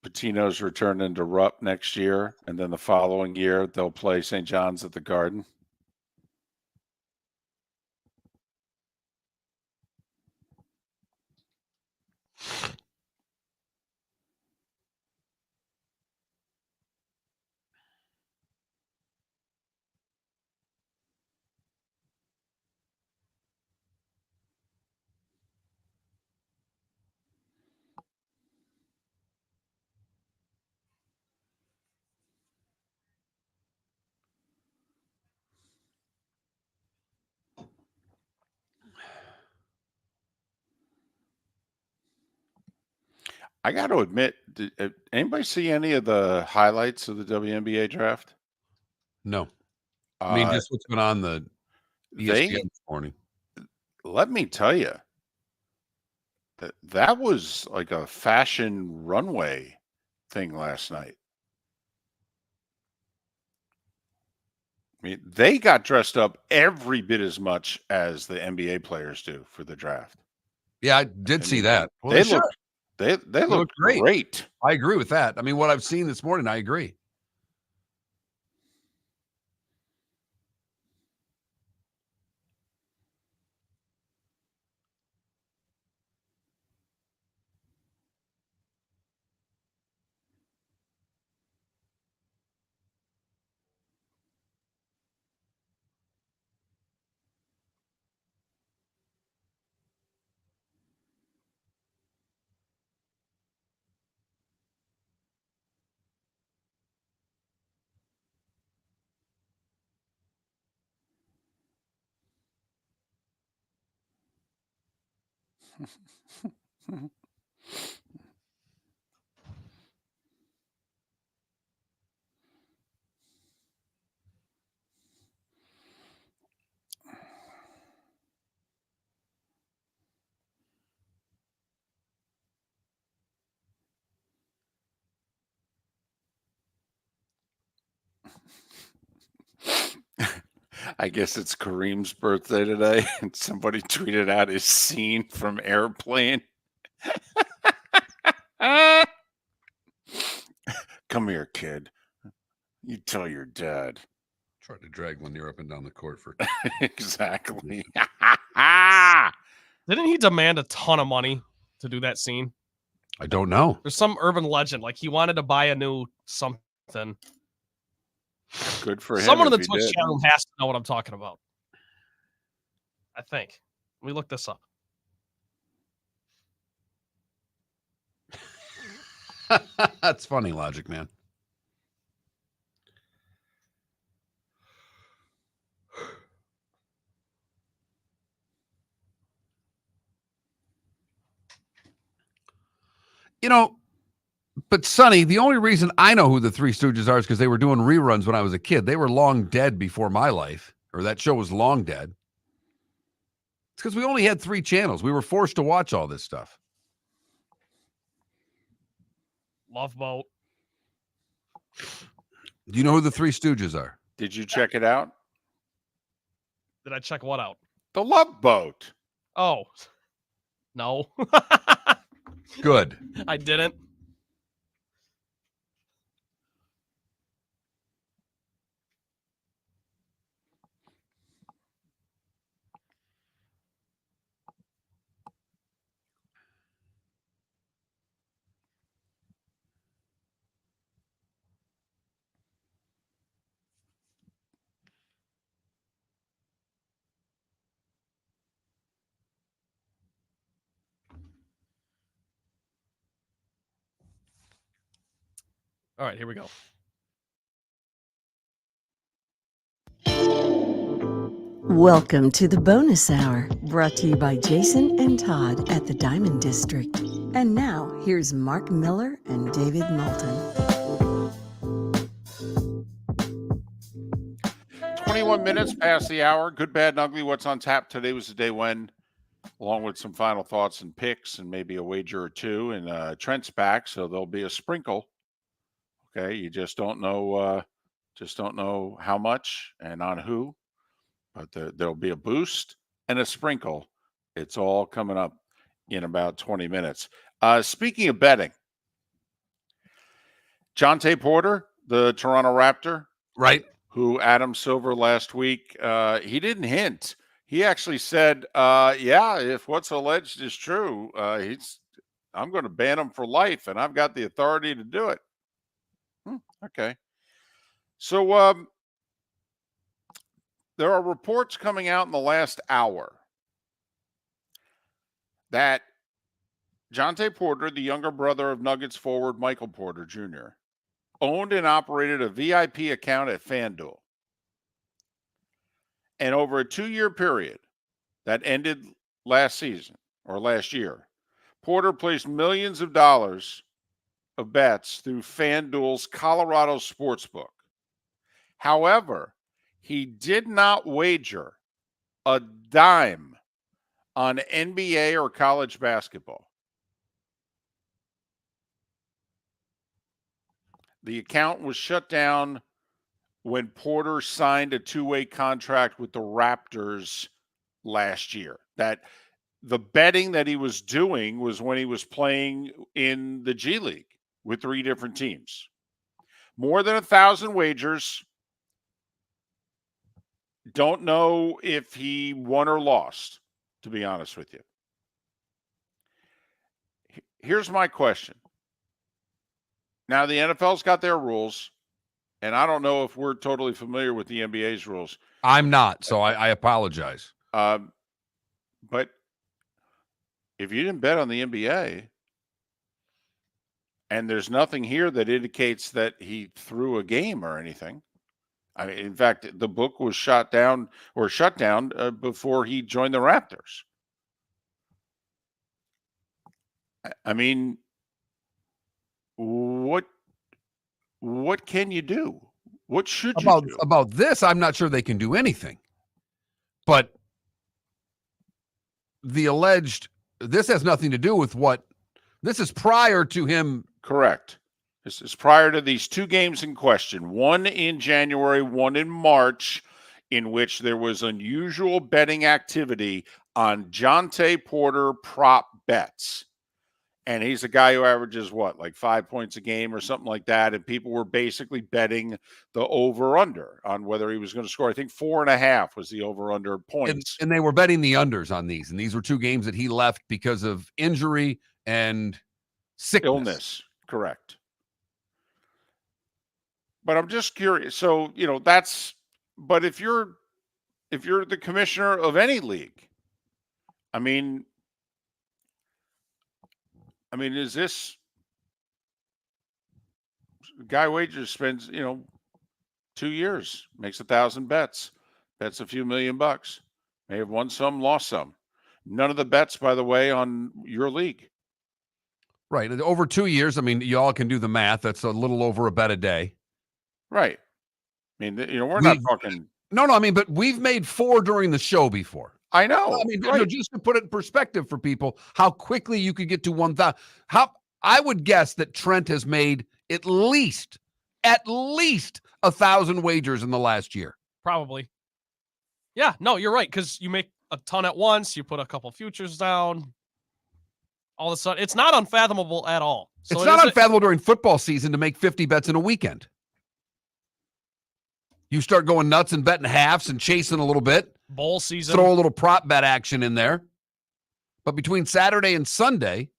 Patino's returning to Rupp next year, and then the following year they'll play St. John's at the Garden. I got to admit, did anybody see any of the highlights of the WNBA draft? no. I mean, just what's been on the ESPN this morning. Let me tell you, that was like a fashion runway thing last night. I mean, they got dressed up every bit as much as the NBA players do for the draft. Yeah, I did see that. Well, they look great. I agree with that. I mean, what I've seen this morning, I agree. I guess it's Kareem's birthday today, and somebody tweeted out his scene from Airplane. Come here, kid. You tell your dad. Tried to drag Lanier up and down the court for exactly. Didn't he demand a ton of money to do that scene? I don't know. There's some urban legend. Like he wanted to buy a new something. Good for him. Someone in the if he Twitch did. chat room has to know what I'm talking about. I think. Let me look this up. That's funny logic, man. You know, but Sonny, the only reason I know who the Three Stooges are is because they were doing reruns when I was a kid. They were long dead before my life, or that show was long dead. It's because we only had 3 channels. We were forced to watch all this stuff. Love Boat. Do you know who the Three Stooges are? Did you check it out? Did I check what out? The Love Boat. Oh. No. Good. I didn't. All right, here we go. Welcome to the bonus hour, brought to you by Jason and Todd at the Diamond District. And now, here's Mark Miller and David Moulton. 21 minutes past the hour. Good, bad, and ugly. What's on tap? Today was the day when, along with some final thoughts and picks and maybe a wager or two. And Trent's back, so there'll be a sprinkle. Okay, you just don't know how much and on who. But there'll be a boost and a sprinkle. It's all coming up in about 20 minutes. Speaking of betting, Jonte Porter, the Toronto Raptor, right? Who Adam Silver last week, he didn't hint. He actually said, "Yeah, if what's alleged is true, I'm going to ban him for life, and I've got the authority to do it." Okay, so there are reports coming out in the last hour that Jonte Porter, the younger brother of Nuggets forward Michael Porter Jr., owned and operated a VIP account at FanDuel. And over a 2-year period that ended last season or last year, Porter placed millions of dollars of bets through FanDuel's Colorado Sportsbook. However, he did not wager a dime on NBA or college basketball. The account was shut down when Porter signed a 2-way contract with the Raptors last year. That the betting that he was doing was when he was playing in the G League with 3 different teams. More than 1,000 wagers. Don't know if he won or lost, to be honest with you. Here's my question. Now, the NFL's got their rules, and I don't know if we're totally familiar with the NBA's rules. I'm not, so I apologize. But if you didn't bet on the NBA, and there's nothing here that indicates that he threw a game or anything. I mean, in fact, the book was shut down before he joined the Raptors. I mean, what can you do? What should you do? About this, I'm not sure they can do anything. But the alleged, this has nothing to do with what, this is prior to him. Correct. This is prior to these 2 games in question, one in January, one in March, in which there was unusual betting activity on Jonte Porter prop bets. And he's a guy who averages like 5 points a game or something like that. And people were basically betting the over-under on whether he was going to score. I think 4.5 was the over-under points. And they were betting the unders on these. And these were 2 games that he left because of injury and Sickness. Illness. Correct. But I'm just curious. So, but if you're the commissioner of any league, I mean, is this guy wagers spends, 2 years, makes 1,000 bets a few $1,000,000. May have won some, lost some. None of the bets, by the way, on your league. Right. Over 2 years, you all can do the math. That's a little over a bet a day. Right. We're not talking. No, but we've made 4 during the show before. I know. Right. Just to put it in perspective for people, how quickly you could get to 1,000. I would guess that Trent has made at least 1,000 wagers in the last year. Probably. Yeah, no, you're right, because you make a ton at once, you put a couple futures down, all of a sudden, it's not unfathomable at all. So it's not unfathomable during football season to make 50 bets in a weekend. You start going nuts and betting halves and chasing a little bit. Bowl season. Throw a little prop bet action in there. But between Saturday and Sunday,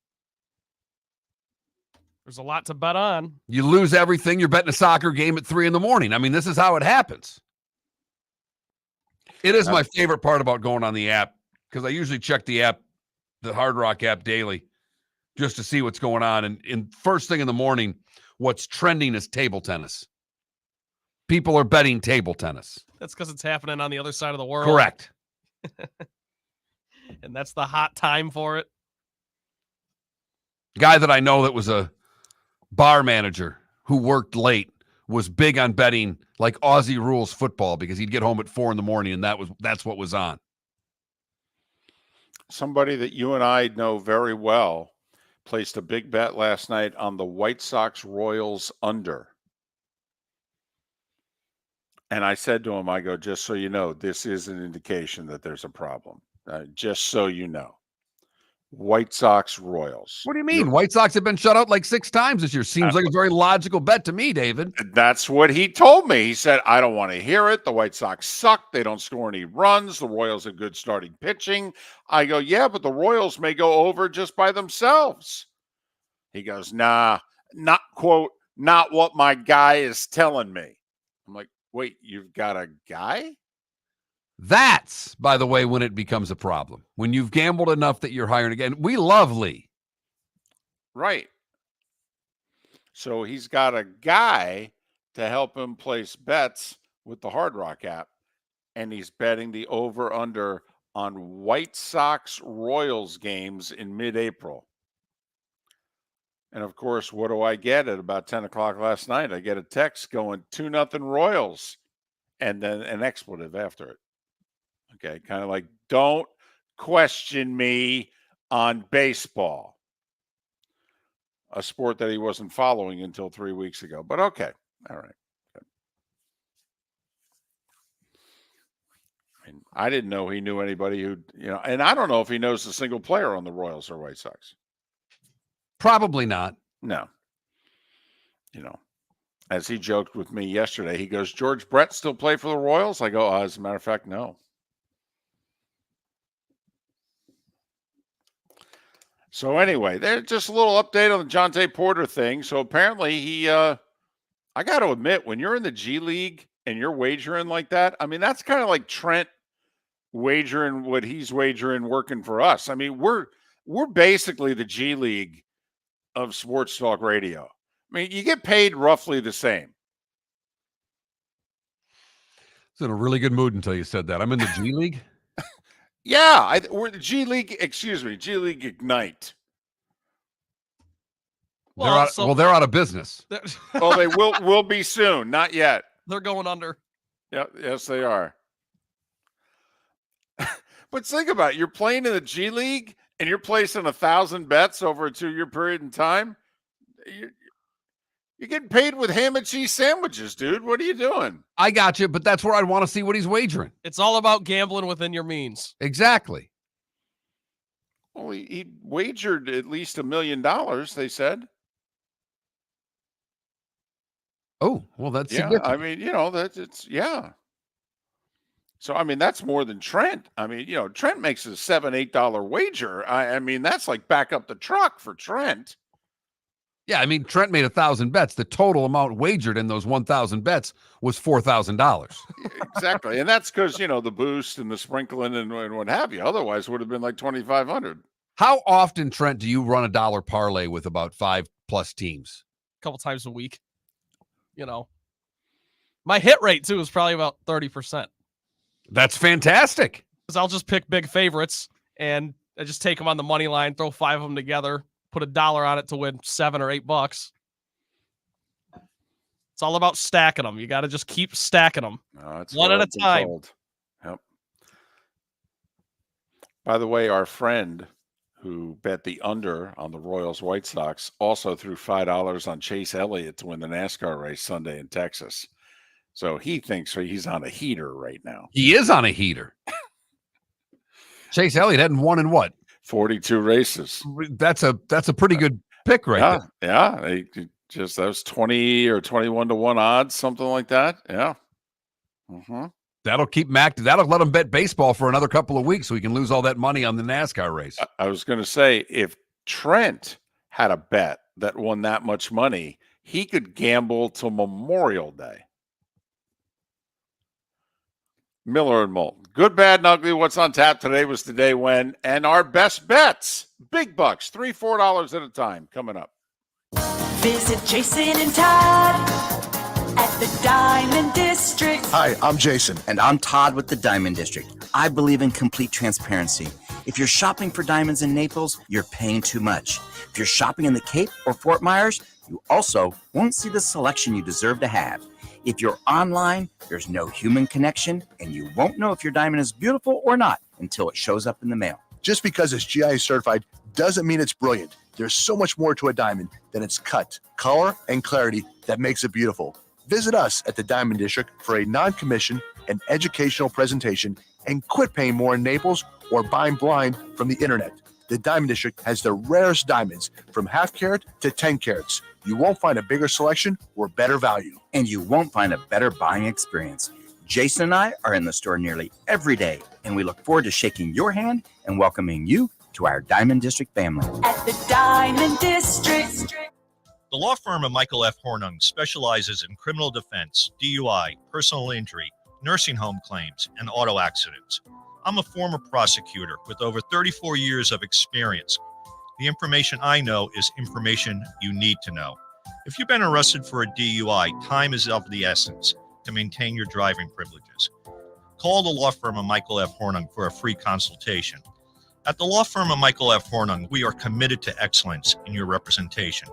there's a lot to bet on. You lose everything. You're betting a soccer game at 3 a.m. This is how it happens. It is my favorite part about going on the app, because I usually check the app, the Hard Rock app, daily, just to see what's going on. And first thing in the morning, what's trending is table tennis. People are betting table tennis. That's because it's happening on the other side of the world. Correct. And that's the hot time for it. Guy that I know that was a bar manager who worked late was big on betting like Aussie rules football, because he'd get home at 4 a.m. and that's what was on. Somebody that you and I know very well placed a big bet last night on the White Sox Royals under. And I said to him, I go, just so you know, this is an indication that there's a problem. Just so you know. White Sox Royals. What do you mean? White Sox have been shut out like 6 times this year. Seems like a very logical bet to me, David. That's what he told me. He said, I don't want to hear it. The White Sox suck. They don't score any runs. The Royals have good starting pitching. I go, yeah, but the Royals may go over just by themselves. He goes, nah, not what my guy is telling me. I'm like, wait, you've got a guy? That's, by the way, when it becomes a problem. When you've gambled enough that you're hiring again. We love Lee. Right. So he's got a guy to help him place bets with the Hard Rock app, and he's betting the over-under on White Sox Royals games in mid-April. And, of course, what do I get at about 10 o'clock last night? I get a text going 2-0 Royals, and then an expletive after it. Okay, kind of like, don't question me on baseball, a sport that he wasn't following until 3 weeks ago. But okay, all right. I didn't know he knew anybody who, and I don't know if he knows a single player on the Royals or White Sox. Probably not. No. As he joked with me yesterday, he goes, George Brett still play for the Royals? I go, as a matter of fact, no. So anyway, there's just a little update on the Jonte Porter thing. So apparently he, I got to admit, when you're in the G League and you're wagering like that, that's kind of like Trent wagering what he's wagering working for us. We're basically the G League of sports talk radio. You get paid roughly the same. I was in a really good mood until you said that. I'm in the G League. Yeah, we're the G League Ignite. They're out of business. Well, they will be soon. Not yet. They're going under. Yep. Yes, they are. But think about it. You're playing in the G League and you're placing 1,000 bets over a 2-year period in time. You're getting paid with ham and cheese sandwiches, dude. What are you doing? I got you, but that's where I'd want to see what he's wagering. It's all about gambling within your means. Exactly. Well, he wagered at least $1 million, they said. Oh, well, that's significant. Yeah. So, that's more than Trent. Trent makes a $7-8 wager. That's like back up the truck for Trent. Yeah, I mean, Trent made 1,000 bets. The total amount wagered in those 1,000 bets was $4,000. Exactly. And that's because, the boost and the sprinkling and what have you. Otherwise, it would have been like 2,500. How often, Trent, do you run a dollar parlay with about 5+ teams? A couple times a week. My hit rate, too, is probably about 30%. That's fantastic. Because I'll just pick big favorites, and I just take them on the money line, throw 5 of them together, put $1 on it to win $7 or $8. It's all about stacking them. You got to just keep stacking them. One at a time. Yep. By the way, our friend who bet the under on the Royals White Sox also threw $5 on Chase Elliott to win the NASCAR race Sunday in Texas. So he thinks he's on a heater right now. He is on a heater. Chase Elliott hadn't won in what? 42 races. That's a pretty good pick right there. Yeah. That was 20 or 21 to 1 odds, something like that. Yeah. Mm-hmm. That'll keep Mac. That'll let him bet baseball for another couple of weeks so he can lose all that money on the NASCAR race. I was going to say, if Trent had a bet that won that much money, he could gamble till Memorial Day. Miller and Moulton. Good, bad, and ugly. What's on tap today was the day when, and our best bets. Big bucks, $3, $4 at a time coming up. Visit Jason and Todd at the Diamond District. Hi, I'm Jason. And I'm Todd with the Diamond District. I believe in complete transparency. If you're shopping for diamonds in Naples, you're paying too much. If you're shopping in the Cape or Fort Myers, you also won't see the selection you deserve to have. If you're online, there's no human connection, and you won't know if your diamond is beautiful or not until it shows up in the mail. Just because it's GI certified doesn't mean it's brilliant. There's so much more to a diamond than its cut, color, and clarity that makes it beautiful. Visit us at the Diamond District for a non-commission and educational presentation, and quit paying more in Naples or buying blind from the internet. The Diamond District has the rarest diamonds from 1/2 carat to 10 carats. You won't find a bigger selection or better value. And you won't find a better buying experience. Jason and I are in the store nearly every day, and we look forward to shaking your hand and welcoming you to our Diamond District family. At the Diamond District. The law firm of Michael F. Hornung specializes in criminal defense, DUI, personal injury, nursing home claims, and auto accidents. I'm a former prosecutor with over 34 years of experience. The information I know is information you need to know. If you've been arrested for a DUI, time is of the essence to maintain your driving privileges. Call the law firm of Michael F. Hornung for a free consultation. At the law firm of Michael F. Hornung, we are committed to excellence in your representation.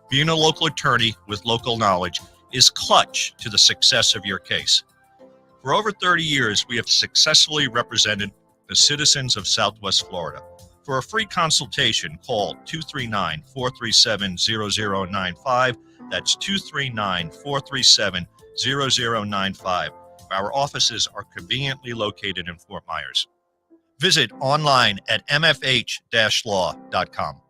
Being a local attorney with local knowledge is clutch to the success of your case. For over 30 years, we have successfully represented the citizens of Southwest Florida. For a free consultation, call 239-437-0095. That's 239-437-0095. Our offices are conveniently located in Fort Myers. Visit online at mfh-law.com.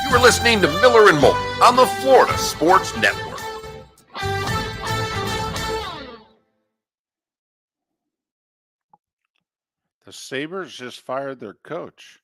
You are listening to Miller and Moulton on the Florida Sports Network. The Sabres just fired their coach.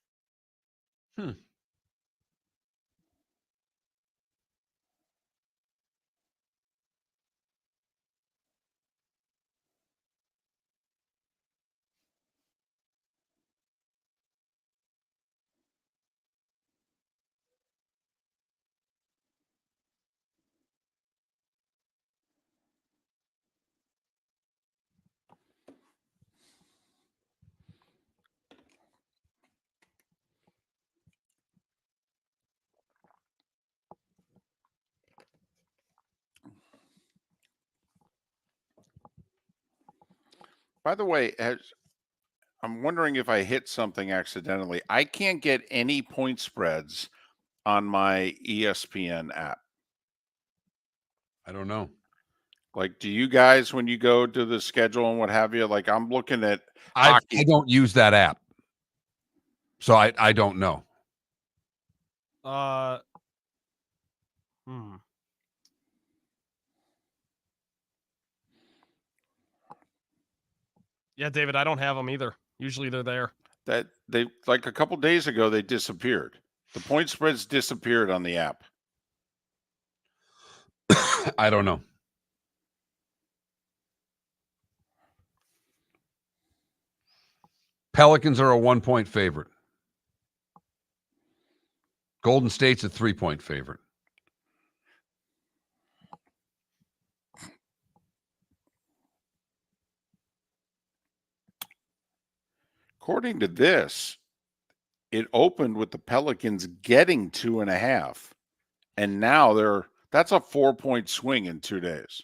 By the way, I'm wondering if I hit something accidentally. I can't get any point spreads on my ESPN app. I don't know. Like, do you guys, when you go to the schedule and what have you, like I'm looking at I don't use that app. So I don't know. Yeah, David, I don't have them either. Usually they're there. That they like a couple days ago they disappeared. The point spreads disappeared on the app. I don't know. Pelicans are a 1-point favorite. Golden State's a 3-point favorite. According to this, it opened with the Pelicans getting 2.5, and now that's a 4-point swing in 2 days.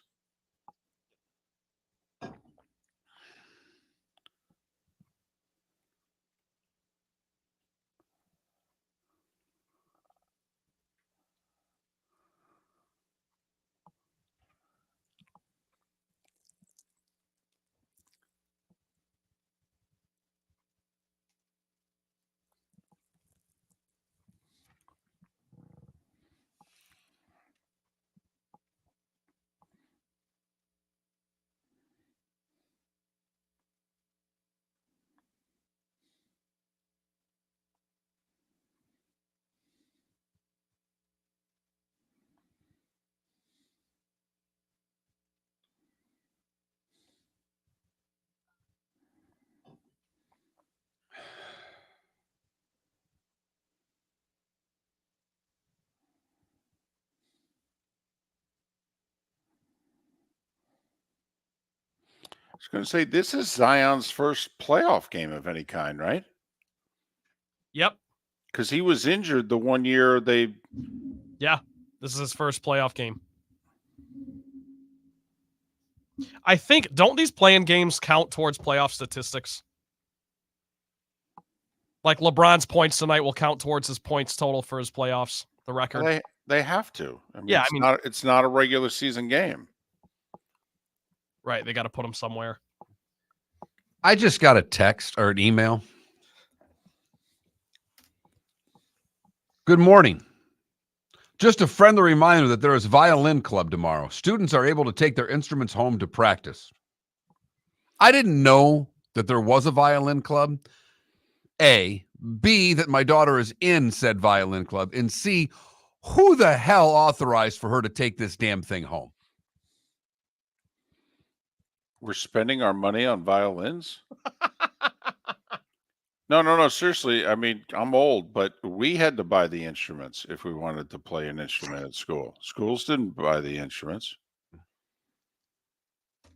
I was going to say, this is Zion's first playoff game of any kind, right? Yep. Because he was injured the one year they... Yeah, this is his first playoff game. I think, don't these play-in games count towards playoff statistics? Like LeBron's points tonight will count towards his points total for his playoffs, the record. Well, they have to. I mean, Yeah, it's not a regular season game. Right, they got to put him somewhere. I just got a text or an email. Good morning. Just a friendly reminder that there is violin club tomorrow. Students are able to take their instruments home to practice. I didn't know that there was a violin club. A. B, that my daughter is in said violin club. And C, who the hell authorized for her to take this damn thing home? We're spending our money on violins? No. Seriously, I mean, I'm old, but we had to buy the instruments if we wanted to play an instrument at school. Schools didn't buy the instruments.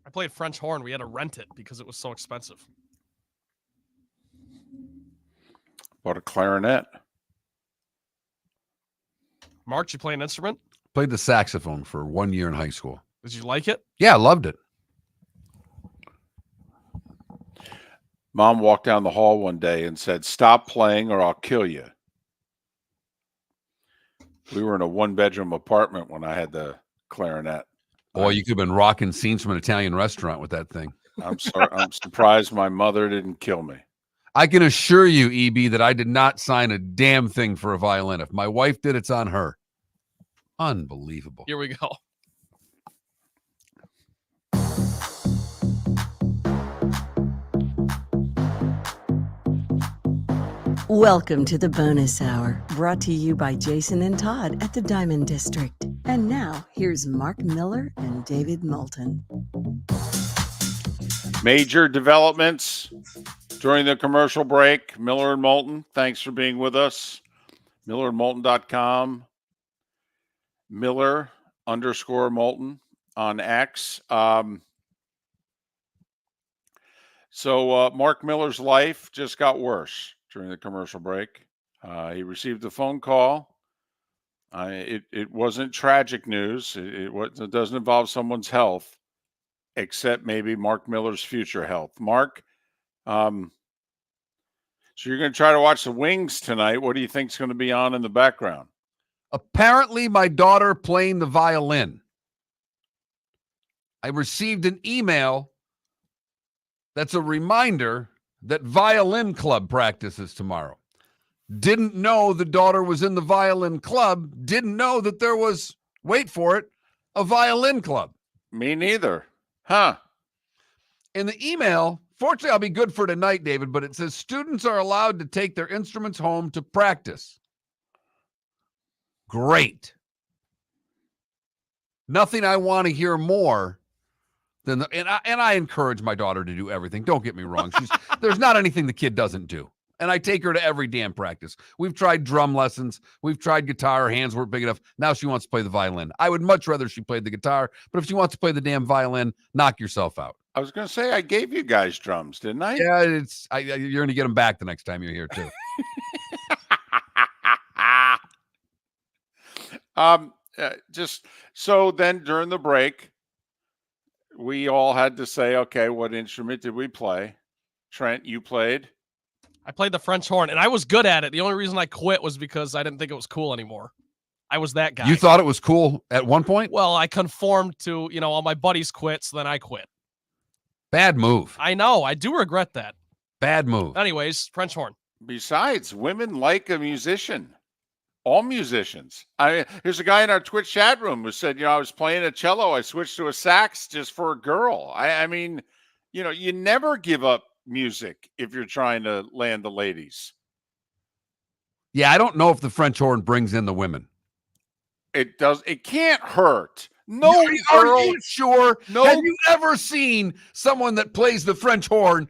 I played French horn. We had to rent it because it was so expensive. Bought a clarinet. Mark, you play an instrument? Played the saxophone for 1 year in high school. Did you like it? Yeah, I loved it. Mom walked down the hall one day and said, "Stop playing or I'll kill you." We were in a 1-bedroom apartment when I had the clarinet. Boy, you could have been rocking scenes from an Italian restaurant with that thing. I'm sorry. I'm surprised my mother didn't kill me. I can assure you, EB, that I did not sign a damn thing for a violin. If my wife did, it's on her. Unbelievable. Here we go. Welcome to the bonus hour, brought to you by Jason and Todd at the Diamond District. And now, here's Mark Miller and David Moulton. Major developments during the commercial break. Miller and Moulton, thanks for being with us. MillerandMoulton.com. Miller_Moulton on X. So Mark Miller's life just got worse during the commercial break. He received a phone call. It wasn't tragic news. It doesn't involve someone's health, except maybe Mark Miller's future health. Mark, so you're going to try to watch the Wings tonight. What do you think is going to be on in the background? Apparently, my daughter playing the violin. I received an email that's a reminder that violin club practices tomorrow. Didn't know the daughter was in the violin club. Didn't know that there was, wait for it, a violin club. Me neither. Huh. And the email Fortunately, I'll be good for tonight, David, but it says students are allowed to take their instruments home to practice. Great. Nothing I want to hear more than and I encourage my daughter to do everything. Don't get me wrong. There's not anything the kid doesn't do. And I take her to every damn practice. We've tried drum lessons. We've tried guitar. Her hands weren't big enough. Now she wants to play the violin. I would much rather she played the guitar, but if she wants to play the damn violin, knock yourself out. I was going to say I gave you guys drums, didn't I? Yeah, you're going to get them back the next time you're here too. Just so then during the break, we all had to say, okay, what instrument did we play? Trent, you played? I played the French horn, and I was good at it. The only reason I quit was because I didn't think it was cool anymore. I was that guy. You thought it was cool at one point? Well, I conformed to, all my buddies quit, so then I quit. Bad move. I know. I do regret that. Bad move. Anyways, French horn. Besides, women like a musician. All musicians. There's a guy in our Twitch chat room who said, I was playing a cello. I switched to a sax just for a girl. I mean, you never give up music if you're trying to land the ladies. Yeah, I don't know if the French horn brings in the women. It does. It can't hurt. No, are girl. you sure? No. Have you ever seen someone that plays the French horn?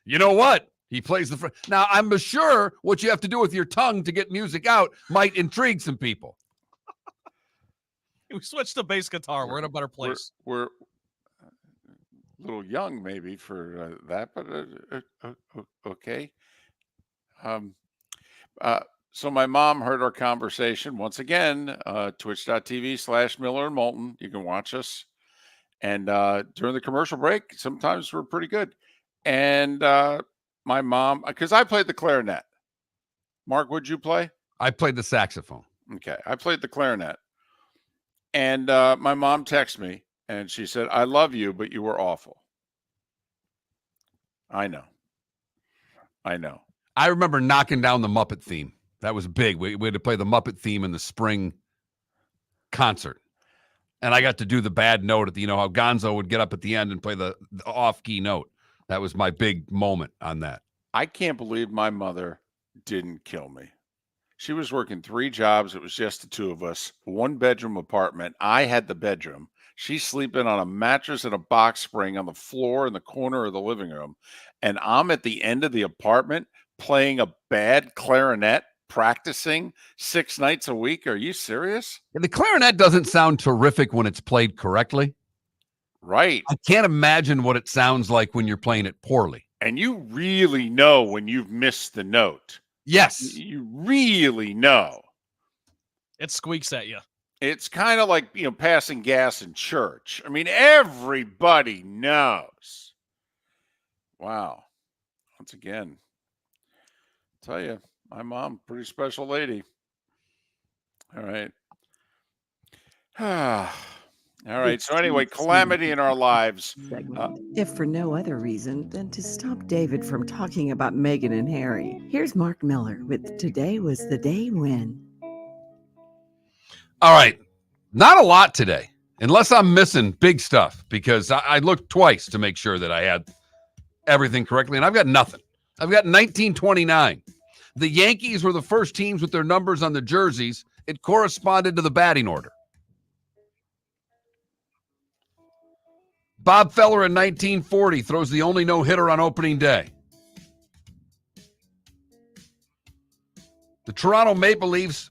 You know what? He plays the French. Now, I'm sure what you have to do with your tongue to get music out might intrigue some people. We switched to bass guitar. We're in a better place. We're a little young maybe for that, but okay. So my mom heard our conversation once again, twitch.tv/Miller and Moulton. You can watch us. And during the commercial break, sometimes we're pretty good. And my mom, because I played the clarinet. Mark, would you play? I played the saxophone. Okay. I played the clarinet. And my mom texted me and she said, I love you, but you were awful. I know. I remember knocking down the Muppet theme. That was big. We had to play the Muppet theme in the spring concert. And I got to do the bad note at the, how Gonzo would get up at the end and play the off-key note. That was my big moment on that. I can't believe my mother didn't kill me. She was working 3 jobs. It was just the 2 of us, 1-bedroom apartment. I had the bedroom. She's sleeping on a mattress and a box spring on the floor in the corner of the living room. And I'm at the end of the apartment playing a bad clarinet, practicing 6 nights a week. Are you serious? And the clarinet doesn't sound terrific when it's played correctly. Right. I can't imagine what it sounds like when you're playing it poorly. And you really know when you've missed the note. Yes. You really know. It squeaks at you. It's kind of like, passing gas in church. I mean, everybody knows. Wow. Once again, I'll tell you, my mom, pretty special lady. All right. All right. So anyway, calamity in our lives. If for no other reason than to stop David from talking about Meghan and Harry, here's Mark Miller with Today Was the Day When. All right. Not a lot today, unless I'm missing big stuff, because I looked twice to make sure that I had everything correctly, and I've got nothing. I've got 1929. The Yankees were the first teams with their numbers on the jerseys. It corresponded to the batting order. Bob Feller in 1940 throws the only no-hitter on opening day. The Toronto Maple Leafs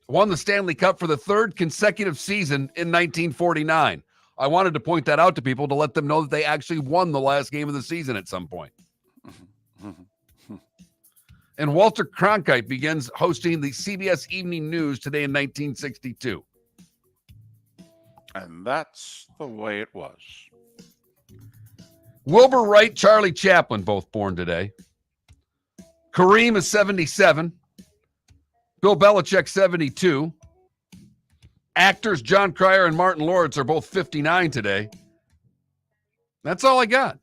won the Stanley Cup for the 3rd consecutive season in 1949. I wanted to point that out to people to let them know that they actually won the last game of the season at some point. And Walter Cronkite begins hosting the CBS Evening News today in 1962. And that's the way it was. Wilbur Wright, Charlie Chaplin, both born today. Kareem is 77. Bill Belichick, 72. Actors John Cryer and Martin Lawrence are both 59 today. That's all I got.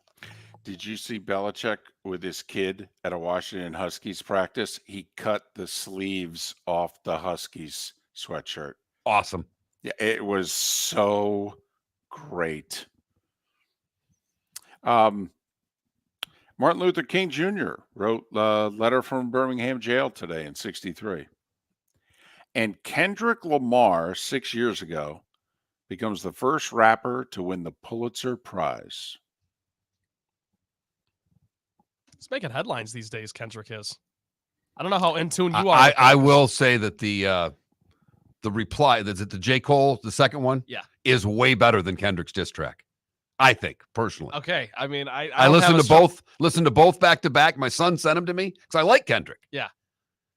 Did you see Belichick with his kid at a Washington Huskies practice? He cut the sleeves off the Huskies sweatshirt. Awesome. Yeah, it was so great. Martin Luther King Jr. wrote a letter from Birmingham jail today in 1963. And Kendrick Lamar, 6 years ago, becomes the first rapper to win the Pulitzer Prize. He's making headlines these days, Kendrick is. I don't know how in tune you are. I will say that the reply, that's the J. Cole, the second one, is way better than Kendrick's diss track. I think, personally. Okay. I mean, I listened to both back to back. My son sent them to me because I like Kendrick. Yeah.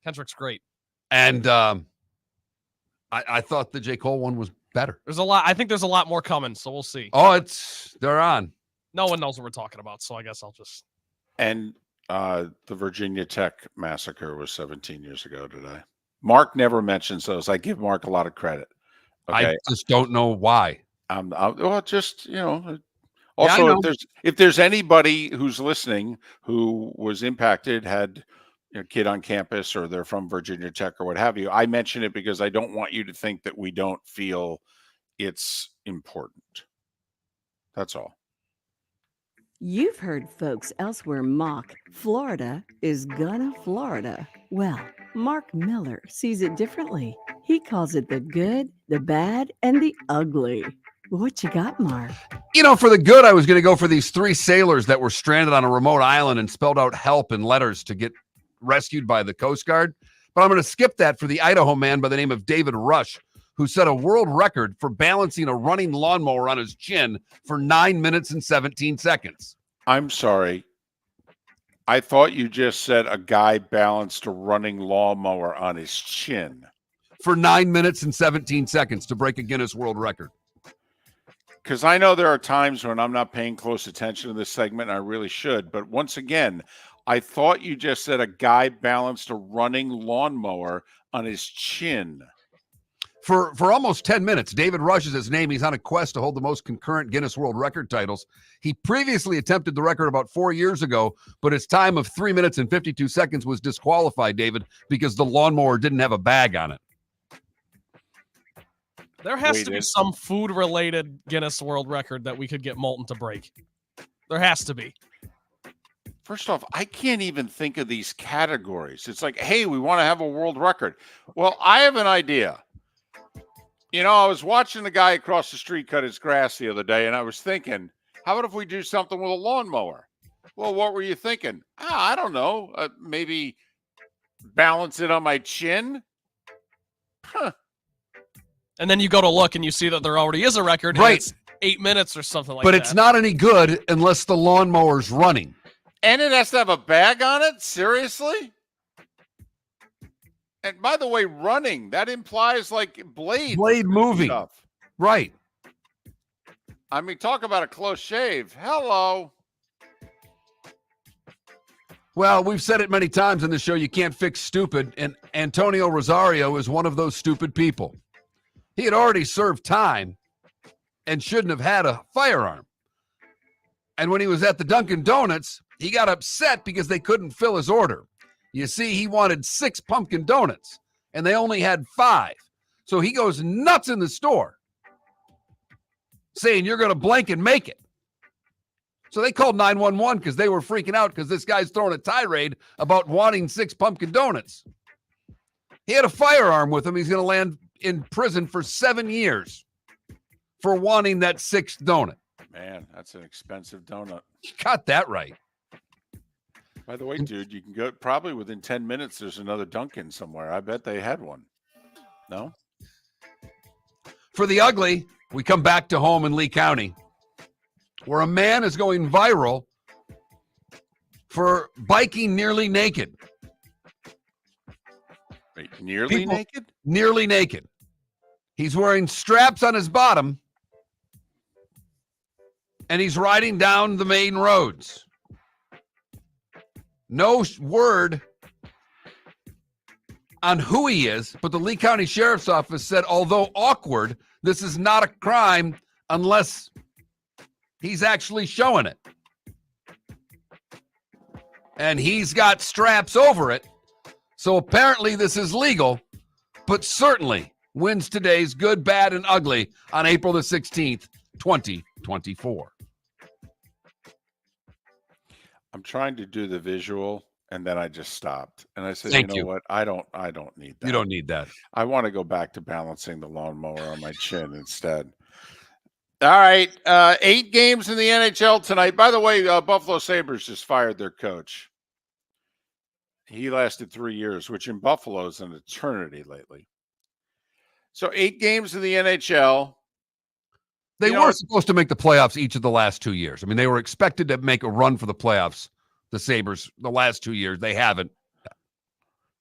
Kendrick's great. And I thought the J. Cole one was better. There's a lot. I think there's a lot more coming, so we'll see. Oh, they're on. No one knows what we're talking about, so I guess I'll just. And the Virginia Tech massacre was 17 years ago today. Mark never mentions those. I give Mark a lot of credit. Okay? I just don't know why. Well, just, also, if there's anybody who's listening who was impacted, had a kid on campus, or they're from Virginia Tech or what have you, I mention it because I don't want you to think that we don't feel it's important. That's all. You've heard folks elsewhere mock Florida is gonna Florida. Well, Mark Miller sees it differently. He calls it the good, the bad, and the ugly. What you got, Mark? For the good, I was going to go for these 3 sailors that were stranded on a remote island and spelled out help in letters to get rescued by the Coast Guard. But I'm going to skip that for the Idaho man by the name of David Rush, who set a world record for balancing a running lawnmower on his chin for 9 minutes and 17 seconds. I'm sorry. I thought you just said a guy balanced a running lawnmower on his chin. For 9 minutes and 17 seconds to break a Guinness World Record. Because I know there are times when I'm not paying close attention to this segment, and I really should. But once again, I thought you just said a guy balanced a running lawnmower on his chin. For almost 10 minutes, David Rush is his name. He's on a quest to hold the most concurrent Guinness World Record titles. He previously attempted the record about 4 years ago, but his time of 3 minutes and 52 seconds was disqualified, David, because the lawnmower didn't have a bag on it. There has to be some food-related Guinness World Record that we could get Moulton to break. There has to be. First off, I can't even think of these categories. It's like, hey, we want to have a world record. Well, I have an idea. I was watching the guy across the street cut his grass the other day, and I was thinking, how about if we do something with a lawnmower? Well, what were you thinking? I don't know. Maybe balance it on my chin? Huh. And then you go to look and you see that there already is a record. Right. And it's 8 minutes or something like that. But it's not any good unless the lawnmower's running. And it has to have a bag on it? Seriously? And by the way, running, that implies like blade moving. Stuff. Right. I mean, talk about a close shave. Hello. Well, we've said it many times in the show, you can't fix stupid, and Antonio Rosario is one of those stupid people. He had already served time and shouldn't have had a firearm. And when he was at the Dunkin' Donuts, he got upset because they couldn't fill his order. You see, he wanted 6 pumpkin donuts, and they only had 5. So he goes nuts in the store, saying, you're going to blank and make it. So they called 911 because they were freaking out because this guy's throwing a tirade about wanting 6 pumpkin donuts. He had a firearm with him. He's going to land in prison for 7 years for wanting that 6th donut. Man, that's an expensive donut. You got that right. By the way, dude, you can go probably within 10 minutes. There's another Dunkin' somewhere. I bet they had one. No? For the ugly, we come back to home in Lee County, where a man is going viral for biking nearly naked. Wait, nearly naked? Nearly naked. He's wearing straps on his bottom, and he's riding down the main roads. No word on who he is, but the Lee County Sheriff's Office said, although awkward, this is not a crime unless he's actually showing it. And he's got straps over it. So apparently this is legal, but certainly wins today's good, bad, and ugly on April the 16th, 2024. I'm trying to do the visual, and then I just stopped. And I said, Thank you know you. what? I don't need that. You don't need that. I want to go back to balancing the lawnmower on my chin instead. All right. 8 games in the NHL tonight. By the way, Buffalo Sabres just fired their coach. He lasted 3 years, which in Buffalo is an eternity lately. So 8 games in the NHL. They were supposed to make the playoffs each of the last 2 years. I mean, they were expected to make a run for the playoffs, the Sabres, the last 2 years. They haven't.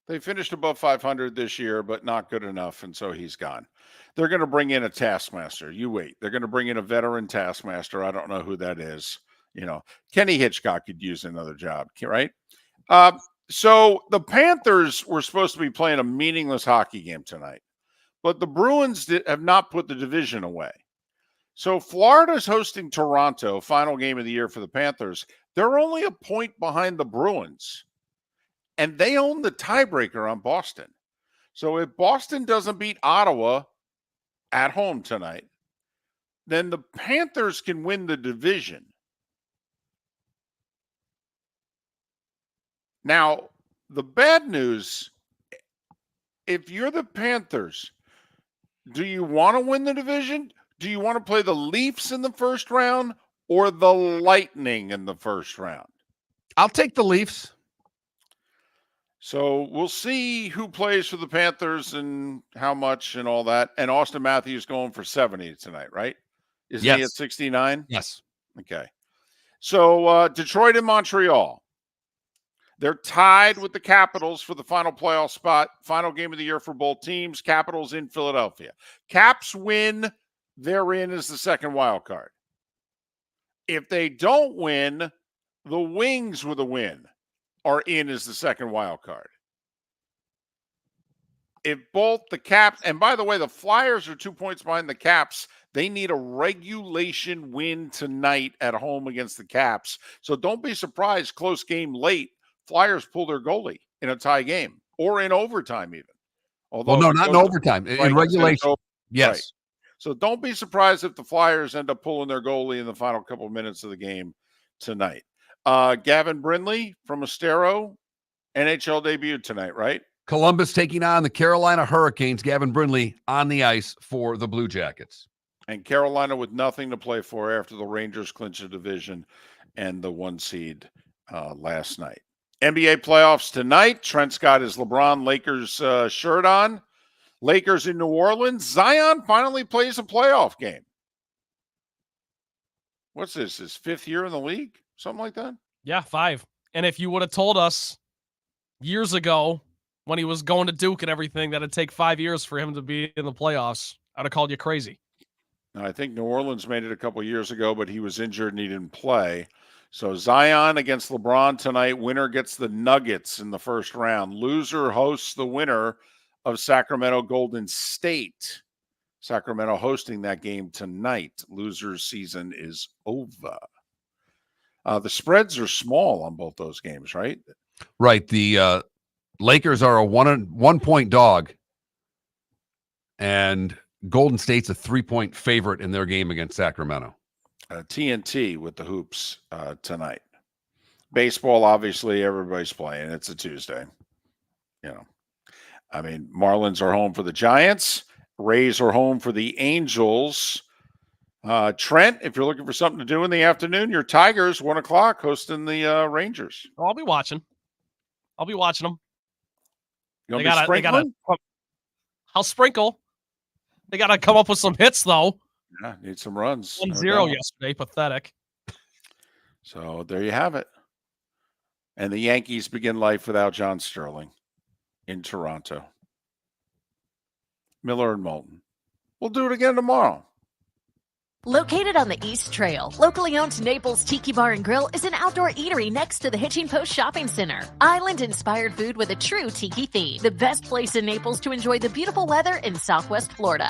They finished above 500 this year, but not good enough, and so he's gone. They're going to bring in a taskmaster. You wait. They're going to bring in a veteran taskmaster. I don't know who that is. Kenny Hitchcock could use another job, right? So the Panthers were supposed to be playing a meaningless hockey game tonight, but the Bruins have not put the division away. So Florida's hosting Toronto, final game of the year for the Panthers. They're only a point behind the Bruins, and they own the tiebreaker on Boston. So if Boston doesn't beat Ottawa at home tonight, then the Panthers can win the division. Now, the bad news, if you're the Panthers, do you want to win the division? Do you want to play the Leafs in the first round or the Lightning in the first round? I'll take the Leafs. So we'll see who plays for the Panthers and how much and all that. And Austin Matthews going for 70 tonight, right? Isn't he at 69? Yes. Okay. So Detroit and Montreal. They're tied with the Capitals for the final playoff spot. Final game of the year for both teams. Capitals in Philadelphia. Caps win. They're in as the second wild card. If they don't win, the Wings with a win are in as the second wild card. If both the Caps, and by the way, the Flyers are 2 points behind the Caps. They need a regulation win tonight at home against the Caps. So don't be surprised, close game late, Flyers pull their goalie in a tie game or in overtime even. Although no, not in overtime. In regulation. Yes. Right. So don't be surprised if the Flyers end up pulling their goalie in the final couple of minutes of the game tonight. Gavin Brindley from Estero, NHL debut tonight, right? Columbus taking on the Carolina Hurricanes. Gavin Brindley on the ice for the Blue Jackets. And Carolina with nothing to play for after the Rangers clinched the division and the 1 seed last night. NBA playoffs tonight. Trent's got his LeBron Lakers shirt on. Lakers in New Orleans. Zion finally plays a playoff game. What's this? His 5th year in the league? Something like that? Yeah, 5. And if you would have told us years ago when he was going to Duke and everything that it'd take 5 years for him to be in the playoffs, I'd have called you crazy. Now, I think New Orleans made it a couple years ago, but he was injured and he didn't play. So Zion against LeBron tonight. Winner gets the Nuggets in the first round. Loser hosts the winner of Sacramento Golden State. Sacramento hosting that game tonight. Loser's season is over. The spreads are small on both those games, right? Right. The Lakers are a 1 point dog, and Golden State's a 3-point favorite in their game against Sacramento. TNT with the hoops tonight. Baseball, obviously, everybody's playing. It's a Tuesday. Marlins are home for the Giants. Rays are home for the Angels. Trent, if you're looking for something to do in the afternoon, your Tigers, 1 o'clock, hosting the Rangers. Oh, I'll be watching. them. They gotta I'll sprinkle. They got to come up with some hits, though. Yeah, need some runs. 1-0 yesterday. Pathetic. So there you have it. And the Yankees begin life without John Sterling in Toronto. Miller and Moulton. We'll do it again tomorrow. Located on the East Trail, locally owned Naples Tiki Bar and Grill is an outdoor eatery next to the Hitching Post Shopping Center. Island-inspired food with a true tiki theme. The best place in Naples to enjoy the beautiful weather in Southwest Florida.